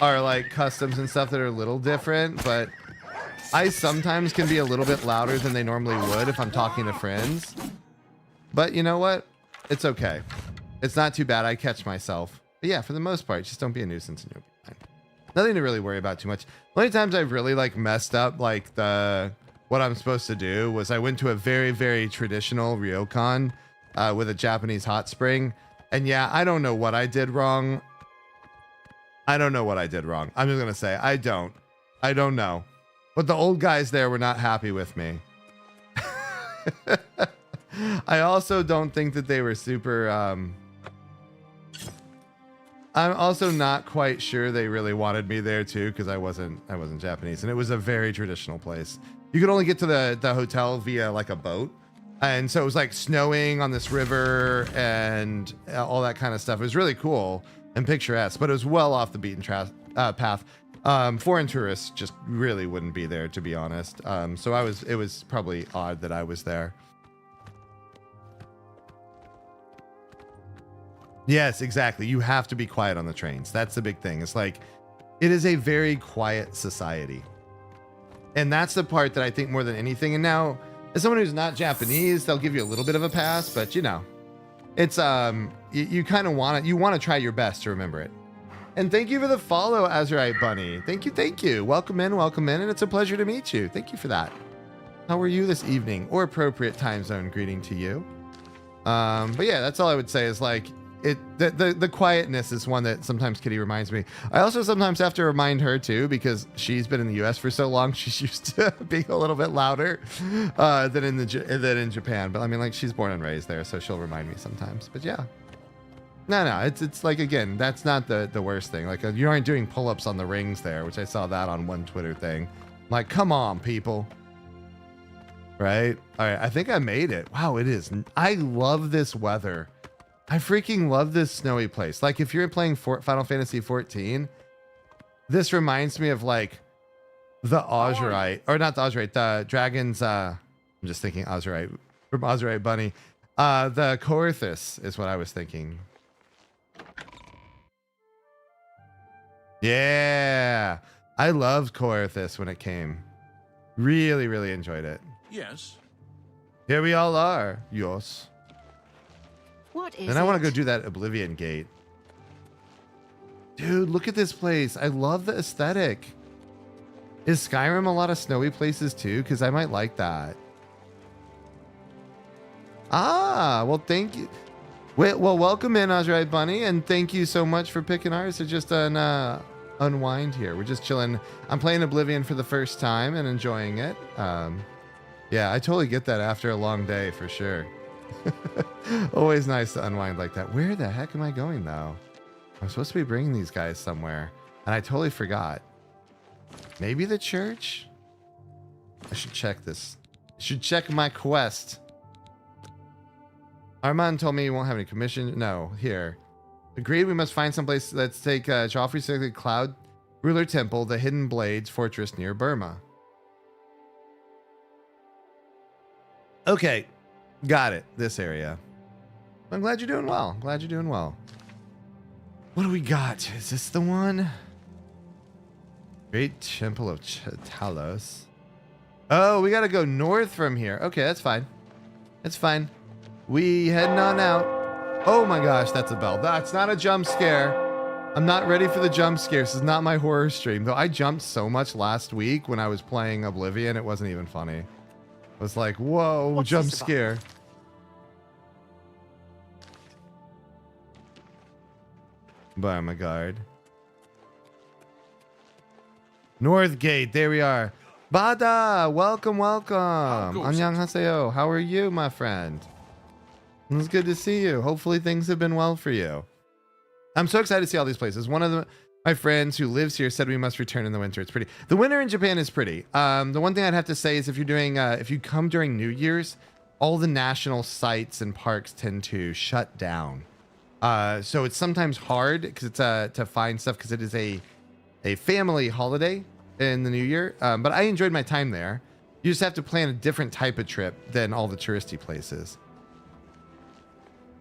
are like customs and stuff that are a little different, but I sometimes can be a little bit louder than they normally would if I'm talking to friends. But you know what? It's okay. It's not too bad. I catch myself. But yeah, for the most part, just don't be a nuisance and you'll be fine. Nothing to really worry about too much. The only times I've really like messed up like what I'm supposed to do was I went to a very, very traditional ryokan with a Japanese hot spring. And yeah, I don't know what I did wrong. I'm just going to say, I don't know. But the old guys there were not happy with me. I also don't think that they were super, I'm also not quite sure they really wanted me there too, because I wasn't Japanese, and it was a very traditional place. You could only get to the hotel via like a boat. And so it was like snowing on this river and all that kind of stuff. It was really cool and picturesque, but it was well off the beaten path. Foreign tourists just really wouldn't be there, to be honest. So it was probably odd that I was there. Yes, exactly. You have to be quiet on the trains. That's the big thing. It's like, it is a very quiet society. And that's the part that I think more than anything. And now, as someone who's not Japanese, they'll give you a little bit of a pass, but you know, it's, you kind of want to try your best to remember it. And thank you for the follow, Azurite Bunny. Thank you. Welcome in, and it's a pleasure to meet you. Thank you for that. How are you this evening? Or appropriate time zone greeting to you. But yeah, that's all I would say is like the quietness is one that sometimes Kitty reminds me. I also sometimes have to remind her too, because she's been in the US for so long. She's used to being a little bit louder than in Japan. But I mean, like, she's born and raised there, so she'll remind me sometimes. But yeah. No, it's like, again, that's not the worst thing. Like, you aren't doing pull-ups on the rings there, which I saw that on one Twitter thing. Like, come on, people. Right? All right, I think I made it. Wow, it is. I love this weather. I freaking love this snowy place. Like, if you're playing Final Fantasy 14, this reminds me of, like, the Ozurite. Or not the Ozurite, the Dragon's... I'm just thinking Ozurite. From Ozurite Bunny. The Coerthus is what I was thinking. Yeah. I loved Coerthus when it came. Really, really enjoyed it. Yes. Here we all are. Yes. What is And I want to it? go do that Oblivion Gate. Dude, look at this place. I love the aesthetic. Is Skyrim a lot of snowy places too? Because I might like that. Ah, well, thank you. Wait, well, welcome in, Ozrite Bunny, and thank you so much for picking ours to just unwind here. We're just chilling. I'm playing Oblivion for the first time and enjoying it. Yeah, I totally get that after a long day for sure. Always nice to unwind like that. Where the heck am I going though? I'm supposed to be bringing these guys somewhere, and I totally forgot. Maybe the church? I should check this. I should check my quest. Armand told me he won't have any commission. No, here. Agreed, we must find someplace. Let's take Joffrey's Sacred Cloud Ruler Temple, the Hidden Blades Fortress near Burma. Okay, got it. This area. I'm glad you're doing well. Glad you're doing well. What do we got? Is this the one? Great Temple of Talos. Oh, we got to go north from here. Okay, that's fine. That's fine. We heading on out. Oh my gosh, that's a bell. That's not a jump scare. I'm not ready for the jump scare. This is not my horror stream. Though I jumped so much last week when I was playing Oblivion, it wasn't even funny. I was like, whoa, What's jump this about? scare. By my guard. North Gate, there we are. Bada, welcome, welcome. Annyeonghaseyo. How are you, my friend? It's good to see you. Hopefully things have been well for you. I'm so excited to see all these places. One of my friends who lives here said we must return in the winter. It's pretty. The winter in Japan is pretty. The one thing I'd have to say is if you're doing, if you come during New Year's, all the national sites and parks tend to shut down. So it's sometimes hard because it's to find stuff because it is a family holiday in the New Year. But I enjoyed my time there. You just have to plan a different type of trip than all the touristy places.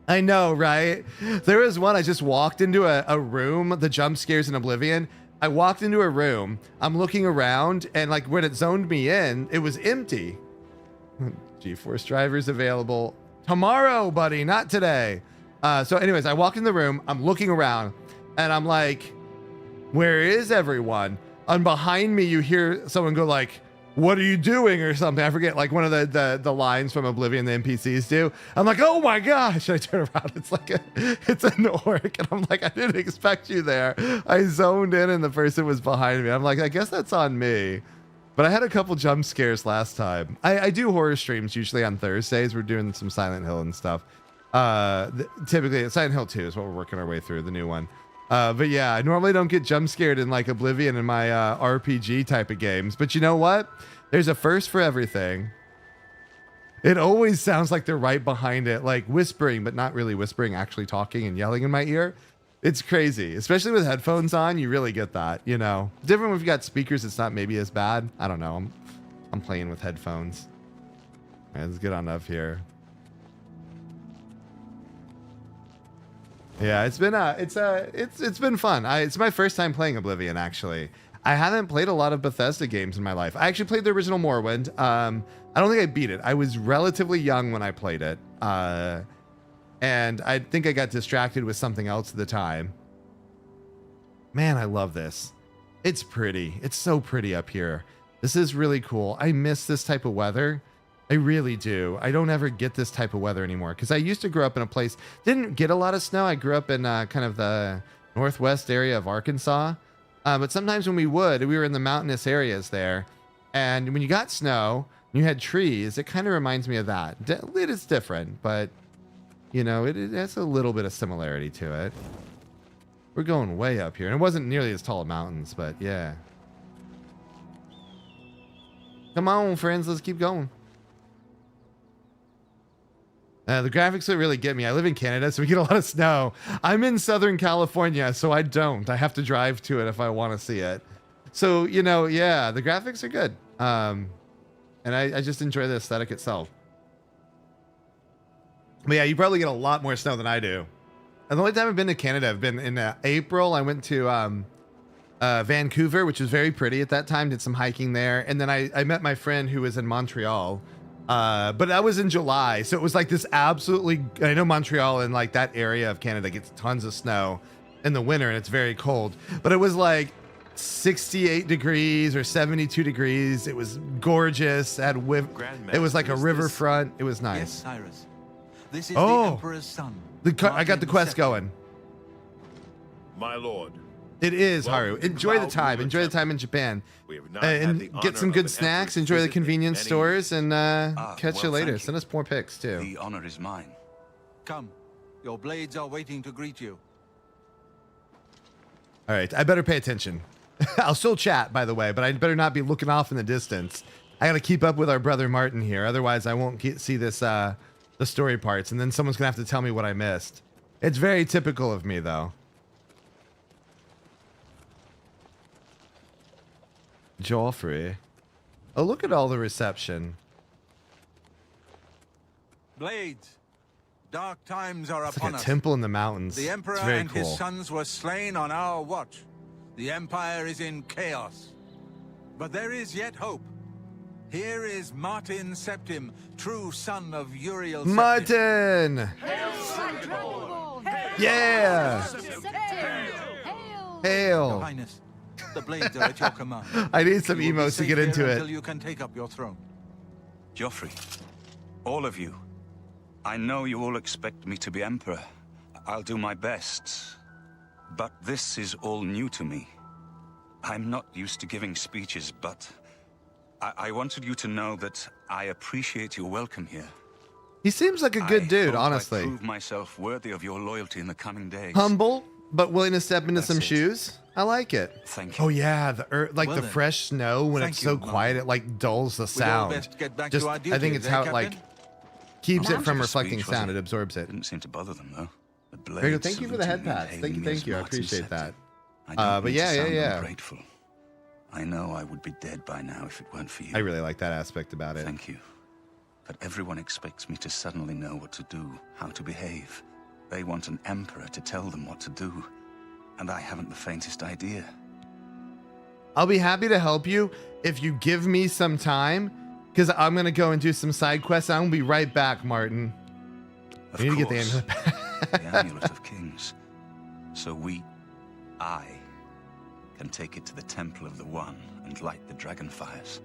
I know, right? There was one, I just walked into a room, the jump scares in Oblivion. I walked into a room, I'm looking around, and like when it zoned me in, it was empty. GeForce drivers available tomorrow, buddy, not today. So anyways, I walk in the room, I'm looking around, and I'm like, where is everyone? And behind me, you hear someone go like, what are you doing or something? I forget, like one of the lines from Oblivion the NPCs do. I'm like, oh my gosh. I turn around. It's like it's an orc. And I'm like, I didn't expect you there. I zoned in and the person was behind me. I'm like, I guess that's on me. But I had a couple jump scares last time. I do horror streams usually on Thursdays. We're doing some Silent Hill and stuff. Typically, Silent Hill 2 is what we're working our way through, the new one. But yeah, I normally don't get jump scared in like Oblivion in my RPG type of games. But you know what? There's a first for everything. It always sounds like they're right behind it, like whispering, but not really whispering, actually talking and yelling in my ear. It's crazy, especially with headphones on. You really get that, you know. Different if you got speakers, it's not maybe as bad. I don't know. I'm playing with headphones. All right, let's get on up here. Yeah, it's been fun. It's my first time playing Oblivion, actually. I haven't played a lot of Bethesda games in my life. I actually played the original Morrowind. I don't think I beat it. I was relatively young when I played it. And I think I got distracted with something else at the time. Man, I love this. It's pretty. It's so pretty up here. This is really cool. I miss this type of weather. I really do. I don't ever get this type of weather anymore because I used to grow up in a place, didn't get a lot of snow. I grew up in kind of the northwest area of Arkansas. But sometimes when we were in the mountainous areas there. And when you got snow, and you had trees, it kind of reminds me of that. It is different, but, you know, it has a little bit of similarity to it. We're going way up here. And it wasn't nearly as tall mountains, but yeah. Come on, friends. Let's keep going. The graphics that really get me. I live in Canada, so we get a lot of snow. I'm in Southern California, so I don't. I have to drive to it if I want to see it. So, you know, yeah, the graphics are good. And I just enjoy the aesthetic itself. But yeah, you probably get a lot more snow than I do. And the only time I've been to Canada, I've been in April. I went to Vancouver, which was very pretty at that time. Did some hiking there. And then I met my friend who was in Montreal. But that was in July. So it was like this absolutely... I know Montreal and like that area of Canada gets tons of snow in the winter and it's very cold. But it was like 68 degrees or 72 degrees. It was gorgeous. It was like a riverfront. It was nice. Yes, Cyrus. This is the Emperor's son. I got the quest going. My lord. It is, Haru. Enjoy the time. Enjoy the time in Japan. And get some good snacks. Enjoy the convenience stores and catch you later. Send us more pics too. The honor is mine. Come. Your blades are waiting to greet you. All right. I better pay attention. I'll still chat, by the way, but I better not be looking off in the distance. I got to keep up with our brother Martin here. Otherwise, I won't see this the story parts, and then someone's going to have to tell me what I missed. It's very typical of me, though. Joffrey. Oh, look at all the reception. Blades. Dark times are It's upon like a us. temple in the mountains. The Emperor It's very and cool. his sons were slain on our watch. The Empire is in chaos. But there is yet hope. Here is Martin Septim, true son of Uriel Septim. Martin! Yeah! Your Hail! Highness, the blades are at your command. I need some You will be emotes to safe get here into until it. you can take up your throne. Joffrey, all of you, I know you all expect me to be Emperor. I'll do my best. But this is all new to me. I'm not used to giving speeches, but I wanted you to know that I appreciate your welcome here. He seems like a good dude, honestly. I prove myself worthy of your loyalty in the coming days. Humble, but willing to step into That's some it. shoes. I like it. Thank you. Oh yeah, like Well the then. fresh snow when Thank it's so you, quiet, it like dulls the We'd all sound. best get back Just, to our I think duties, it's eh, how it Captain? like keeps it Much from of a reflecting speech, wasn't sound. it? It absorbs it. Didn't seem to bother them though. The Very good. blades Thank you for the head saluting and pats. hailing Thank you, me thank as you. I Martin appreciate that. Septim. I don't But mean yeah, to sound yeah. ungrateful. I know I would be dead by now if it weren't for you. I really like that aspect about it. Thank you. But everyone expects me to suddenly know what to do, how to behave. They want an emperor to tell them what to do. And I haven't the faintest idea. I'll be happy to help you if you give me some time, because I'm gonna go and do some side quests. I'm gonna be right back, Martin. Of We need to get the course, amulet. the amulet of kings. So I can take it to the Temple of the One and light the dragon fires.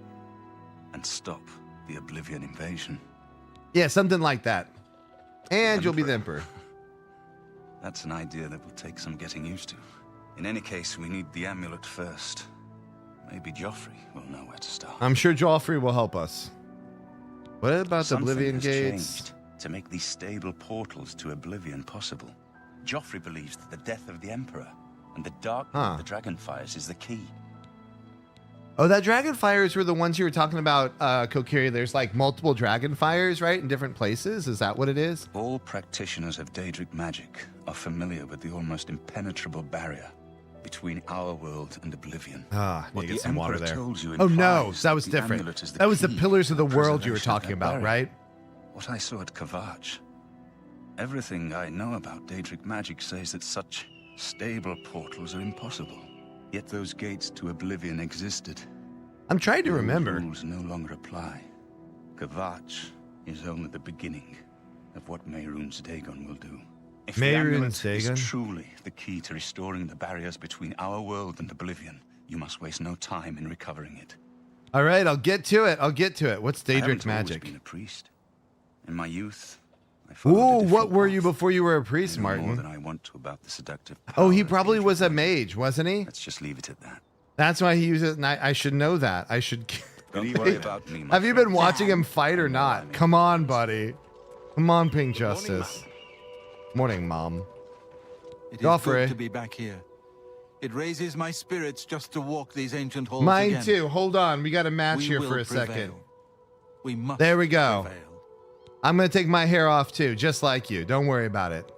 And stop the Oblivion invasion. Yeah, something like that. And you'll be the emperor. That's an idea that will take some getting used to. In any case, we need the amulet first. Maybe Joffrey will know where to start. I'm sure Joffrey will help us. What about the Something Oblivion has Gates? changed to make these stable portals to Oblivion possible. Joffrey believes that the death of the Emperor and the darkness of the Dragonfires is the key. Oh, that Dragonfires were the ones you were talking about, Kokiri. There's like multiple Dragonfires, right? In different places? Is that what it is? All practitioners of Daedric magic are familiar with the almost impenetrable barrier between our world and Oblivion. Need to get some water there. Told you Oh no, implies that was the different. amulet is That was the key pillars of to the world you were preservation of talking that about, barrier. right? What I saw at Kavach. Everything I know about Daedric magic says that such stable portals are impossible. Yet those gates to Oblivion existed. I'm trying to Those remember. rules no longer apply. Kavach is only the beginning of what Mehrunes Dagon will do. If the Mehrunes amulet Dagon? is truly the key to restoring the barriers between our world and Oblivion, you must waste no time in recovering it. All right, I'll get to it. I'll get to it. What's I haven't Daedric always magic? been a priest. In my youth, I followed a Ooh, different what were you path. before you were a priest, I know more Martin? than I want to about the seductive power Oh, he of probably Daedric was a magic. mage, wasn't he? Let's just leave it at that. That's why he uses it. And I should know that. I should. Don't worry about me, my Have you been friend. watching him fight or I know not? I'm Come on, influenced. buddy. Come on, Pink Morning, Justice. Morning, Mom. It is Joffrey. good to be back here. It raises my spirits just to walk these ancient halls Mine again. too. Hold on. We got a match We here will for a prevail. second. We must There we go. prevail. I'm going to take my hair off too, just like you. Don't worry about it.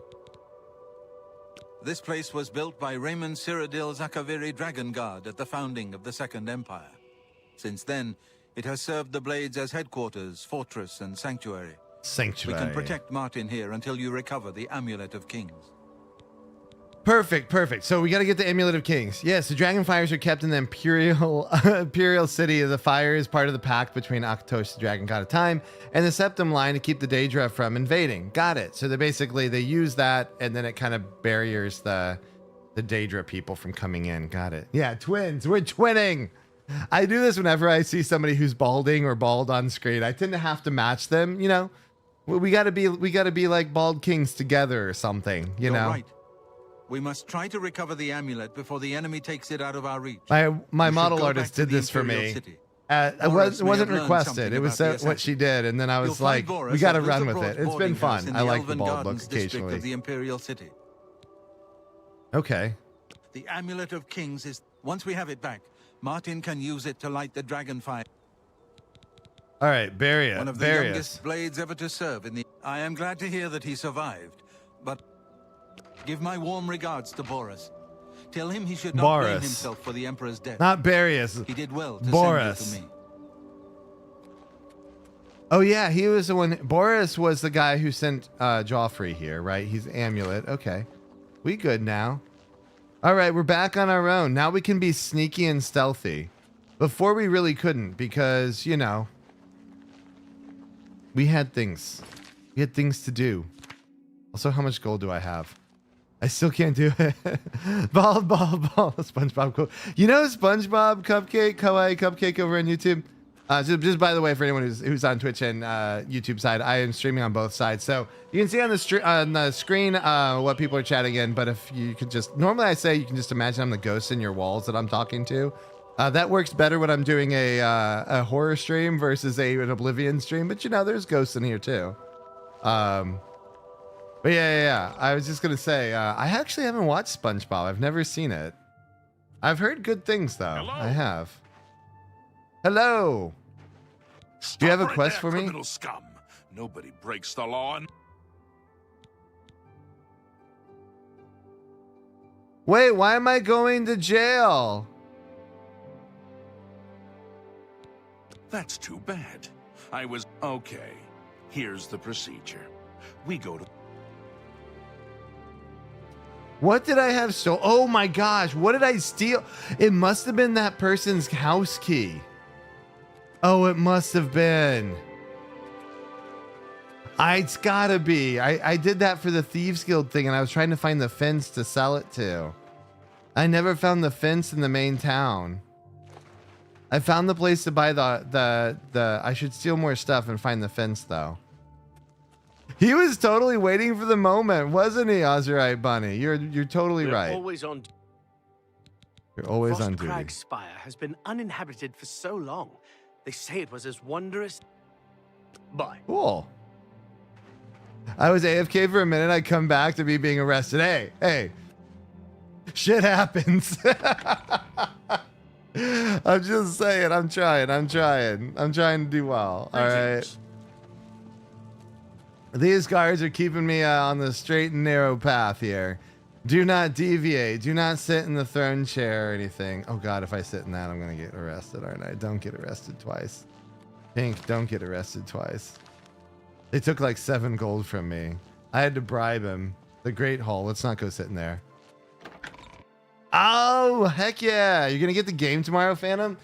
This place was built by Raymond Cyrodiil Zakaviri Dragon Guard at the founding of the Second Empire. Since then, it has served the Blades as headquarters, fortress, and sanctuary. We Sanctuary. can protect Martin here until you recover the Amulet of Kings. Perfect, perfect. So we got to get the Amulet of Kings. Yes, the dragon fires are kept in the imperial city. The fire is part of the pact between Akatosh, the dragon god of time, and the Septum line to keep the Daedra from invading. Got it. So they use that, and then it kind of barriers the Daedra people from coming in. Got it. Yeah, twins. We're twinning. I do this whenever I see somebody who's balding or bald on screen. I tend to have to match them. You know, we got to be like bald kings together or something. You You're know. right. We must try to recover the amulet before the enemy takes it out of our reach. My You should model go artist back to did the this for Imperial me. City. It Boris may wasn't have learned requested. something It was about the what she did, and then I You'll was find like, Boris "We got to at the run with Broad it." It's boarding been house fun. in I like the Elven bald look Gardens district occasionally. of the Imperial City. Okay. The Amulet of Kings is... Once we have it back, Martin can use it to light the dragon fire. All right, bury One it. of the Bury youngest it. blades ever to serve in the... I am glad to hear that he survived, but give my warm regards to Boris. Tell him he should not blame Boris. himself for the Emperor's death. Not Barius. He did well to Boris. send you to me. Oh yeah, he was the one. Boris was the guy who sent Joffrey here, right? He's Amulet. Okay, we good now. All right, we're back on our own. Now we can be sneaky and stealthy. Before we really couldn't because, you know, we had things. We had things to do. Also, how much gold do I have? I still can't do it. ball. SpongeBob cool. You know SpongeBob Cupcake, Kawaii Cupcake over on YouTube? Just by the way, for anyone who's on Twitch and YouTube side, I am streaming on both sides. So you can see on the screen what people are chatting in. But if you could just, normally I say you can just imagine I'm the ghost in your walls that I'm talking to. That works better when I'm doing a horror stream versus an Oblivion stream. But you know, there's ghosts in here too. But yeah. I was just gonna say, I actually haven't watched SpongeBob. I've never seen it. I've heard good things though. Hello? I have. Hello. Do you have a Stop right quest there, for me? criminal scum. Nobody breaks the law. Wait, why am I going to jail? That's too bad. I was okay. Here's the procedure. We go to What did I have so? Oh my gosh, what did I steal? It must have been that person's house key. Oh, it must have been. It's gotta be. I did that for the Thieves Guild thing and I was trying to find the fence to sell it to. I never found the fence in the main town. I found the place to buy the I should steal more stuff and find the fence though. He was totally waiting for the moment, wasn't he, Ozurite Bunny? You're totally We're right. always on. You're always on Frostcrag duty. Spire has been uninhabited for so long. They say it was as wondrous. Bye. Cool. I was AFK for a minute. I come back to me being arrested. Hey. Shit happens. I'm just saying. I'm trying to do well. All right. These guards are keeping me on the straight and narrow path here. Do not deviate. Do not sit in the throne chair or anything. Oh God, if I sit in that, I'm going to get arrested, aren't I? Don't get arrested twice. Pink, don't get arrested twice. They took like 7 gold from me. I had to bribe him. The Great Hall. Let's not go sit in there. Oh, heck yeah. You're going to get the game tomorrow, Phantom?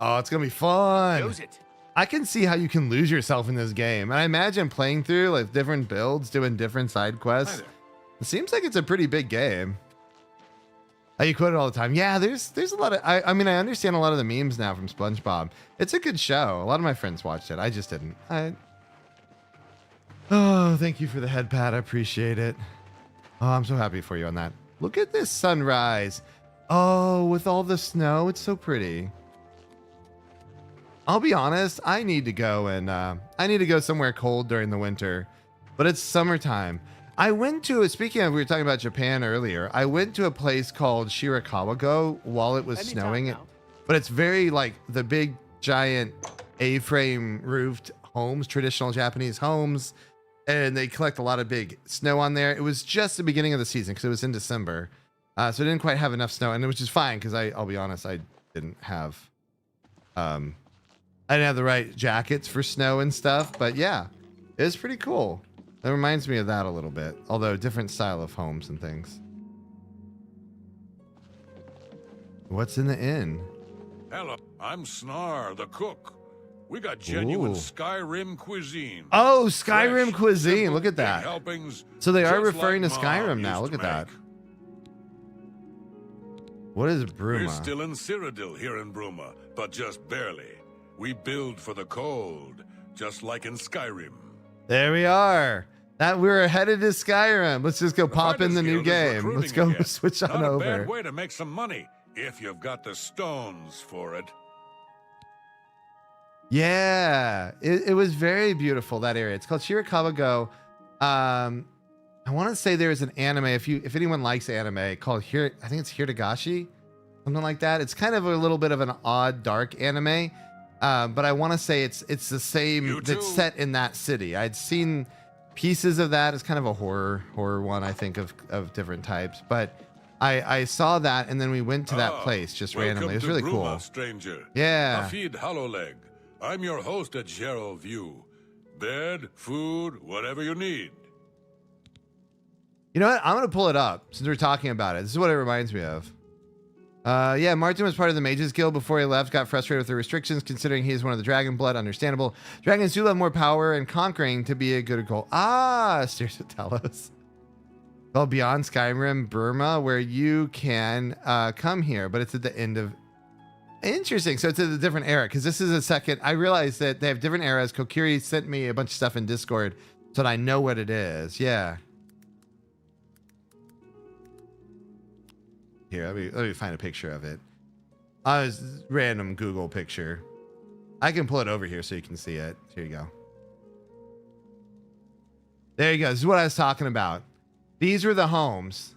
Oh, it's going to be fun. Knows it. I can see how you can lose yourself in this game. And I imagine playing through like different builds, doing different side quests. It seems like it's a pretty big game. You quote it all the time. Yeah, there's a lot of. I mean, I understand a lot of the memes now from SpongeBob. It's a good show. A lot of my friends watched it. I just didn't. Oh, thank you for the head pat. I appreciate it. Oh, I'm so happy for you on that. Look at this sunrise. Oh, with all the snow, it's so pretty. I'll be honest. I need to go somewhere cold during the winter, but it's summertime. I went to speaking of, we were talking about Japan earlier. I went to a place called Shirakawa-go while it was snowing, but it's very like the big giant A-frame roofed homes, traditional Japanese homes, and they collect a lot of big snow on there. It was just the beginning of the season because it was in December, so it didn't quite have enough snow, and it was just fine because I'll be honest, I didn't have the right jackets for snow and stuff. But yeah, it was pretty cool. That reminds me of that a little bit, although different style of homes and things. What's in the inn? Hello, I'm Snar, the cook. We got genuine Skyrim cuisine. Oh, Skyrim Fresh, cuisine. simple, Look at that. big helpings, So they are just referring like to Mom Skyrim now. used Look to at that. make. What is We're Bruma? still in Cyrodiil here in Bruma, but just barely. We build for the cold, just like in Skyrim. There we are. That we're headed to Skyrim. Let's just go pop in the new Fighters Guild is game. Let's recruiting go again. switch on Not a over. bad way to make some money if you've got the stones for it. Yeah, it was very beautiful, that area. It's called Shirakawa-go. I want to say there's an anime, if anyone likes anime, called I think it's Hiragashi, something like that. It's kind of a little bit of an odd, dark anime, but I want to say it's the same. It's set in that city. I'd seen pieces of that. It's kind of a horror one, I think, of different types. But I saw that, and then we went to that place just randomly. It was really Bruma, cool. Stranger. Yeah. Hafid Hollowleg. I'm your host at Gerald View. Bed, food, whatever you need. You know what? I'm going to pull it up since we're talking about it. This is what it reminds me of. Yeah, Martin was part of the Mages Guild before he left, got frustrated with the restrictions, considering he is one of the Dragon Blood. Understandable. Dragons do love more power and conquering to be a good goal. Steers to Telos. Well, beyond Skyrim, Burma, where you can come here, but it's at the end of... Interesting. So it's a different era, because this is a second... I realized that they have different eras. Kokiri sent me a bunch of stuff in Discord so that I know what it is. Yeah. Here, let me find a picture of it. Random Google picture. I can pull it over here so you can see it. Here you go. There you go. This is what I was talking about. These were the homes.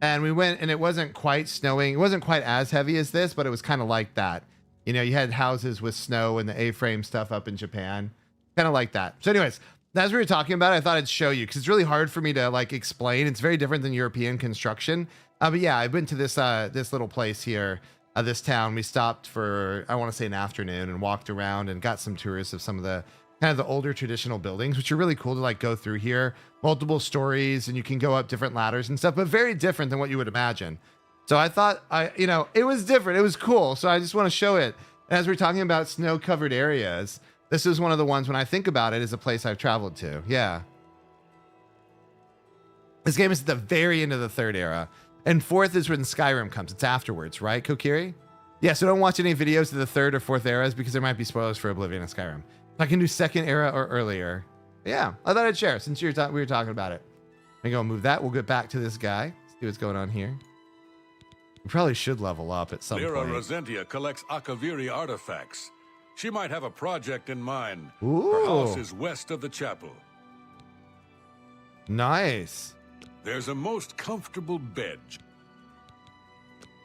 And we went, and it wasn't quite snowing. It wasn't quite as heavy as this, but it was kind of like that. You know, you had houses with snow and the A-frame stuff up in Japan. Kind of like that. So anyways, as we were talking about it, I thought I'd show you because it's really hard for me to like explain. It's very different than European construction. But yeah, I went to this little place here, this town. We stopped for, I want to say, an afternoon and walked around and got some tours of some of the kind of the older traditional buildings, which are really cool to like go through here. Multiple stories, and you can go up different ladders and stuff, but very different than what you would imagine. So I thought, it was different. It was cool. So I just want to show it. As we're talking about snow-covered areas, this is one of the ones when I think about it is a place I've traveled to. Yeah. This game is at the very end of the third era. And fourth is when Skyrim comes. It's afterwards, right, Kokiri? Yeah, so don't watch any videos of the third or fourth eras because there might be spoilers for Oblivion and Skyrim. I can do second era or earlier. Yeah, I thought I'd share since we were talking about it. I'm going to move that. We'll get back to this guy. See what's going on here. We probably should level up at some Lyra point. Rosentia collects Akaviri artifacts. She might have a project in mind. Ooh. Her house is west of the chapel. Nice. There's a most comfortable bed.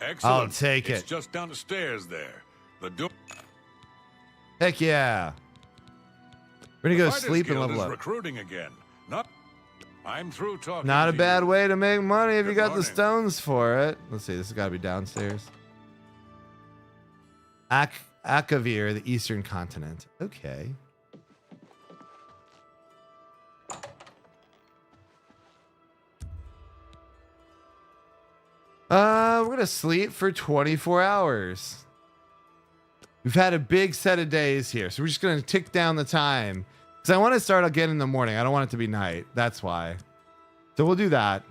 Excellent. I'll take It's it. just down the stairs there. The door. Heck yeah. We're going to go Fighters sleep and Guild level is up. recruiting again. I'm through talking. Not a to bad you. way to make money if you Good got the morning. stones for it. Let's see. This has got to be downstairs. Akavir, the Eastern Continent. Okay. We're going to sleep for 24 hours. We've had a big set of days here, so we're just going to tick down the time. Because I want to start again in the morning. I don't want it to be night. That's why. So we'll do that.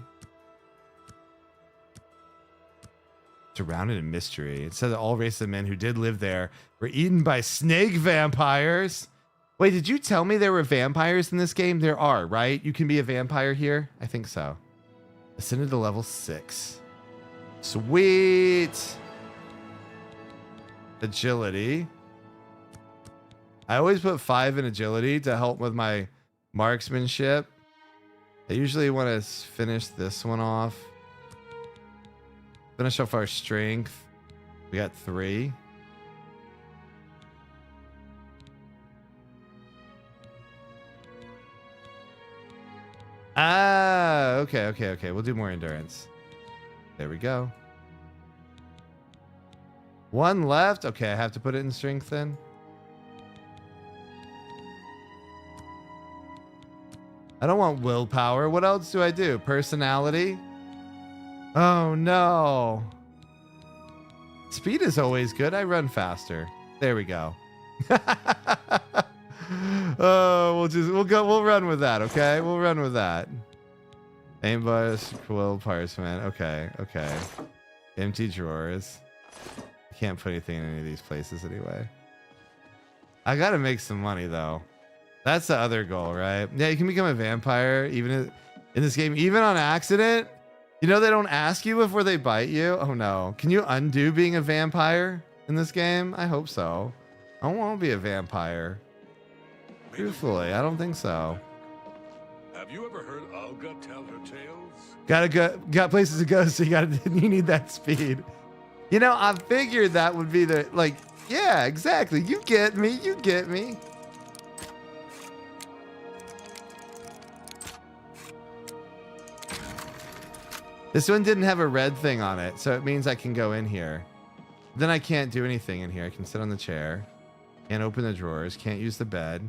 Surrounded in mystery. It said that all races of men who did live there were eaten by snake vampires. Wait, did you tell me there were vampires in this game? There are, right? You can be a vampire here? I think so. Ascended to level 6. Sweet. Agility. I always put 5 in agility to help with my marksmanship. I usually want to finish this one off. Finish off our strength. We got 3. Ah, okay. We'll do more endurance. There we go. 1 left. Okay, I have to put it in strength then. I don't want willpower. What else do I do? Personality? Oh no. Speed is always good. I run faster. There we go. Oh, we'll run with that, okay? We'll run with that. Ambush, quill, parchment. Okay. Empty drawers. I can't put anything in any of these places anyway. I gotta make some money though. That's the other goal, right? Yeah, you can become a vampire even in this game, even on accident. You know they don't ask you before they bite you. Oh no. Can you undo being a vampire in this game? I hope so. I don't want to be a vampire. Truthfully, I don't think so. Have you ever heard Olga tell her tales? Got places to go, so you need that speed. You know, I figured that would be the yeah, exactly. You get me. This one didn't have a red thing on it, so it means I can go in here. Then I can't do anything in here. I can sit on the chair. Can't open the drawers. Can't use the bed.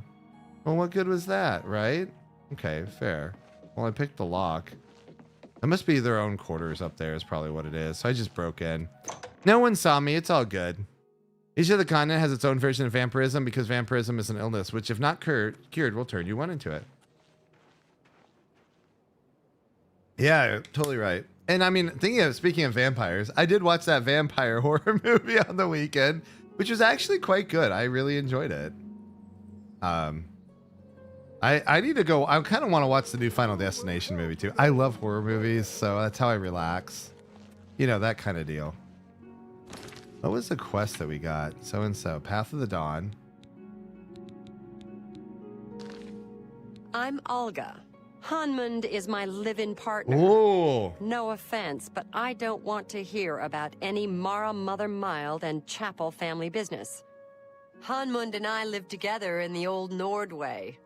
Well, what good was that, right? Okay, fair. Well, I picked the lock. That must be their own quarters up there is probably what it is. So I just broke in. No one saw me. It's all good. Each of the continent has its own version of vampirism because vampirism is an illness, which if not cured, will turn you one into it. Yeah, totally right. And I mean, speaking of vampires, I did watch that vampire horror movie on the weekend, which was actually quite good. I really enjoyed it. I need to go. I kind of want to watch the new Final Destination movie too. I love horror movies, so that's how I relax. You know, that kind of deal. What was the quest that we got? So Path of the Dawn. I'm Olga. Hanmund is my live-in partner. Ooh. No offense, but I don't want to hear about any Mara Mother Mild and Chapel family business. Hanmund and I live together in the old Nord way.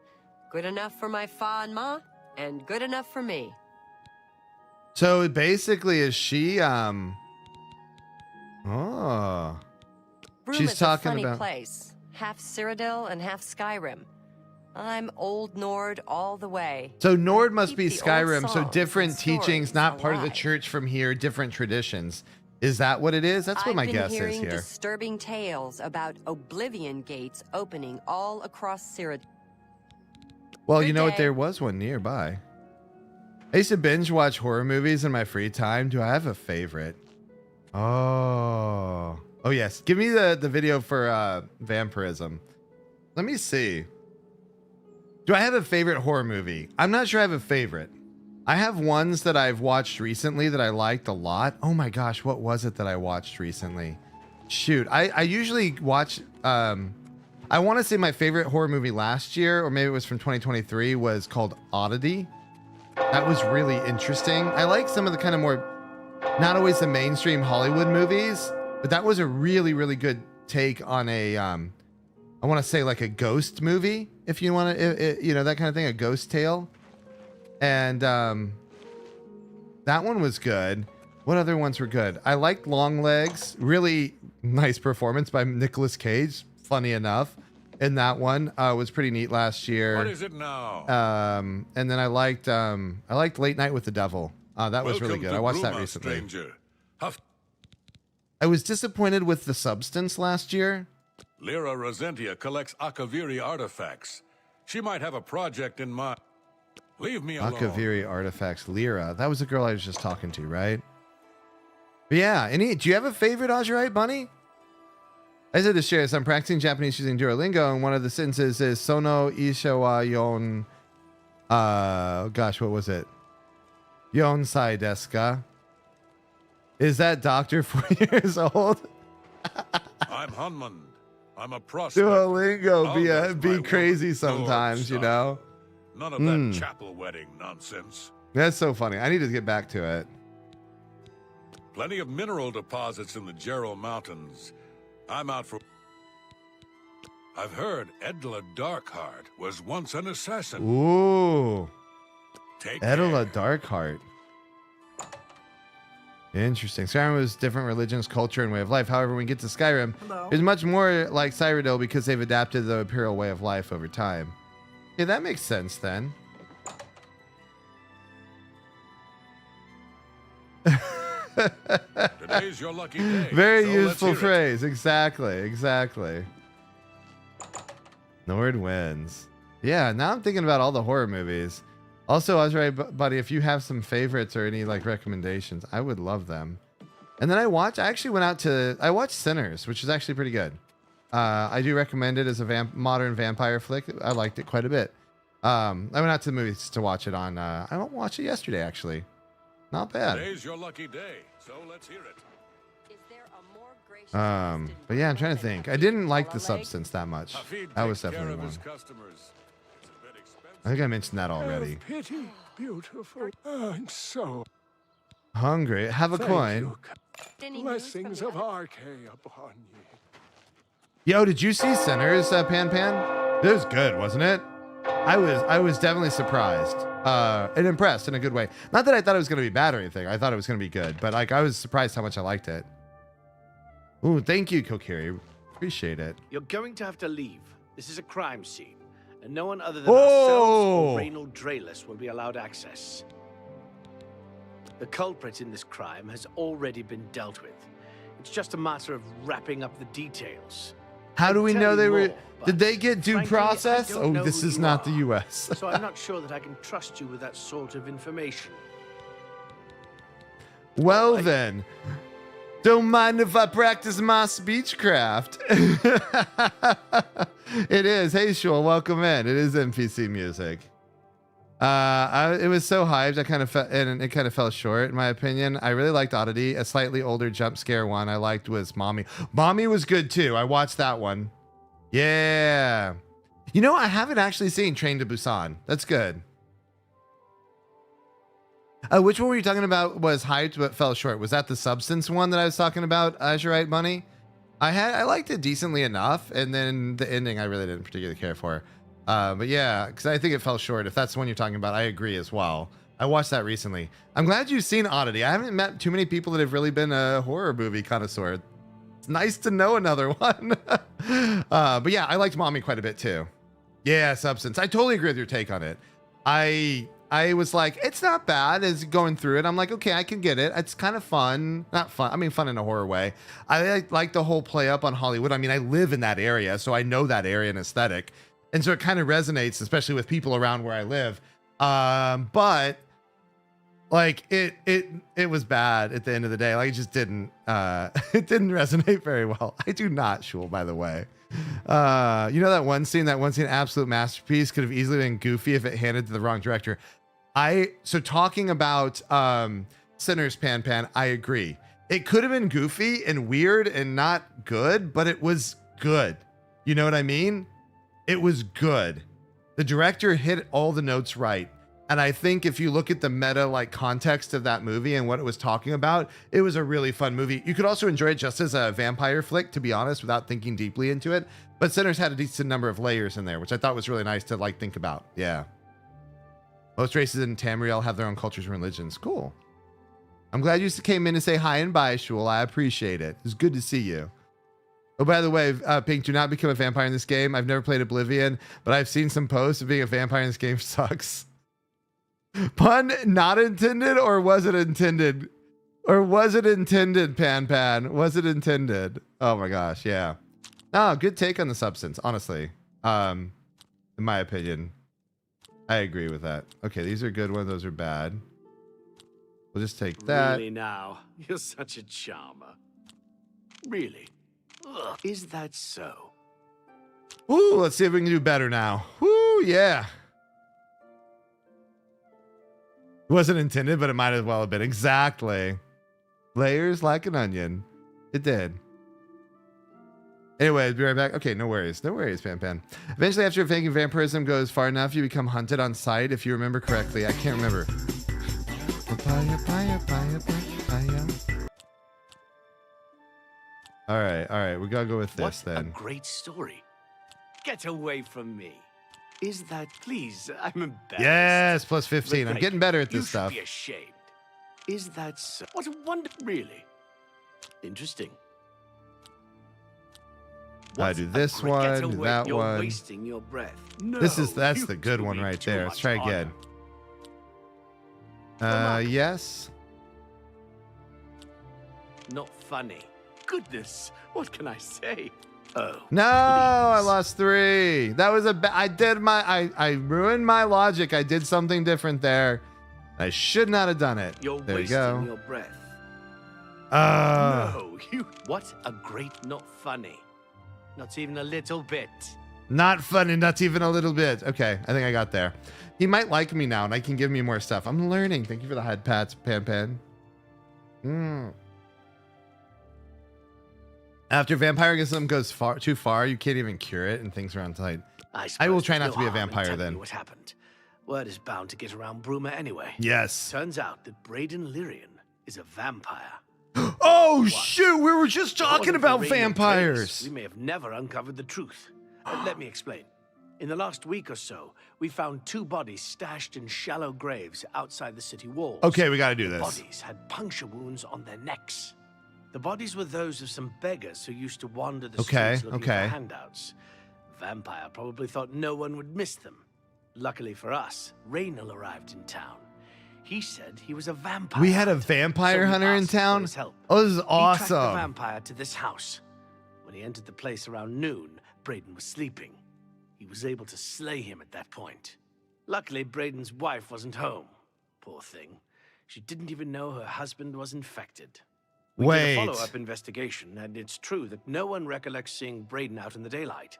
Good enough for my fa and ma, and good enough for me. So basically, is she Room she's is talking a funny about place. Half Cyrodiil and half Skyrim. I'm old Nord all the way. So Nord must be Keep the Skyrim. old So songs different and teachings, stories not part of the alive. church from here, different traditions. Is that what it is? That's what my guess I've been is hearing here. disturbing tales about Oblivion gates opening all across Cyrodiil. Well, Good you know what? day. There was one nearby. I used to binge watch horror movies in my free time. Do I have a favorite? Oh yes. Give me the video for vampirism. Let me see. Do I have a favorite horror movie? I'm not sure I have a favorite. I have ones that I've watched recently that I liked a lot. Oh my gosh, what was it that I watched recently? Shoot, I usually watch, I want to say my favorite horror movie last year, or maybe it was from 2023, was called Oddity. That was really interesting. I like some of the kind of more, not always the mainstream Hollywood movies, but that was a really, really good take on a, I want to say like a ghost movie, if you want to, you know, that kind of thing, a ghost tale. And that one was good. What other ones were good? I liked Long Legs. Really nice performance by Nicolas Cage. Funny enough, in that one was pretty neat last year. What is it now? And then I liked Late Night with the Devil. That was really good. I watched that recently. Stranger. I was disappointed with The Substance last year. Lyra Rosentia collects Akaviri artifacts. She might have a project in mind. Leave me alone. Akaviri artifacts. Lyra. That was the girl I was just talking to, right? But yeah, do you have a favorite Azurite bunny? I said to share this. I'm practicing Japanese using Duolingo, and one of the sentences is Sono Ishawa Yon. Gosh, what was it? Yonsai desu ka? Is that doctor 4 years old? I'm Hunmund. I'm a prospect. Duolingo be crazy sometimes, you know? None of that chapel wedding nonsense. That's so funny. I need to get back to it. Plenty of mineral deposits in the Jero Mountains. I'm out for... I've heard Edla Darkheart was once an assassin. Ooh. Take Edla care. Darkheart. Interesting. Skyrim was different religions, culture, and way of life. However, when we get to Skyrim, it's much more like Cyrodiil because they've adapted the imperial way of life over time. Yeah, that makes sense then. Today's your lucky day. Very so useful phrase. Exactly. Nord wins. Yeah, now I'm thinking about all the horror movies. Also, Azurite buddy, if you have some favorites or any like recommendations, I would love them. And then I watched Sinners, which is actually pretty good. I do recommend it as a modern vampire flick. I liked it quite a bit. I went out to the movies to watch it on. I watched it yesterday actually. Not bad. Today's your lucky day, so let's hear it. Is there a more gracious But yeah, I'm trying to think. I didn't like the substance that much. Hafid That was takes care definitely of his one. customers. It's a bit expensive. I think I mentioned that already. Pity, beautiful. I'm so Hungry. Have a coin. Any news from blessings the of other- Arche upon you. Yo, did you see Sinners, Pan? It was good, wasn't it? I was definitely surprised and impressed in a good way. Not that I thought it was going to be bad or anything. I thought it was going to be good, but like I was surprised how much I liked it. Ooh, thank you, Kokiri. Appreciate it. You're going to have to leave. This is a crime scene, and no one other than ourselves or Reynold Draelus will be allowed access. The culprit in this crime has already been dealt with. It's just a matter of wrapping up the details. How do we I'd know tell they you were? more, Did but they get due frankly, I process? don't Oh, know this who is you not are, the U.S. So I'm not sure that I can trust you with that sort of information. Well then, don't mind if I practice my speechcraft. It is. Hey, Shul, welcome in. It is NPC music. It was so hyped. It kind of fell short, in my opinion. I really liked Oddity. A slightly older jump scare one I liked was Mommy. Mommy was good too. I watched that one. Yeah. You know, I haven't actually seen Train to Busan. That's good. Which one were you talking about was hyped but fell short? Was that the Substance one that I was talking about, Azurite Bunny? I liked it decently enough, and then the ending I really didn't particularly care for. But yeah, because I think it fell short. If that's the one you're talking about, I agree as well. I watched that recently. I'm glad you've seen Oddity. I haven't met too many people that have really been a horror movie connoisseur. It's nice to know another one. But yeah, I liked Mommy quite a bit too. Yeah, Substance. I totally agree with your take on it. I was like, it's not bad as going through it. I'm like, okay, I can get it. It's kind of fun. Not fun. I mean, fun in a horror way. I like the whole play up on Hollywood. I mean, I live in that area, so I know that area and aesthetic. And so it kind of resonates, especially with people around where I live. But like it was bad at the end of the day. Like it just didn't, it didn't resonate very well. I do not, Shul, by the way. You know that one scene, absolute masterpiece, could have easily been goofy if it handed to the wrong director. So talking about Sinners, Pan, I agree. It could have been goofy and weird and not good, but it was good. You know what I mean? It was good. The director hit all the notes right. And I think if you look at the meta like context of that movie and what it was talking about, it was a really fun movie. You could also enjoy it just as a vampire flick, to be honest, without thinking deeply into it. But Sinners had a decent number of layers in there, which I thought was really nice to like think about. Yeah. Most races in Tamriel have their own cultures and religions. Cool. I'm glad you came in to say hi and bye, Shul. I appreciate it. It's good to see you. Oh, by the way, Pink, do not become a vampire in this game. I've never played Oblivion, but I've seen some posts of being a vampire in this game sucks. Pun not intended, or was it intended? Or was it intended, Pan? Was it intended? Oh my gosh, yeah. No, good take on the Substance, honestly. In my opinion. I agree with that. Okay, these are good ones, those are bad. We'll just take that. Really now? You're such a charmer. Really? Ugh, is that so? Ooh, let's see if we can do better now. Woo, yeah. It wasn't intended, but it might as well have been. Exactly. Layers like an onion. It did. Anyway, be right back. Okay, no worries. No worries, Pan Pan. Eventually, after faking vampirism goes far enough, you become hunted on sight, if you remember correctly. I can't remember. All right. We gotta go with this What then. a great story. Get away from me. Is that, please? I'm embarrassed. Yes, plus 15. I'm Rebecca, getting better at you this stuff. should be ashamed. Is that so? What a wonder. Really? Interesting. I do this one, do that You're one. wasting your breath. No, That's you the good two one need right too there. Let's much try honor. again. Yes. Not funny. Goodness, what can I say? Oh. No, I please. lost 3. That was I ruined my logic. I did something different there. I should not have done it. You're There you wasting go. your breath. Uh, No, you. What a great, not funny. Not even a little bit. Not funny, not even a little bit. Okay, I think I got there. He might like me now, and I can give me more stuff. I'm learning. Thank you for the head pats, Pan Pan. After vampirism goes too far, you can't even cure it, and things are on tight. I will suppose try there's not to be a harm in vampire telling then. you what happened? Word is bound to get around Bruma anyway. Yes. Turns out that Braden Lyrian is a vampire. Oh shoot! We were just talking According to about Raymond vampires. Trace, we may have never uncovered the truth. But let me explain. In the last week or so, we found 2 bodies stashed in shallow graves outside the city walls. Okay, we got to do The this. bodies had puncture wounds on their necks. The bodies were those of some beggars who used to wander the streets looking for handouts. Vampire probably thought no one would miss them. Luckily for us, Raynal arrived in town. He said he was a vampire. We had a hunter, vampire so we hunter in asked for town. his help. Oh, this is He tracked the awesome. vampire to this house. When he entered the place around noon, Braden was sleeping. He was able to slay him at that point. Luckily, Braden's wife wasn't home. Poor thing. She didn't even know her husband was infected. We did Wait. a follow-up investigation, and it's true that no one recollects seeing Braden out in the daylight.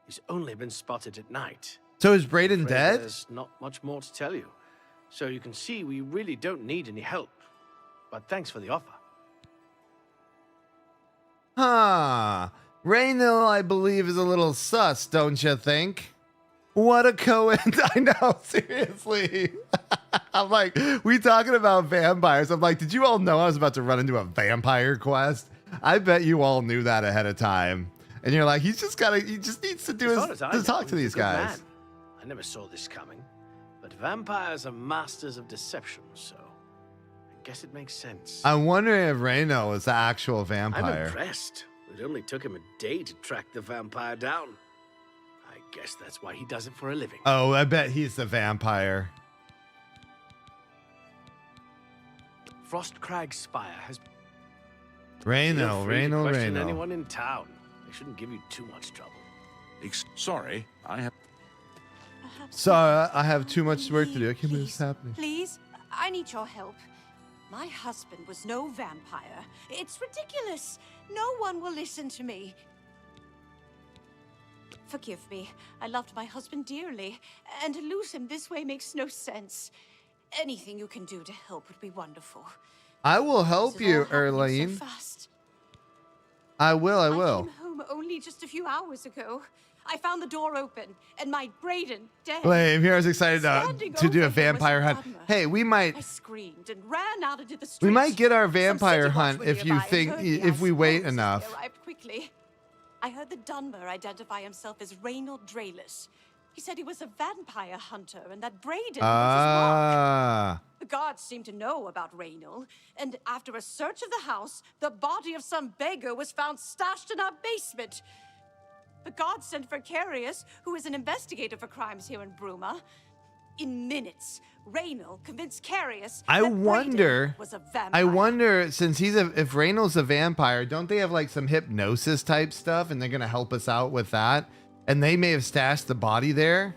He's only been spotted at night. So is Braden Afraid dead? There's not much more to tell you. So you can see we really don't need any help. But thanks for the offer. Huh. Raynal, I believe, is a little sus, don't you think? What a coincidence. I know, seriously. I'm like, we talking about vampires. I'm like, did you all know I was about to run into a vampire quest? I bet you all knew that ahead of time. And you're like, he just needs to do As far as I know, talk to he's a these good guys. man. I never saw this coming. But vampires are masters of deception, so I guess it makes sense. I'm wondering if Raynal was the actual I'm vampire. impressed. It only took him a day to track the vampire down. I guess that's why he does it for a living. Oh, I bet he's the vampire. Frostcrag Spire has Raynal, Feel free to Raynal, question Raynal. anyone in town. They shouldn't give you too much trouble. Sorry, I have... Sorry, I have too much work to do. I can't believe this is happening. Please, I need your help. My husband was no vampire. It's ridiculous. No one will listen to me. Forgive me. I loved my husband dearly, and to lose him this way makes no sense. Anything you can do to help would be wonderful. I will help This is you, all happening Erlene. So fast. I will. I came home only just a few hours ago. I found the door open, and my Braden dead. Wait, Mira's excited Standing to do a over him was vampire a hunt. gunner. Hey, we I might screamed and ran out into the street. we might get our Some vampire city hunt watch were if you nearby and think heard me, if I we wait suppose. enough. They arrived quickly. I heard the Dunmer identify himself as Raynal Drayless. He said he was a vampire hunter and that Braden was his mark. Ah. The guards seemed to know about Raynal, and after a search of the house, the body of some beggar was found stashed in our basement. The guards sent for Carius, who is an investigator for crimes here in Bruma. In minutes, Raynal convinced Carius I that wonder Braden was a vampire. I wonder since if Raynal's a vampire, don't they have like some hypnosis type stuff and they're gonna help us out with that? And they may have stashed the body there.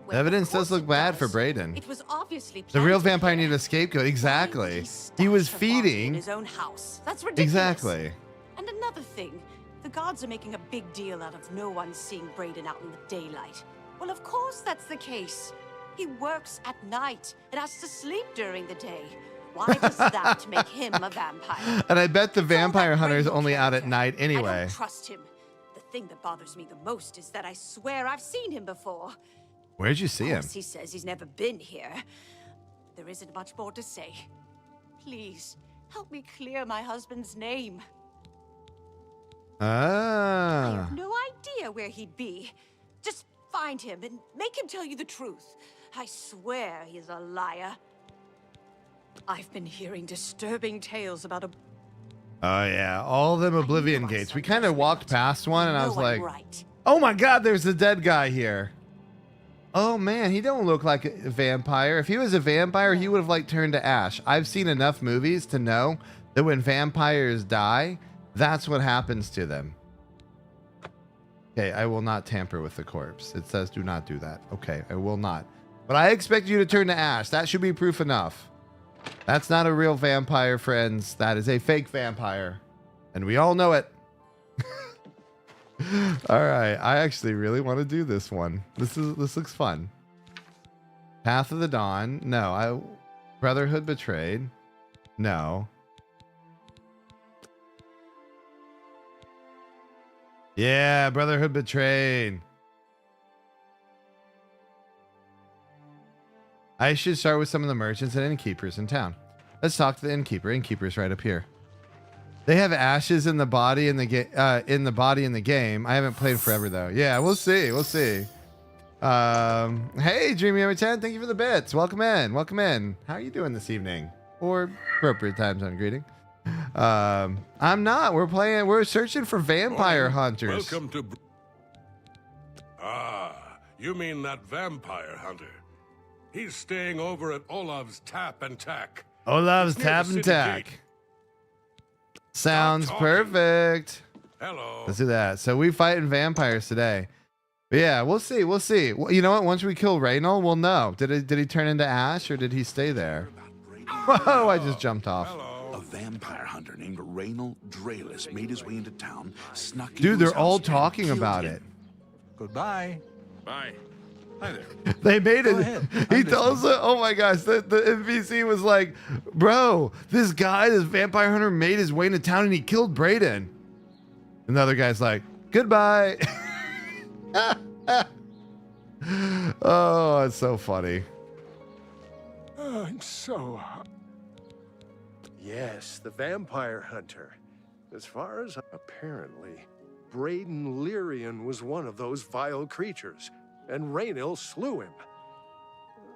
The evidence does look bad for Brayden. It was obviously The real planted vampire here. needed a scapegoat. Why would Exactly. He stash was the body feeding. in his own house. That's ridiculous. Exactly. And another thing, the gods are making a big deal out of no one seeing Brayden out in the daylight. Well, of course that's the case. He works at night and has to sleep during the day. Why does that make him a vampire? And I bet the It's all vampire that hunter is Rainbow only out at character. night I anyway. don't trust him. The thing that bothers me the most is that I swear I've seen him before. Where'd you see Of him? course, he says he's never been here. There isn't much more to say. Please, help me clear my husband's name. I Ah. have no idea where he'd be. Just find him and make him tell you the truth. I swear he's a liar. I've been hearing disturbing tales about a... Oh yeah, all them Oblivion gates. We kind of walked past one, and I was like, right. "Oh my God, there's a dead guy here." Oh man, he don't look like a vampire. If he was a vampire, he would have like turned to ash. I've seen enough movies to know that when vampires die, that's what happens to them. Okay, I will not tamper with the corpse. It says do not do that. Okay, I will not. But I expect you to turn to ash. That should be proof enough. That's not a real vampire, friends. That is a fake vampire. And we all know it. All right. I actually really want to do this one. This looks fun. Path of the Dawn. No. Brotherhood Betrayed. No. Yeah, Brotherhood Betrayed. I should start with some of the merchants and innkeepers in town. Let's talk to the innkeeper. Innkeeper's right up here. They have ashes in the body in the game. I haven't played forever though. Yeah, we'll see. We'll see. Hey, Dreamy Over 10, thank you for the bits. Welcome in. Welcome in. How are you doing this evening? Or appropriate times on greeting. I'm not. We're searching for vampire hunters. Welcome to... you mean that vampire hunter? He's staying over at Olav's Tap and Tack. Olav's It's near Tap the and city Tack. gate. Sounds Stop talking. perfect. Hello. Let's do that. So we fighting vampires today. But yeah, we'll see. We'll see. Well, you know what? Once we kill Raynal, we'll know. Did he turn into ash or did he stay there? Whoa! I just jumped off. Hello. A vampire hunter named Raynal Draelis made his way into town, snuck into Dude, his they're all house, and talking killed about him. it. Goodbye. Bye. Hi there. They made it. Go ahead. He I'm tells it. Oh my gosh, the NPC was like, "Bro, this vampire hunter, made his way into town and he killed Brayden." And the other guy's like, "Goodbye." Oh, it's so funny. I'm so... Yes, the vampire hunter. As far as apparently, Brayden Lyrian was one of those vile creatures, and Raynal slew him.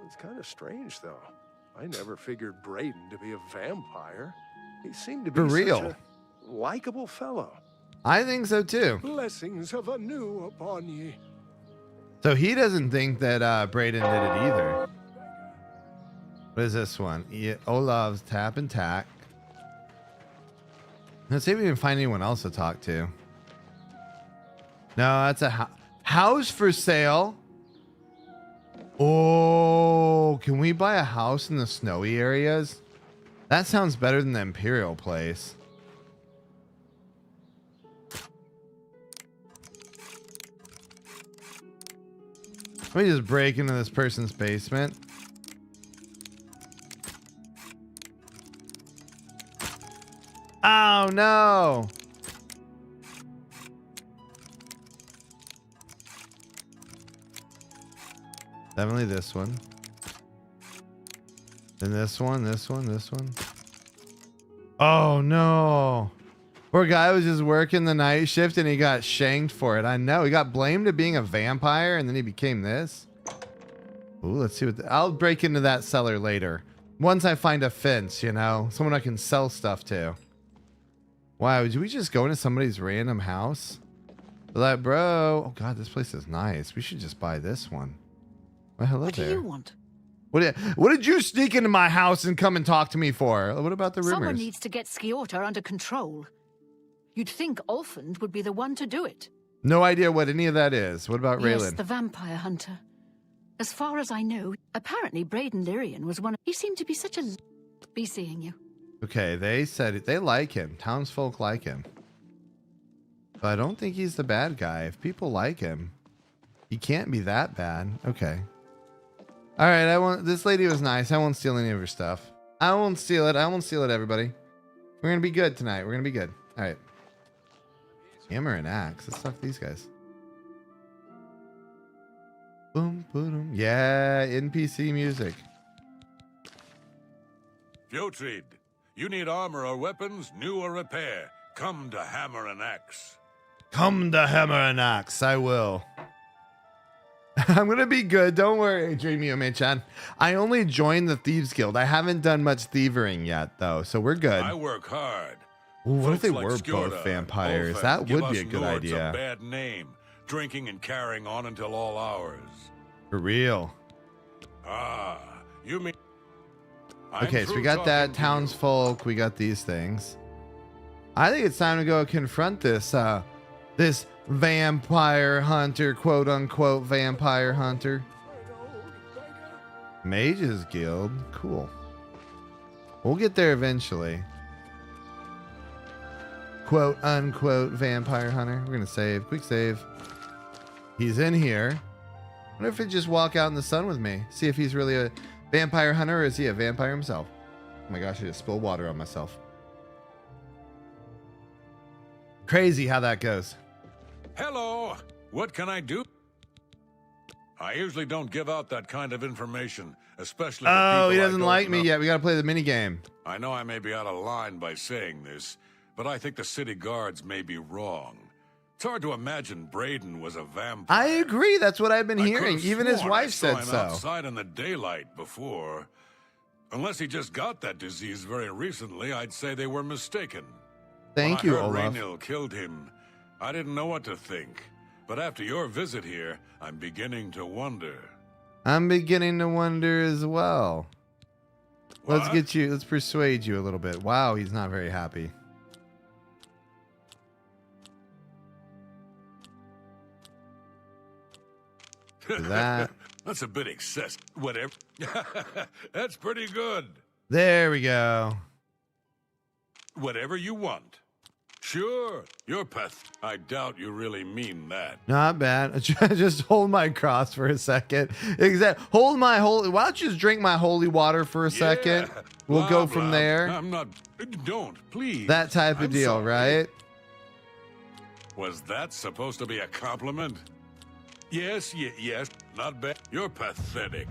It's kind of strange, though. I never figured Brayden to be a vampire. He seemed to be For real. such a likable fellow. I think so too. Blessings of anew upon ye. So he doesn't think that Brayden did it either. What is this one? Olav's Tap and Tack. Let's see if we can find anyone else to talk to. No, that's a house for sale. Oh, can we buy a house in the snowy areas? That sounds better than the Imperial place. Let me just break into this person's basement. Oh no! Definitely this one. Then this one, this one, this one. Oh no! Poor guy was just working the night shift and he got shanked for it. I know. He got blamed of being a vampire and then he became this. Ooh, let's see what... I'll break into that cellar later. Once I find a fence, you know? Someone I can sell stuff to. Wow, did we just go into somebody's random house? Like, bro... Oh god, this place is nice. We should just buy this one. Well, hello What there. do you want? What did you sneak into my house and come and talk to me for? What about the rumors? Someone needs to get Sciorta under control. You'd think Olfand would be the one to do it. No idea what any of that is. What about Yes, Raylan? the vampire hunter. As far as I know, apparently Braden Lyrian was one of... He seemed to be such a... Be seeing you. Okay, they said it. They like him. Townsfolk like him. But I don't think he's the bad guy. If people like him, he can't be that bad. Okay. All right, this lady was nice. I won't steal any of her stuff. I won't steal it. I won't steal it, everybody. We're going to be good tonight. We're going to be good. All right. Hammer and axe. Let's talk to these guys. Boom, boom. Yeah, NPC music. Fjotrid, you need armor or weapons, new or repair. Come to Hammer and Axe. Come to Hammer and Axe. I will. I'm going to be good. Don't worry, Dreamy Omichan. I only joined the Thieves Guild. I haven't done much thievering yet, though, so we're good. I work hard. Ooh, what if they Folks were like Skjorda, both vampires? Ulfheim That give would be us a good lords idea. A bad name, drinking and carrying on until all hours. For real. Ah, you mean... Okay, so we got that townsfolk. We got these things. I think it's time to go confront this this vampire hunter, quote unquote vampire hunter. Mages Guild, cool. We'll get there eventually. Quote unquote vampire hunter. We're gonna save, quick save. He's in here. I wonder if he'd just walk out in the sun with me. See if he's really a vampire hunter or is he a vampire himself? Oh my gosh, I just spilled water on myself. Crazy how that goes. Hello, what can I do? I usually don't give out that kind of information, especially to Oh, he people I doesn't don't like me know. yet. We gotta play the mini game. I know I may be out of line by saying this, but I think the city guards may be wrong. It's hard to imagine Braden was a vampire. I agree. That's what I've been I hearing. could've Even his sworn I wife saw said him so. outside in the daylight before. Unless he just got that disease very recently, I'd say they were mistaken. Thank When you, I heard Olaf. Raynil killed him, I didn't know what to think. But after your visit here, I'm beginning to wonder. I'm beginning to wonder as well. What? Let's persuade you a little bit. Wow, he's not very happy. That. That's a bit excessive. Whatever. That's pretty good. There we go. Whatever you want. Sure, you're I doubt you really mean that. Not bad. Just hold my cross for a second. Exactly. Hold my holy. Why don't you just drink my holy water for a second? We'll Blah, go from blah. there. I'm not. Don't, please. That type of I'm deal, sorry. right? Was that supposed to be a compliment? Yes, yes. Not bad. You're pathetic.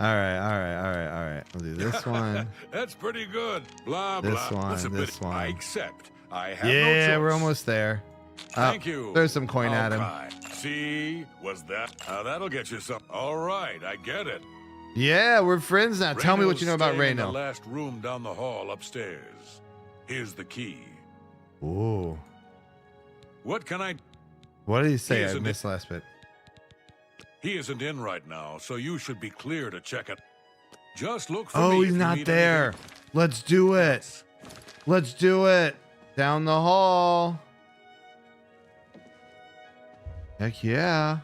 All right. We'll do this one. That's pretty good. Blah, This blah. one, That's a this bit, one. I accept. I have no Yeah, choice. we're almost there. Thank you. There's some coin at him. Okay. See? Was that? That'll get you some. All right, I get it. Yeah, we're friends now. Tell me what you know about staying in the Raynil. last room down the hall upstairs. Here's the key. Ooh. What can I... What did he say? I Isn't missed the last bit. He isn't in right now, so you should be clear to check it. Just look for me Oh, if he's you not need there. anything. Let's do it. Let's do it. Down the hall. Heck yeah.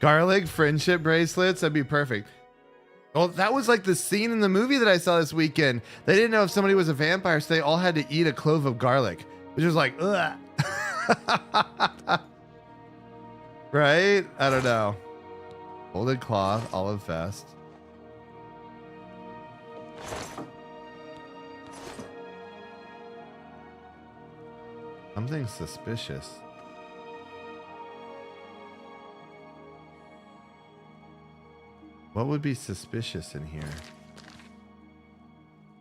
Garlic friendship bracelets. That'd be perfect. Well, that was like the scene in the movie that I saw this weekend. They didn't know if somebody was a vampire, so they all had to eat a clove of garlic, which was like, ugh. Right? I don't know. Folded cloth, olive vest. Something suspicious. What would be suspicious in here?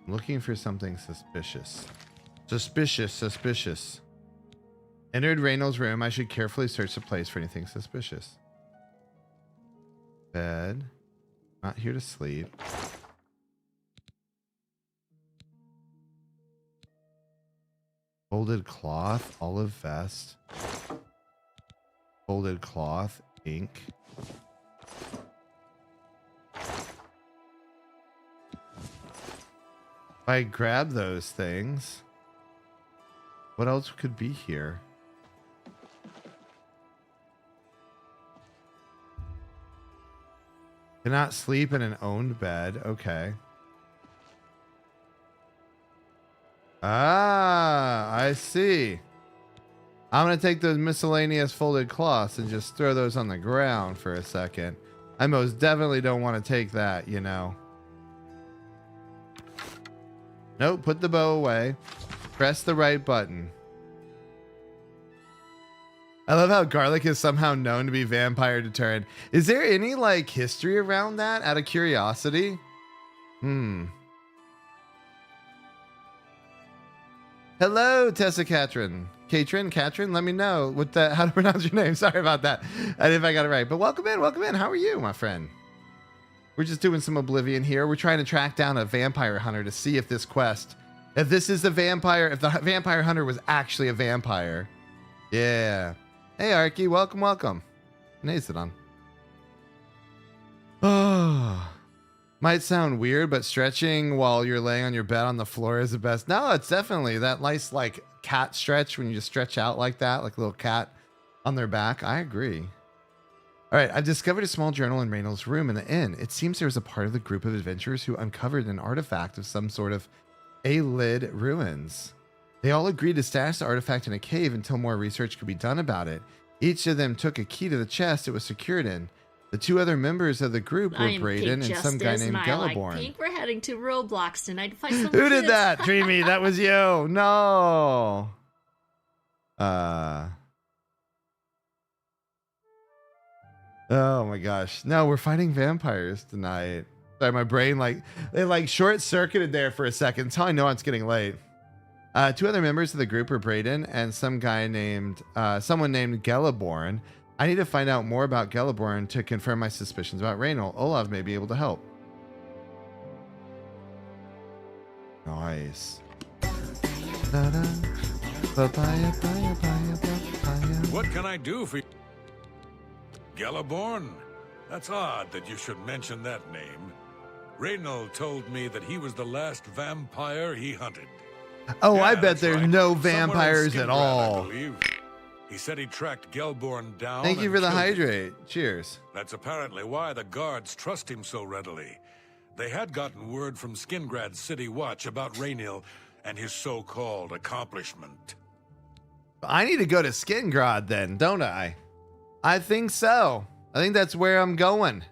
I'm looking for something suspicious. Suspicious. Entered Raynil's room. I should carefully search the place for anything suspicious. Bed. Not here to sleep. Folded cloth, olive vest. Folded cloth, ink. If I grab those things, what else could be here? Cannot sleep in an owned bed. Okay. Ah, I see. I'm going to take those miscellaneous folded cloths and just throw those on the ground for a second. I most definitely don't want to take that, you know. Nope, put the bow away. Press the right button. I love how garlic is somehow known to be vampire deterrent. Is there any like history around that out of curiosity? Hello, Tessa Katrin, let me know how to pronounce your name. Sorry about that. I if I got it right. But welcome in. How are you, my friend? We're just doing some Oblivion here. We're trying to track down a vampire hunter to see if this quest, if this is a vampire, if the vampire hunter was actually a vampire. Yeah. Hey, Arky, welcome. Nazadon. Oh, might sound weird, but stretching while you're laying on your bed on the floor is the best. No, it's definitely that nice like cat stretch when you just stretch out like that, like a little cat on their back. I agree. All right, I've discovered a small journal in Reynolds' room in the inn. It seems there was a part of the group of adventurers who uncovered an artifact of some sort of Alid ruins. They all agreed to stash the artifact in a cave until more research could be done about it. Each of them took a key to the chest it was secured in. The two other members of the group were Braden and some guy named Geliborn. Pink. We're heading to Roblox tonight to find some Who did that? Dreamy, that was you. No. Oh my gosh. No, we're fighting vampires tonight. Sorry, my brain it short circuited there for a second. That's how I know it's getting late. Two other members of the group were Braden and some guy named someone named Geliborn. I need to find out more about Geliborn to confirm my suspicions about Reynolds. Olav may be able to help. Nice. What can I do for you? Geliborn? That's odd that you should mention that name. Reynolds told me that he was the last vampire he hunted. Oh, yeah, I bet there's right. no vampires at all. I believe. He said he tracked Geliborn down. Thank you for the hydrate. Cheers. That's apparently why the guards trust him so readily. They had gotten word from Skingrad's City Watch about Reynolds and his so-called accomplishment. I need to go to Skingrad then, don't I? I think so. I think that's where I'm going.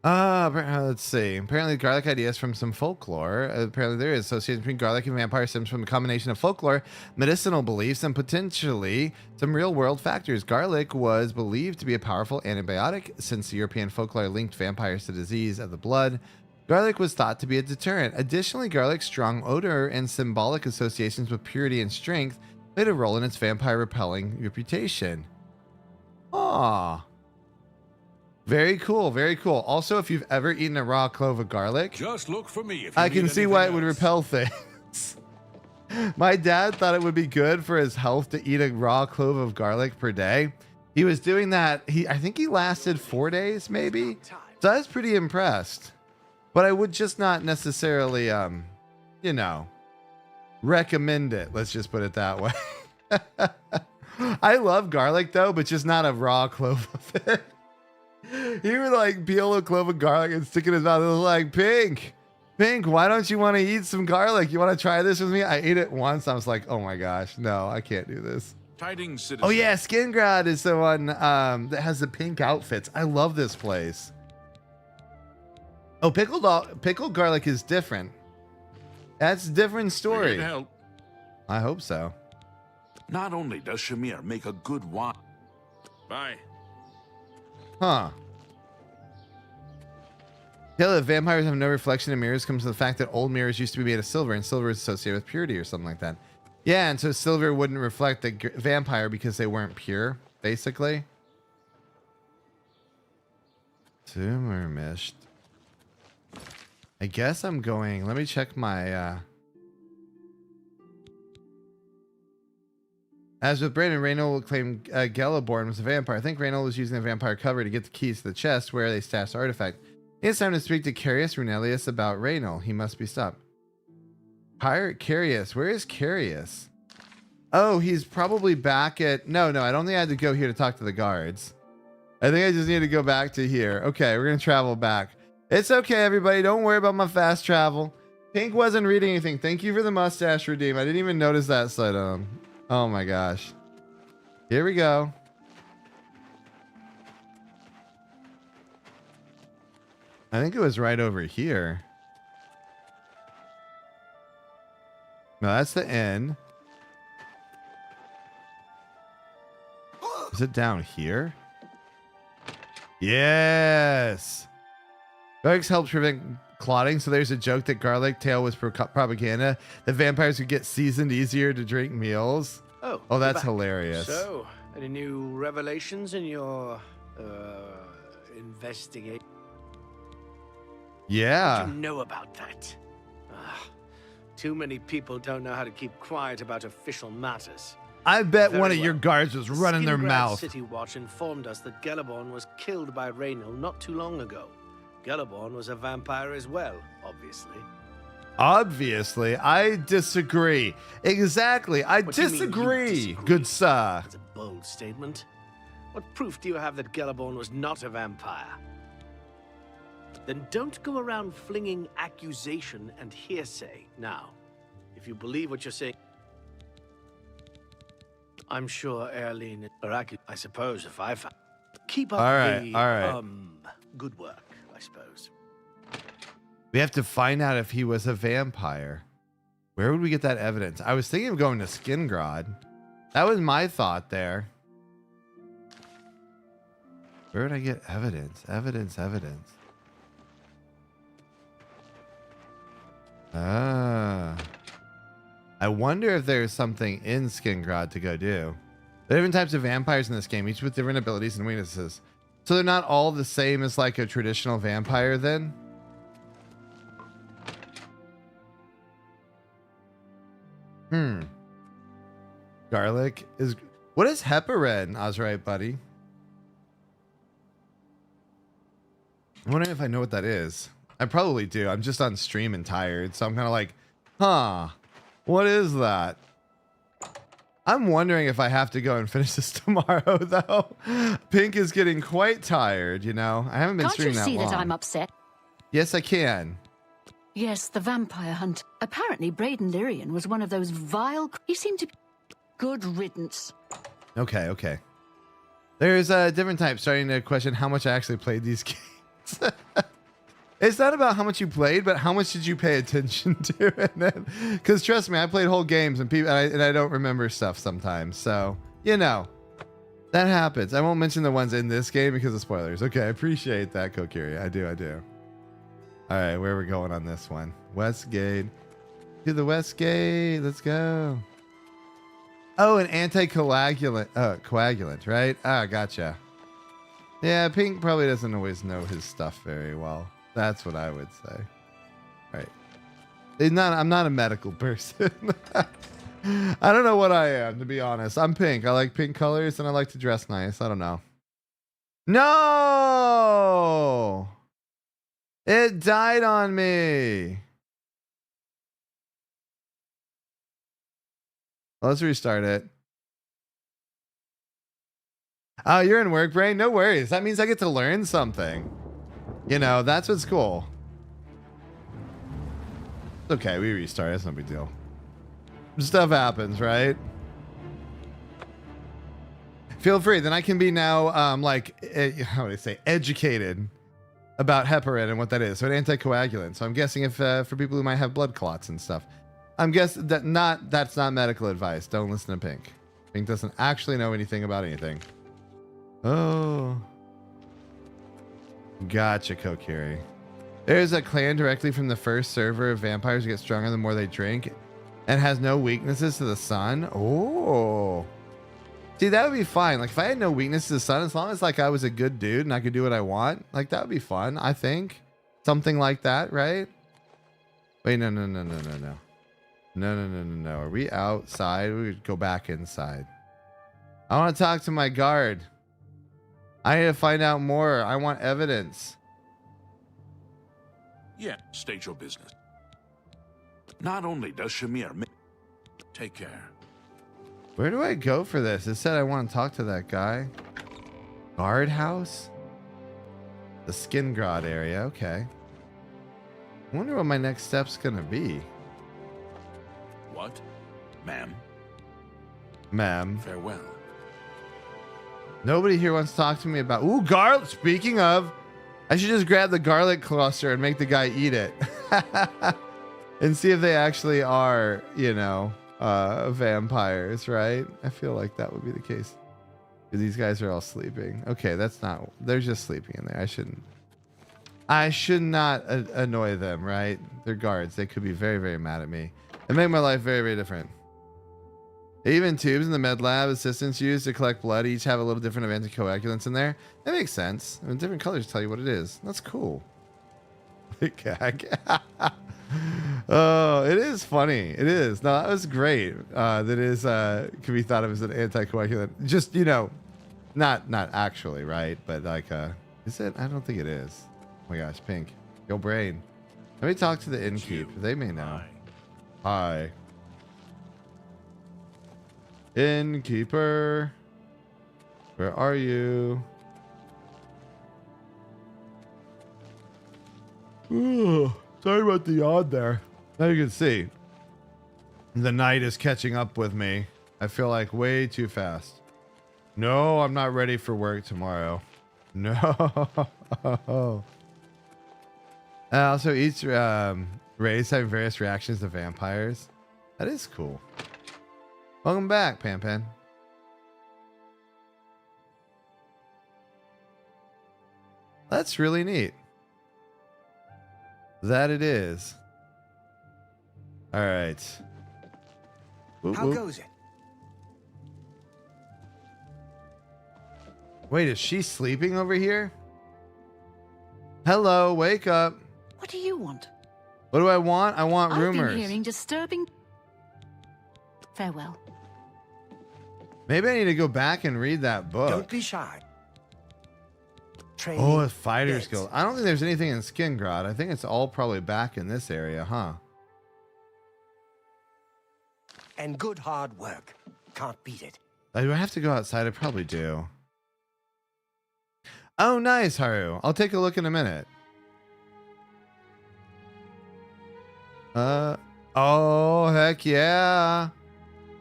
Let's see. Apparently, garlic ideas from some folklore. Apparently, there is association between garlic and vampire stems from a combination of folklore, medicinal beliefs, and potentially some real-world factors. Garlic was believed to be a powerful antibiotic since the European folklore linked vampires to disease of the blood. Garlic was thought to be a deterrent. Additionally, garlic's strong odor and symbolic associations with purity and strength played a role in its vampire-repelling reputation. Ah. Very cool, very cool. Also, if you've ever eaten a raw clove of garlic, just look for me. If I can see why it would repel things. My dad thought it would be good for his health to eat a raw clove of garlic per day. He was doing that. I think he lasted 4 days, maybe. So I was pretty impressed. But I would just not necessarily, recommend it. Let's just put it that way. I love garlic though, but just not a raw clove of it. He would like peel a clove of garlic and stick it in his mouth. It was like, Pink, why don't you want to eat some garlic? You want to try this with me? I ate it once. I was like, oh my gosh, no, I can't do this. Tidings, citizen. Oh yeah, Skingrad is the one that has the pink outfits. I love this place. Oh, pickled garlic is different. That's a different story. Help. I hope so. Not only does Shamir make a good wine. Bye. Huh. Yeah, that vampires have no reflection in mirrors comes to the fact that old mirrors used to be made of silver, and silver is associated with purity or something like that. Yeah, and so silver wouldn't reflect the vampire because they weren't pure, basically. Tumor mist. I guess I'm going. Let me check my. As with Brandon, Reynolds claimed Geliborn was a vampire. I think Reynolds was using the vampire cover to get the keys to the chest where they stashed the artifact. It's time to speak to Carius Runelius about Reynolds. He must be stopped. Pirate Carius. Where is Carius? Oh, he's probably back at... No, I don't think I had to go here to talk to the guards. I think I just need to go back to here. Okay, we're going to travel back. It's okay, everybody. Don't worry about my fast travel. Pink wasn't reading anything. Thank you for the mustache redeem. I didn't even notice that side of him. Oh my gosh. Here we go. I think it was right over here. No, that's the inn. Is it down here? Yes. Garlic helps prevent clotting, so there's a joke that garlic tail was propaganda. The vampires could get seasoned easier to drink meals. Oh, that's hilarious. So, any new revelations in your investigation? Yeah. What do you know about that? Too many people don't know how to keep quiet about official matters. I bet Very one of well. your guards was running their Skingrad mouth. City Watch informed us that Gellerborn was killed by Raynil not too long ago. Gellerborn was a vampire as well, obviously. Obviously, I disagree. Exactly, I What do you mean you disagree, good sir. That's a bold statement. What proof do you have that Gellerborn was not a vampire? Then don't go around flinging accusation and hearsay. Now, if you believe what you're saying, I'm sure Erlene, or I suppose if I found... Keep up All right, good work, I suppose. We have to find out if he was a vampire. Where would we get that evidence? I was thinking of going to Skingrad. That was my thought there. Where would I get evidence? Evidence. I wonder if there's something in Skingrad to go do. There are different types of vampires in this game, each with different abilities and weaknesses. So they're not all the same as like a traditional vampire then? Garlic is... What is heparin, Ozrite, buddy? I'm wondering if I know what that is. I probably do. I'm just on stream and tired, so I'm kind of like, huh, what is that? I'm wondering if I have to go and finish this tomorrow, though. Pink is getting quite tired, you know. I haven't been streaming that long. Can't you see that I'm upset? Yes, I can. Yes, the vampire hunt. Apparently, Braden Lyrian was one of those vile... He seemed to be... Good riddance. Okay. There's different types starting to question how much I actually played these games. It's not about how much you played, but how much did you pay attention to? And then, because trust me, I played whole games and I don't remember stuff sometimes. So, you know, that happens. I won't mention the ones in this game because of spoilers. Okay, I appreciate that, Kokiri. I do. All right, where are we going on this one? Westgate. To the Westgate. Let's go. Oh, an anticoagulant. Coagulant, right? Ah, gotcha. Yeah, Pink probably doesn't always know his stuff very well. That's what I would say. All right. I'm not a medical person. I don't know what I am, to be honest. I'm pink. I like pink colors and I like to dress nice. I don't know. No! It died on me. Let's restart it. Oh, you're in work, Brain? No worries. That means I get to learn something. You know, that's what's cool. Okay, we restart. That's no big deal. Stuff happens, right? Feel free. Then I can be now, how would I say, educated about heparin and what that is. So an anticoagulant. So I'm guessing if for people who might have blood clots and stuff. I'm guessing that that's not medical advice. Don't listen to Pink. Pink doesn't actually know anything about anything. Oh. Gotcha, Kokiri. There's a clan directly from the first server of vampires who get stronger the more they drink and has no weaknesses to the sun. Oh. See, that would be fine. Like, if I had no weakness to the sun, as long as, like, I was a good dude and I could do what I want, like, that would be fun, I think. Something like that, right? Wait, no. No. Are we outside? We would go back inside. I want to talk to my guard. I need to find out more. I want evidence. Yeah, state your business. Not only does Shamir take care. Where do I go for this? It said I want to talk to that guy. Guardhouse? The Skingrod area, okay. I wonder what my next step's gonna be. What? Ma'am? Ma'am. Farewell. Nobody here wants to talk to me about... Ooh, garlic! Speaking of, I should just grab the garlic cluster and make the guy eat it. And see if they actually are, you know, vampires, right? I feel like that would be the case. These guys are all sleeping. Okay, that's not... They're just sleeping in there. I should not annoy them, right? They're guards. They could be very, very mad at me. And make my life very, very different. Even tubes in the med lab assistants used to collect blood each have a little different of anticoagulants in there. That makes sense. I mean, different colors tell you what it is. That's cool. Oh, it is funny. It is. No, that was great. That is can be thought of as an anticoagulant. Just, you know, not actually, right? But like, is it? I don't think it is. Oh my gosh, Pink. Yo, brain. Let me talk to the innkeep. They may know. Hi. Innkeeper. Where are you? Ooh, sorry about the yawn there. Now you can see. The night is catching up with me. I feel like way too fast. No, I'm not ready for work tomorrow. No. Also, each race having various reactions to vampires. That is cool. Welcome back, Pan Pan. That's really neat. That it is. All right. Whoop, How whoop. goes it? Wait, is she sleeping over here? Hello, wake up. What do you want? What do I want? I want I've rumors. been hearing disturbing... Farewell. Maybe I need to go back and read that book. Don't be shy. Oh, a fighter's guild. I don't think there's anything in Skingrod. I think it's all probably back in this area, huh? And good hard work. Can't beat it. Do I have to go outside? I probably do. Oh, nice, Haru. I'll take a look in a minute. Oh, heck yeah.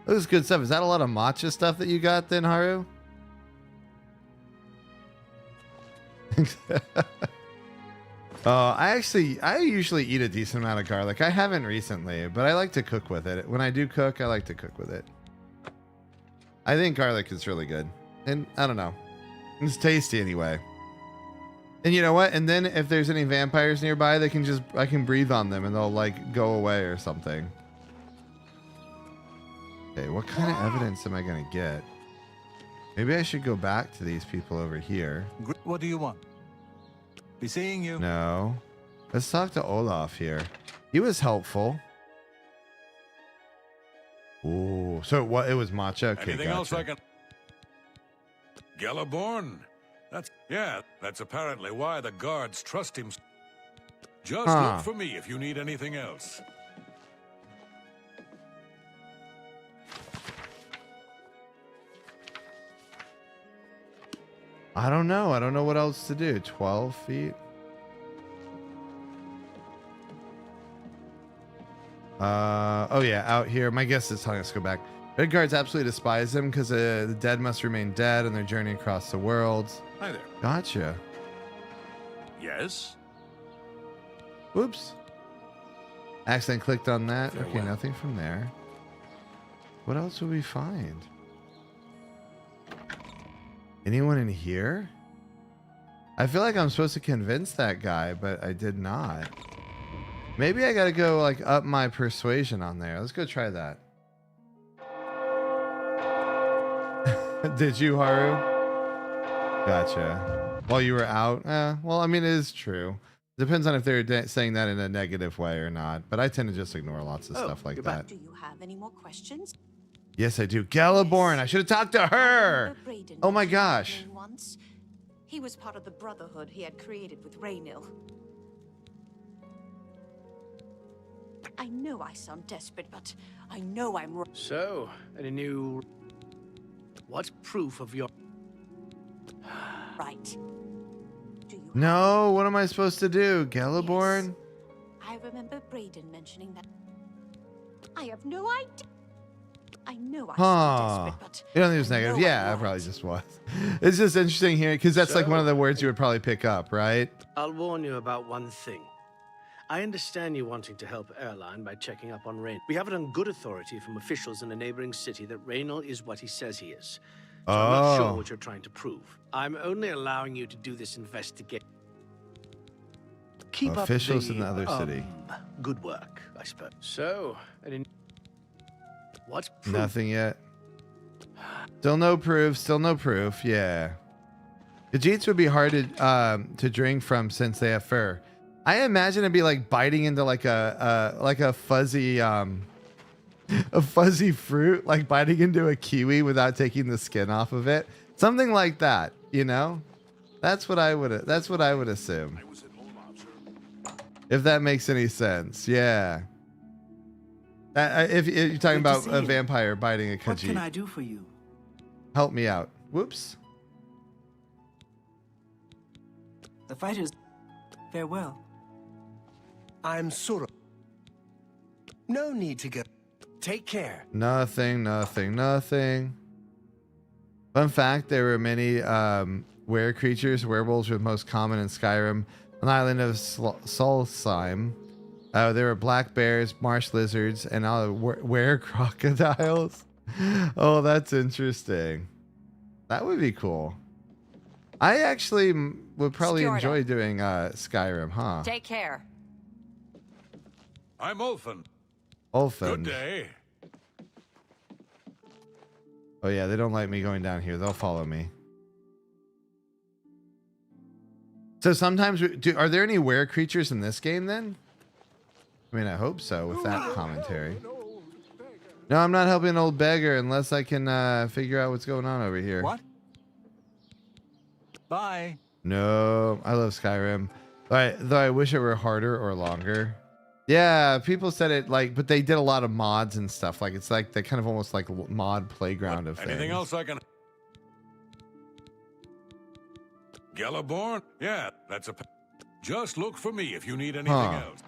This is good stuff. Is that a lot of matcha stuff that you got then, Haru? I usually eat a decent amount of garlic. I haven't recently, but I like to cook with it. When I do cook, I like to cook with it. I think garlic is really good. And I don't know. It's tasty anyway. And you know what? And then if there's any vampires nearby, I can breathe on them and they'll like go away or something. Okay, what kind of evidence am I going to get? Maybe I should go back to these people over here. What do you want? Be seeing you. No. Let's talk to Olaf here. He was helpful. Ooh, so what? It was matcha. Okay, Anything gotcha. else I can... Galaborn. That's apparently why the guards trust him. Just look for me if you need anything else. I don't know. I don't know what else to do. 12 feet. Oh yeah, out here. My guess is telling us to go back. Red guards absolutely despise them because the dead must remain dead on their journey across the worlds. Hi there. Gotcha. Yes? Whoops. Accidentally clicked on that. Farewell. Okay, nothing from there. What else would we find? Anyone in here? I feel like I'm supposed to convince that guy, but I did not. Maybe I gotta go like up my persuasion on there. Let's go try that. Did you, Haru? Gotcha. While you were out? Well, I mean, it is true. Depends on if they're saying that in a negative way or not. But I tend to just ignore lots of stuff like that. Do you have any more questions? Yes, I do. Galaborn. I should have talked to her. Oh my gosh. Once. He was part of the brotherhood he had created with Raynil. I know I sound desperate, but I know I'm wrong. So, any new... What's proof of your... Right. Do you? No, what am I supposed to do? Galaborn? Yes. I remember Braden mentioning that. I have no idea. I know I sound desperate, but You don't think it was I negative? know Yeah, I I'm probably right. just was. It's just interesting here because that's like one of the words you would probably pick up, right? I'll warn you about one thing. I understand you wanting to help Airline by checking up on Rain. We have it on good authority from officials in a neighboring city that Raynor is what he says he is. So I'm not sure what you're trying to prove. I'm only allowing you to do this investigation. Keep Officials up in the other city. Good work, I suppose. So, what's proof? Nothing yet. Still no proof. Still no proof. Yeah. Khajiits would be hard to drink from since they have fur. I imagine it'd be like biting into like a fuzzy a fuzzy fruit, like biting into a kiwi without taking the skin off of it. Something like that, you know? That's what I would assume. If that makes any sense. Yeah. If you're talking about a vampire biting a Khajiit. What can I do for you? Help me out. Whoops. The fighters. Farewell. I'm Sura. No need to go. Take care. Nothing. Fun fact, there were many were creatures. Werewolves were most common in Skyrim. On the island of Solstheim, there were black bears, marsh lizards, and were crocodiles. Oh, that's interesting. That would be cool. I actually would probably enjoy doing Skyrim, huh? Take care. I'm Ulfin. Ulfin. Good day. Oh yeah, they don't like me going down here. They'll follow me. So sometimes, are there any were creatures in this game then? I mean, I hope so with that commentary. No, I'm not helping an old beggar unless I can figure out what's going on over here. What? Bye. No, I love Skyrim. Though I wish it were harder or longer. Yeah, people said it like, but they did a lot of mods and stuff. Like it's like the kind of almost like mod playground of Anything things. else I can? Galaborn? Yeah, that's a. Just look for me if you need anything else.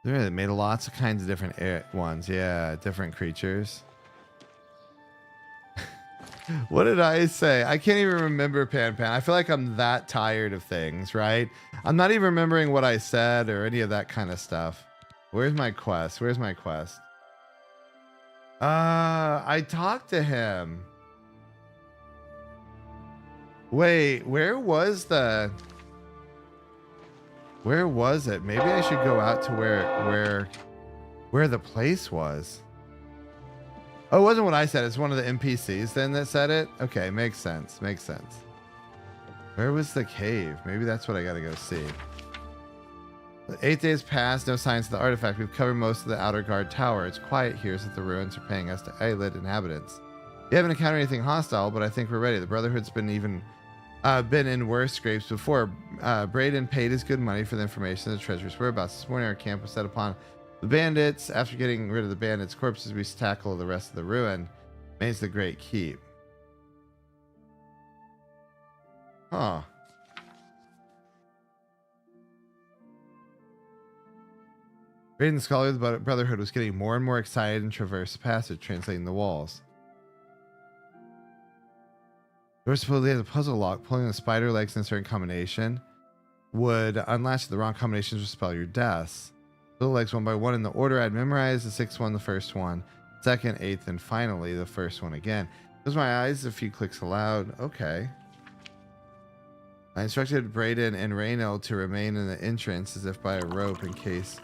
They made lots of kinds of different ones. Yeah, different creatures. What did I say? I can't even remember, Pan. I feel like I'm that tired of things, right? I'm not even remembering what I said or any of that kind of stuff. Where's my quest? I talked to him. Wait, where was it? Maybe I should go out to where the place was. Oh, it wasn't what I said. It's one of the NPCs then that said it. Okay, makes sense. Where was the cave? Maybe that's what I gotta go see. 8 days passed, no signs of the artifact. We've covered most of the outer guard tower. It's quiet here since the ruins are paying us to islet inhabitants. We haven't encountered anything hostile, but I think we're ready. The Brotherhood's been in worse scrapes before. Braden paid his good money for the information of the treasure's whereabouts. This morning our camp was set upon the bandits. After getting rid of the bandits' corpses, we tackle the rest of the ruin. Remains the Great Keep. Huh. Braden, the scholar of the Brotherhood, was getting more and more excited and traversed the passage, translating the walls. Door supposedly has a puzzle lock. Pulling the spider legs in a certain combination would unlatch the wrong combinations would spell your deaths. Pull the legs one by one in the order I'd memorized. The sixth one, the first one, second, eighth, and finally the first one again. Close my eyes a few clicks aloud. Okay. I instructed Braden and Raynor to remain in the entrance as if by a rope in case.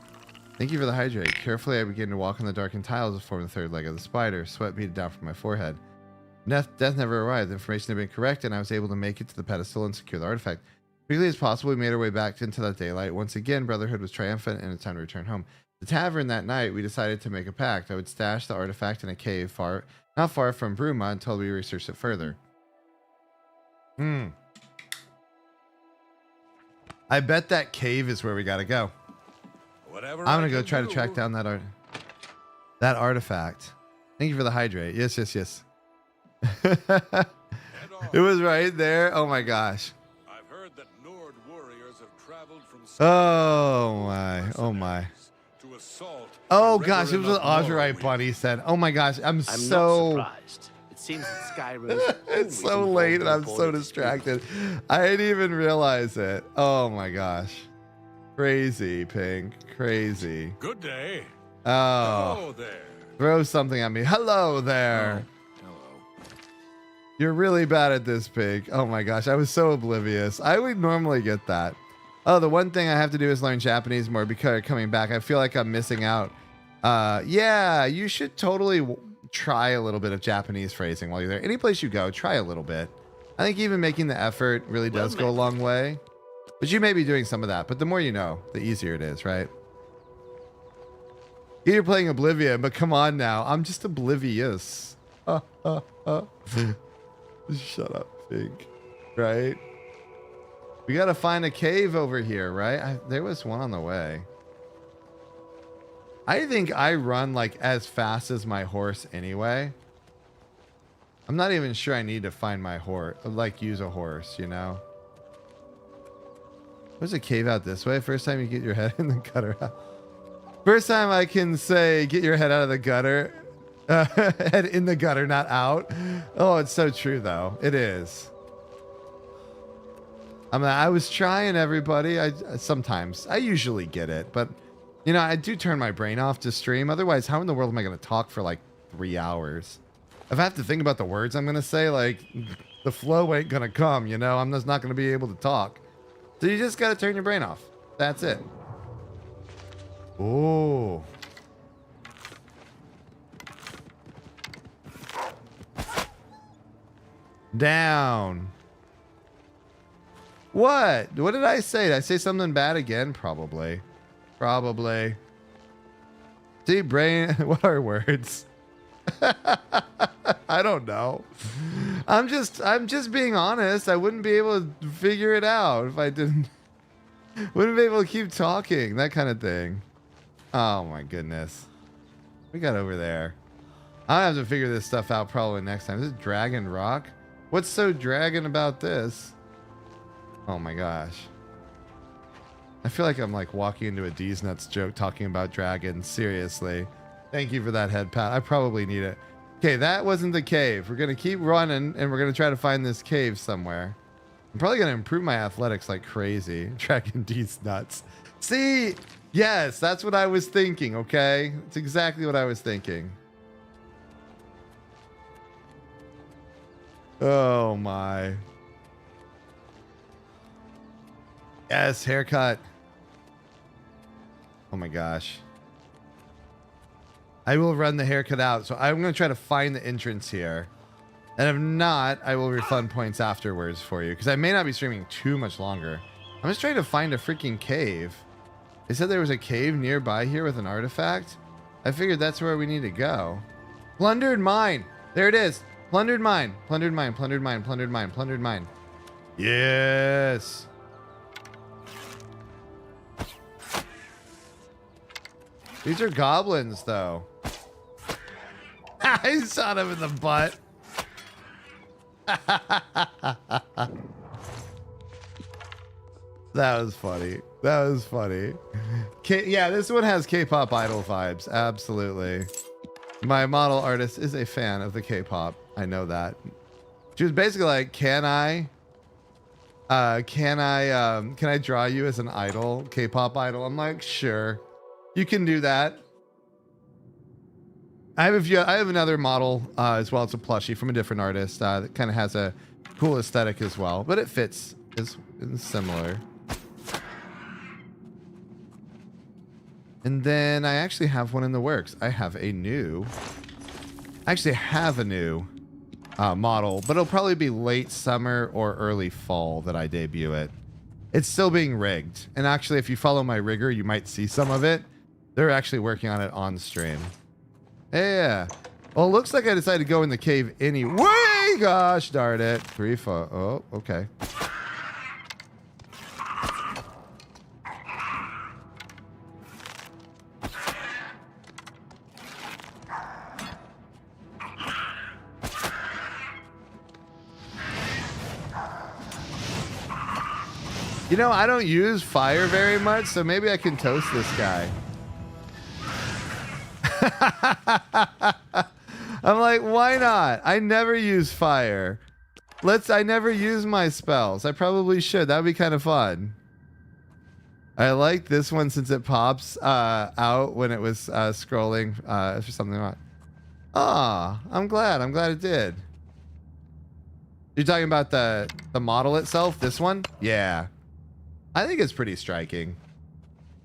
Thank you for the hydrate. Carefully, I began to walk on the darkened tiles to form the third leg of the spider. Sweat beaded down from my forehead. Death never arrived. The information had been correct, and I was able to make it to the pedestal and secure the artifact. As quickly as possible, we made our way back into that daylight. Once again, Brotherhood was triumphant, and it's time to return home. The tavern that night, we decided to make a pact. I would stash the artifact in a cave not far from Bruma until we researched it further. I bet that cave is where we gotta go. Whatever I'm gonna go try to track down that artifact. Thank you for the hydrate. Yes. It was right there. Oh my gosh. I've heard that Nord warriors have traveled from Oh my. Oh my. to assault. Oh the gosh, it was what Reverend of Ozurite Bunny said. Oh my gosh, I'm not so surprised. It seems that Skyrim's it's always so involved late in and I'm so politics. distracted. I didn't even realize it. Oh my gosh. Crazy, Pink. Crazy. Good day. Oh. Hello there. Throw something at me. Hello there. You're really bad at this, Pink. Oh my gosh, I was so oblivious. I would normally get that. Oh, the one thing I have to do is learn Japanese more because coming back, I feel like I'm missing out. Yeah, you should totally try a little bit of Japanese phrasing while you're there. Any place you go, try a little bit. I think even making the effort really does go a long way. But you may be doing some of that. But the more you know, the easier it is, right? You're playing Oblivion, but come on now. I'm just oblivious. Shut up, Pink. Right? We gotta find a cave over here, right? There was one on the way. I think I run like as fast as my horse anyway. I'm not even sure I need to find my horse, like use a horse, you know? There's a cave out this way. First time you get your head in the gutter. First time I can say get your head out of the gutter. Head in the gutter, not out. Oh, it's so true though. It is. I mean, I was trying, everybody. I usually get it, but you know, I do turn my brain off to stream. Otherwise, how in the world am I going to talk for like 3 hours? If I have to think about the words I'm going to say, like the flow ain't going to come, you know, I'm just not going to be able to talk. So you just got to turn your brain off. That's it. Oh. Down. What? What did I say? Did I say something bad again? Probably. Probably. See, brain. What are words? I don't know. I'm just being honest. I wouldn't be able to figure it out if I didn't. Wouldn't be able to keep talking. That kind of thing. Oh my goodness. We got over there. I'll have to figure this stuff out probably next time. Is it Dragon Rock? What's so dragon about this? Oh my gosh. I feel like I'm like walking into a D's Nuts joke talking about dragons. Seriously. Thank you for that head pat. I probably need it. Okay, that wasn't the cave. We're going to keep running and we're going to try to find this cave somewhere. I'm probably going to improve my athletics like crazy. Dragon D's Nuts. See? Yes, that's what I was thinking, okay? It's exactly what I was thinking. Oh my. Yes, haircut. Oh my gosh. I will run the haircut out. So I'm going to try to find the entrance here. And if not, I will refund points afterwards for you. Because I may not be streaming too much longer. I'm just trying to find a freaking cave. They said there was a cave nearby here with an artifact. I figured that's where we need to go. Plundered mine. There it is. Plundered mine. Plundered mine. Plundered mine. Plundered mine. Plundered mine. Yes. These are goblins, though. I shot him in the butt. That was funny. That was funny. Yeah, this one has K-pop idol vibes. Absolutely. My model artist is a fan of the K-pop. I know that. She was basically like, can I draw you as an idol, K-pop idol? I'm like, sure. You can do that. I have another model as well. It's a plushie from a different artist that kind of has a cool aesthetic as well, but it fits is similar. And then I actually have one in the works. I actually have a new model, but it'll probably be late summer or early fall that I debut it. It's still being rigged. And actually, if you follow my rigger, you might see some of it. They're actually working on it on stream. Yeah. Well, it looks like I decided to go in the cave anyway. Gosh darn it. 3, 4. Oh, okay. You know, I don't use fire very much, so maybe I can toast this guy. I'm like, why not? I never use fire. I never use my spells. I probably should. That'd be kind of fun. I like this one since it pops out when it was scrolling for something like. Ah, I'm glad it did. You're talking about the model itself, this one? Yeah. I think it's pretty striking.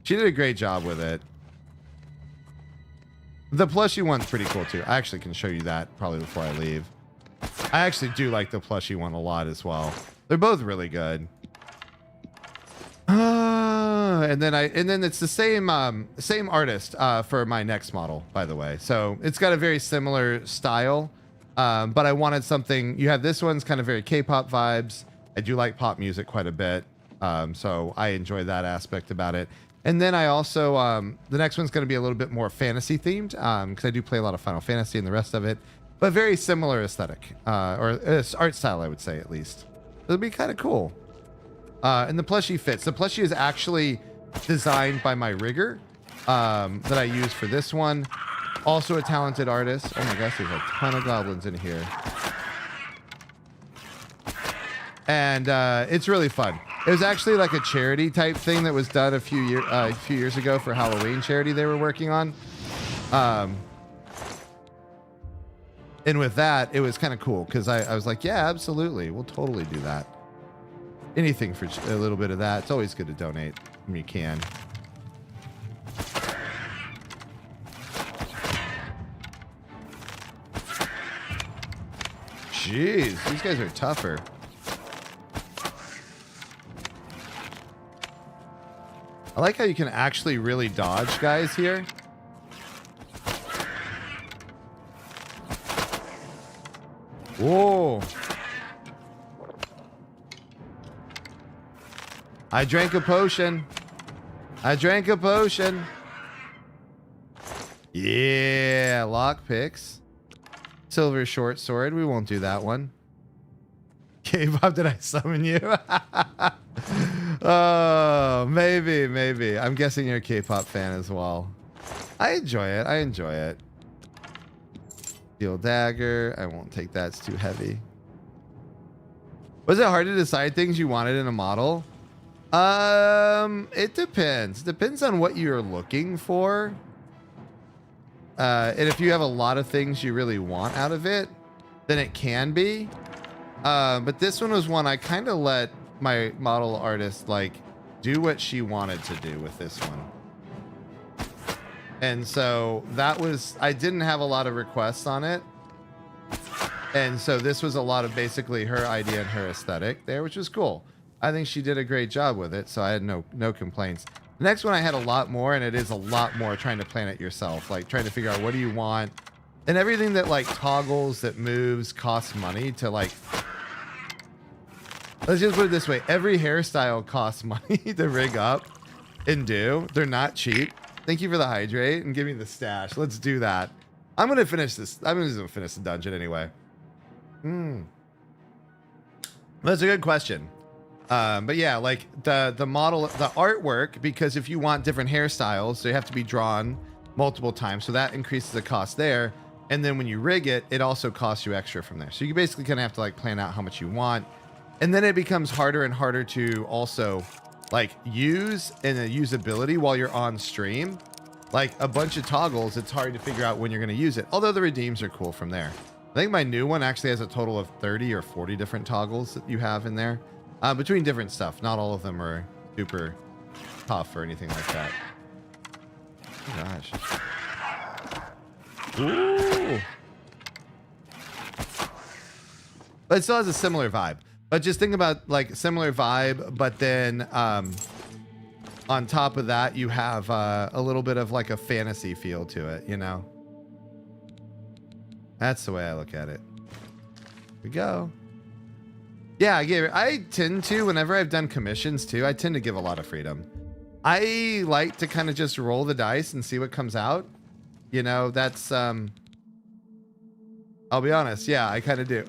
She did a great job with it. The plushie one's pretty cool too. I actually can show you that probably before I leave. I actually do like the plushie one a lot as well. They're both really good. And then it's the same artist for my next model, by the way. So it's got a very similar style, but I wanted something. You have this one's kind of very K-pop vibes. I do like pop music quite a bit, so I enjoy that aspect about it. And then I also the next one's going to be a little bit more fantasy themed because I do play a lot of Final Fantasy and the rest of it, but very similar aesthetic or art style, I would say at least. It'll be kind of cool. And the plushie fits. The plushie is actually designed by my rigger that I use for this one. Also a talented artist. Oh my gosh, there's a ton of goblins in here. And it's really fun. It was actually like a charity type thing that was done a few years ago for Halloween charity they were working on. And with that, it was kind of cool because I was like, yeah, absolutely. We'll totally do that. Anything for a little bit of that. It's always good to donate when you can. Jeez, these guys are tougher. I like how you can actually really dodge guys here. Whoa. I drank a potion. I drank a potion. Yeah, lockpicks. Silver short sword. We won't do that one. K-pop, did I summon you? Oh, maybe. I'm guessing you're a K-pop fan as well. I enjoy it. Steel dagger. I won't take that. It's too heavy. Was it hard to decide things you wanted in a model? It depends. Depends on what you're looking for. And if you have a lot of things you really want out of it, then it can be. But this one was one I kind of let my model artist like do what she wanted to do with this one. And so that was, I didn't have a lot of requests on it. And so this was a lot of basically her idea and her aesthetic there, which was cool. I think she did a great job with it, so I had no complaints. The next one I had a lot more, and it is a lot more trying to plan it yourself, like trying to figure out what do you want. And everything that like toggles, that moves, costs money to like, let's just put it this way. Every hairstyle costs money to rig up and do. They're not cheap. Thank you for the hydrate and give me the stash. Let's do that. I'm going to finish this. I'm just going to finish the dungeon anyway. That's a good question. But yeah, like the model, the artwork, because if you want different hairstyles, they have to be drawn multiple times. So that increases the cost there. And then when you rig it, it also costs you extra from there. So you basically kind of have to like plan out how much you want. And then it becomes harder and harder to also like use and the usability while you're on stream. Like a bunch of toggles, it's hard to figure out when you're going to use it. Although the redeems are cool from there. I think my new one actually has a total of 30 or 40 different toggles that you have in there. Between different stuff. Not all of them are super tough or anything like that. Oh, gosh. Ooh. But it still has a similar vibe. But just think about like similar vibe, but then on top of that, you have a little bit of like a fantasy feel to it, you know? That's the way I look at it. Here we go. Yeah, I tend to, whenever I've done commissions too, I tend to give a lot of freedom. I like to kind of just roll the dice and see what comes out. You know, that's, I'll be honest. Yeah, I kind of do.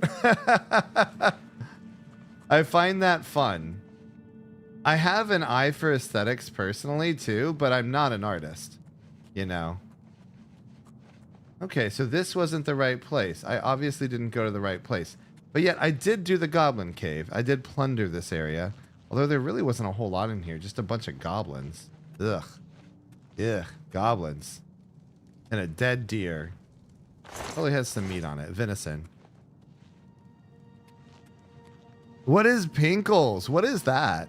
I find that fun. I have an eye for aesthetics personally too, but I'm not an artist, you know. Okay, so this wasn't the right place. I obviously didn't go to the right place. But yet I did do the goblin cave. I did plunder this area. Although there really wasn't a whole lot in here, just a bunch of goblins. Ugh. Ugh, goblins. And a dead deer. Probably has some meat on it, venison. What is Pinkles? What is that?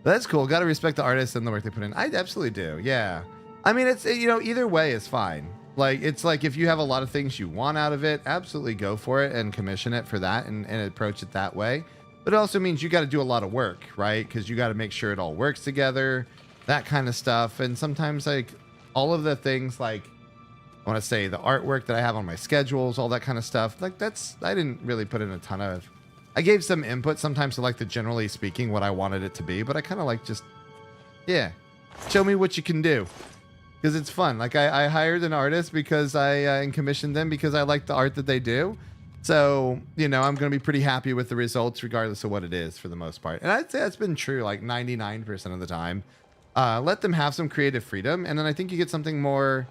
That's cool. Got to respect the artists and the work they put in. I absolutely do. Yeah. I mean, it's, you know, either way is fine. Like, it's like if you have a lot of things you want out of it, absolutely go for it and commission it for that and approach it that way. But it also means you got to do a lot of work, right? Because you got to make sure it all works together, that kind of stuff. And sometimes, like, all of the things, like, I want to say the artwork that I have on my schedules, all that kind of stuff, like, that's, I didn't really put in a ton of. I gave some input sometimes to like the generally speaking what I wanted it to be, but I kind of like just, yeah, show me what you can do. Because it's fun. Like I hired an artist because and commissioned them because I like the art that they do. So, you know, I'm going to be pretty happy with the results regardless of what it is for the most part. And I'd say that's been true like 99% of the time. Let them have some creative freedom. And then I think you get something more,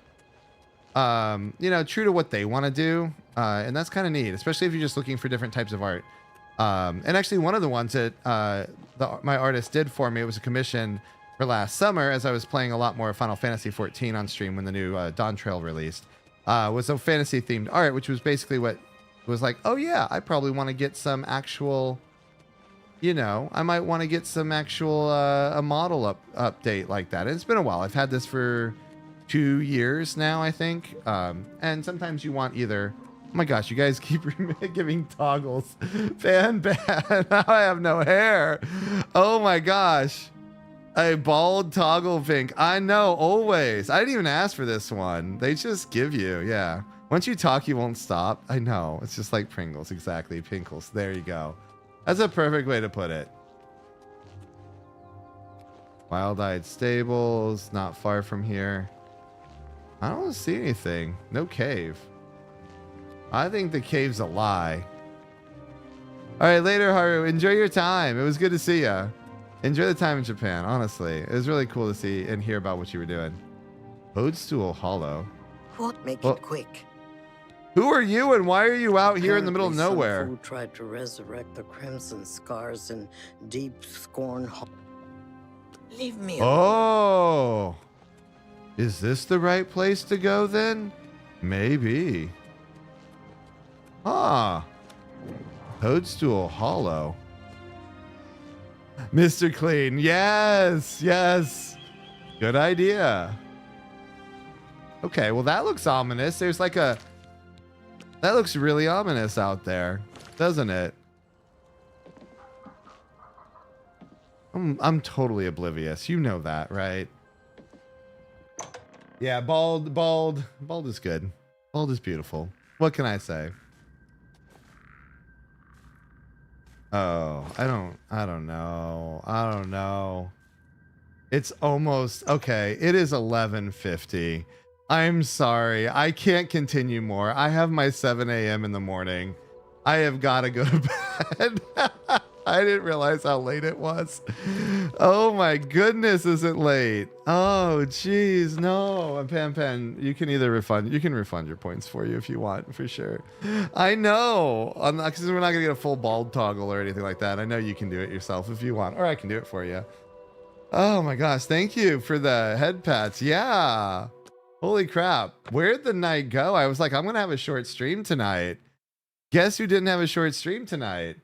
you know, true to what they want to do. And that's kind of neat, especially if you're just looking for different types of art. And actually one of the ones that my artist did for me, it was a commission for last summer as I was playing a lot more Final Fantasy 14 on stream when the new Dawn Trail released, was a fantasy themed art, which was basically what was like, oh yeah, I probably want to get some actual, you know, I might want to get some actual a model update like that. And it's been a while. I've had this for 2 years now, I think. And sometimes you want either, oh my gosh, you guys keep giving toggles. Fan ban. I have no hair. Oh my gosh. A bald toggle pink. I know, always. I didn't even ask for this one. They just give you, yeah. Once you talk, you won't stop. I know. It's just like Pringles. Exactly. Pinkles. There you go. That's a perfect way to put it. Wild-eyed stables. Not far from here. I don't see anything. No cave. I think the cave's a lie. All right, later, Haru. Enjoy your time. It was good to see you. Enjoy the time in Japan, honestly. It was really cool to see and hear about what you were doing. Toadstool Hollow. What? Make it quick. Who are you and why are you out here in the middle of Apparently nowhere? Some fool tried to resurrect the Crimson Scars in Deep Scorn. Leave me alone. Oh. Is this the right place to go then? Maybe. Ah. Toadstool Hollow. Mr. Clean. Yes. Yes. Good idea. Okay, well that looks ominous. There's like a... That looks really ominous out there, doesn't it? I'm totally oblivious. You know that, right? Yeah, bald is good. Bald is beautiful. What can I say? Oh, I don't know. It's almost okay. It is 11:50. I'm sorry. I can't continue more. I have my 7 a.m. in the morning. I have got to go to bed. I didn't realize how late it was. Oh my goodness, is it late? Oh geez, no. Pan, you can refund your points for you if you want, for sure. I know. Because we're not gonna get a full bald toggle or anything like that. I know you can do it yourself if you want, or I can do it for you. Oh my gosh, thank you for the head pats. Yeah. Holy crap. Where'd the night go? I was like, I'm gonna have a short stream tonight. Guess who didn't have a short stream tonight?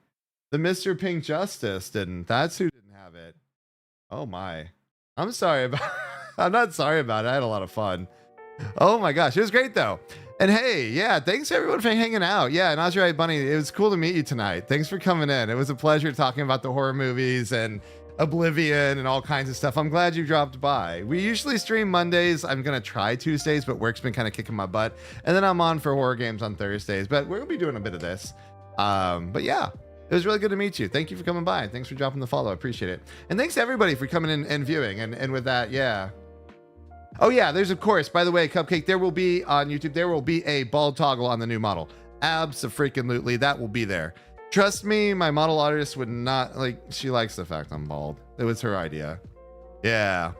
The Mr. PinkJustice didn't. That's who didn't have it. Oh my. I'm sorry about I'm not sorry about it. I had a lot of fun. Oh my gosh. It was great though. And hey, yeah, thanks everyone for hanging out. Yeah, and Azurite Bunny, it was cool to meet you tonight. Thanks for coming in. It was a pleasure talking about the horror movies and Oblivion and all kinds of stuff. I'm glad you dropped by. We usually stream Mondays. I'm going to try Tuesdays, but work's been kind of kicking my butt. And then I'm on for horror games on Thursdays, but we'll be doing a bit of this. But yeah. It was really good to meet you. Thank you for coming by. Thanks for dropping the follow. I appreciate it. And thanks to everybody for coming in and viewing. And with that, yeah. Oh yeah, there's of course, by the way, Cupcake, there will be on YouTube, there will be a bald toggle on the new model. Abso-freaking-lutely, that will be there. Trust me, my model artist would not like. She likes the fact I'm bald. It was her idea. Yeah.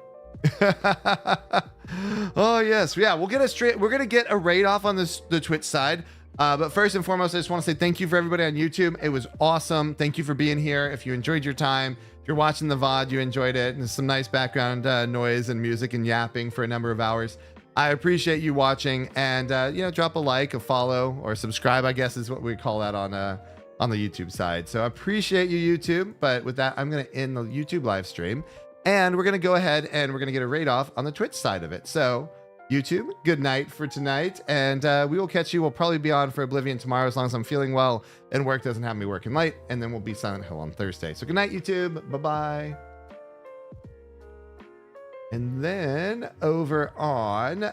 Oh yes, yeah. We'll get a straight. We're gonna get a raid off on the Twitch side. But first and foremost, I just want to say thank you for everybody on YouTube. It was awesome. Thank you for being here. If you enjoyed your time, if you're watching the VOD, you enjoyed it, and there's some nice background noise and music and yapping for a number of hours. I appreciate you watching, and drop a like, a follow, or subscribe, I guess is what we call that on the YouTube side. So I appreciate you, YouTube. But with that, I'm gonna end the YouTube live stream, and we're gonna go ahead and we're gonna get a raid off on the Twitch side of it. So YouTube, good night for tonight, and we will catch you. We'll probably be on for Oblivion tomorrow as long as I'm feeling well and work doesn't have me working late, and then we'll be Silent Hill on Thursday. So good night, YouTube. Bye-bye. And then over on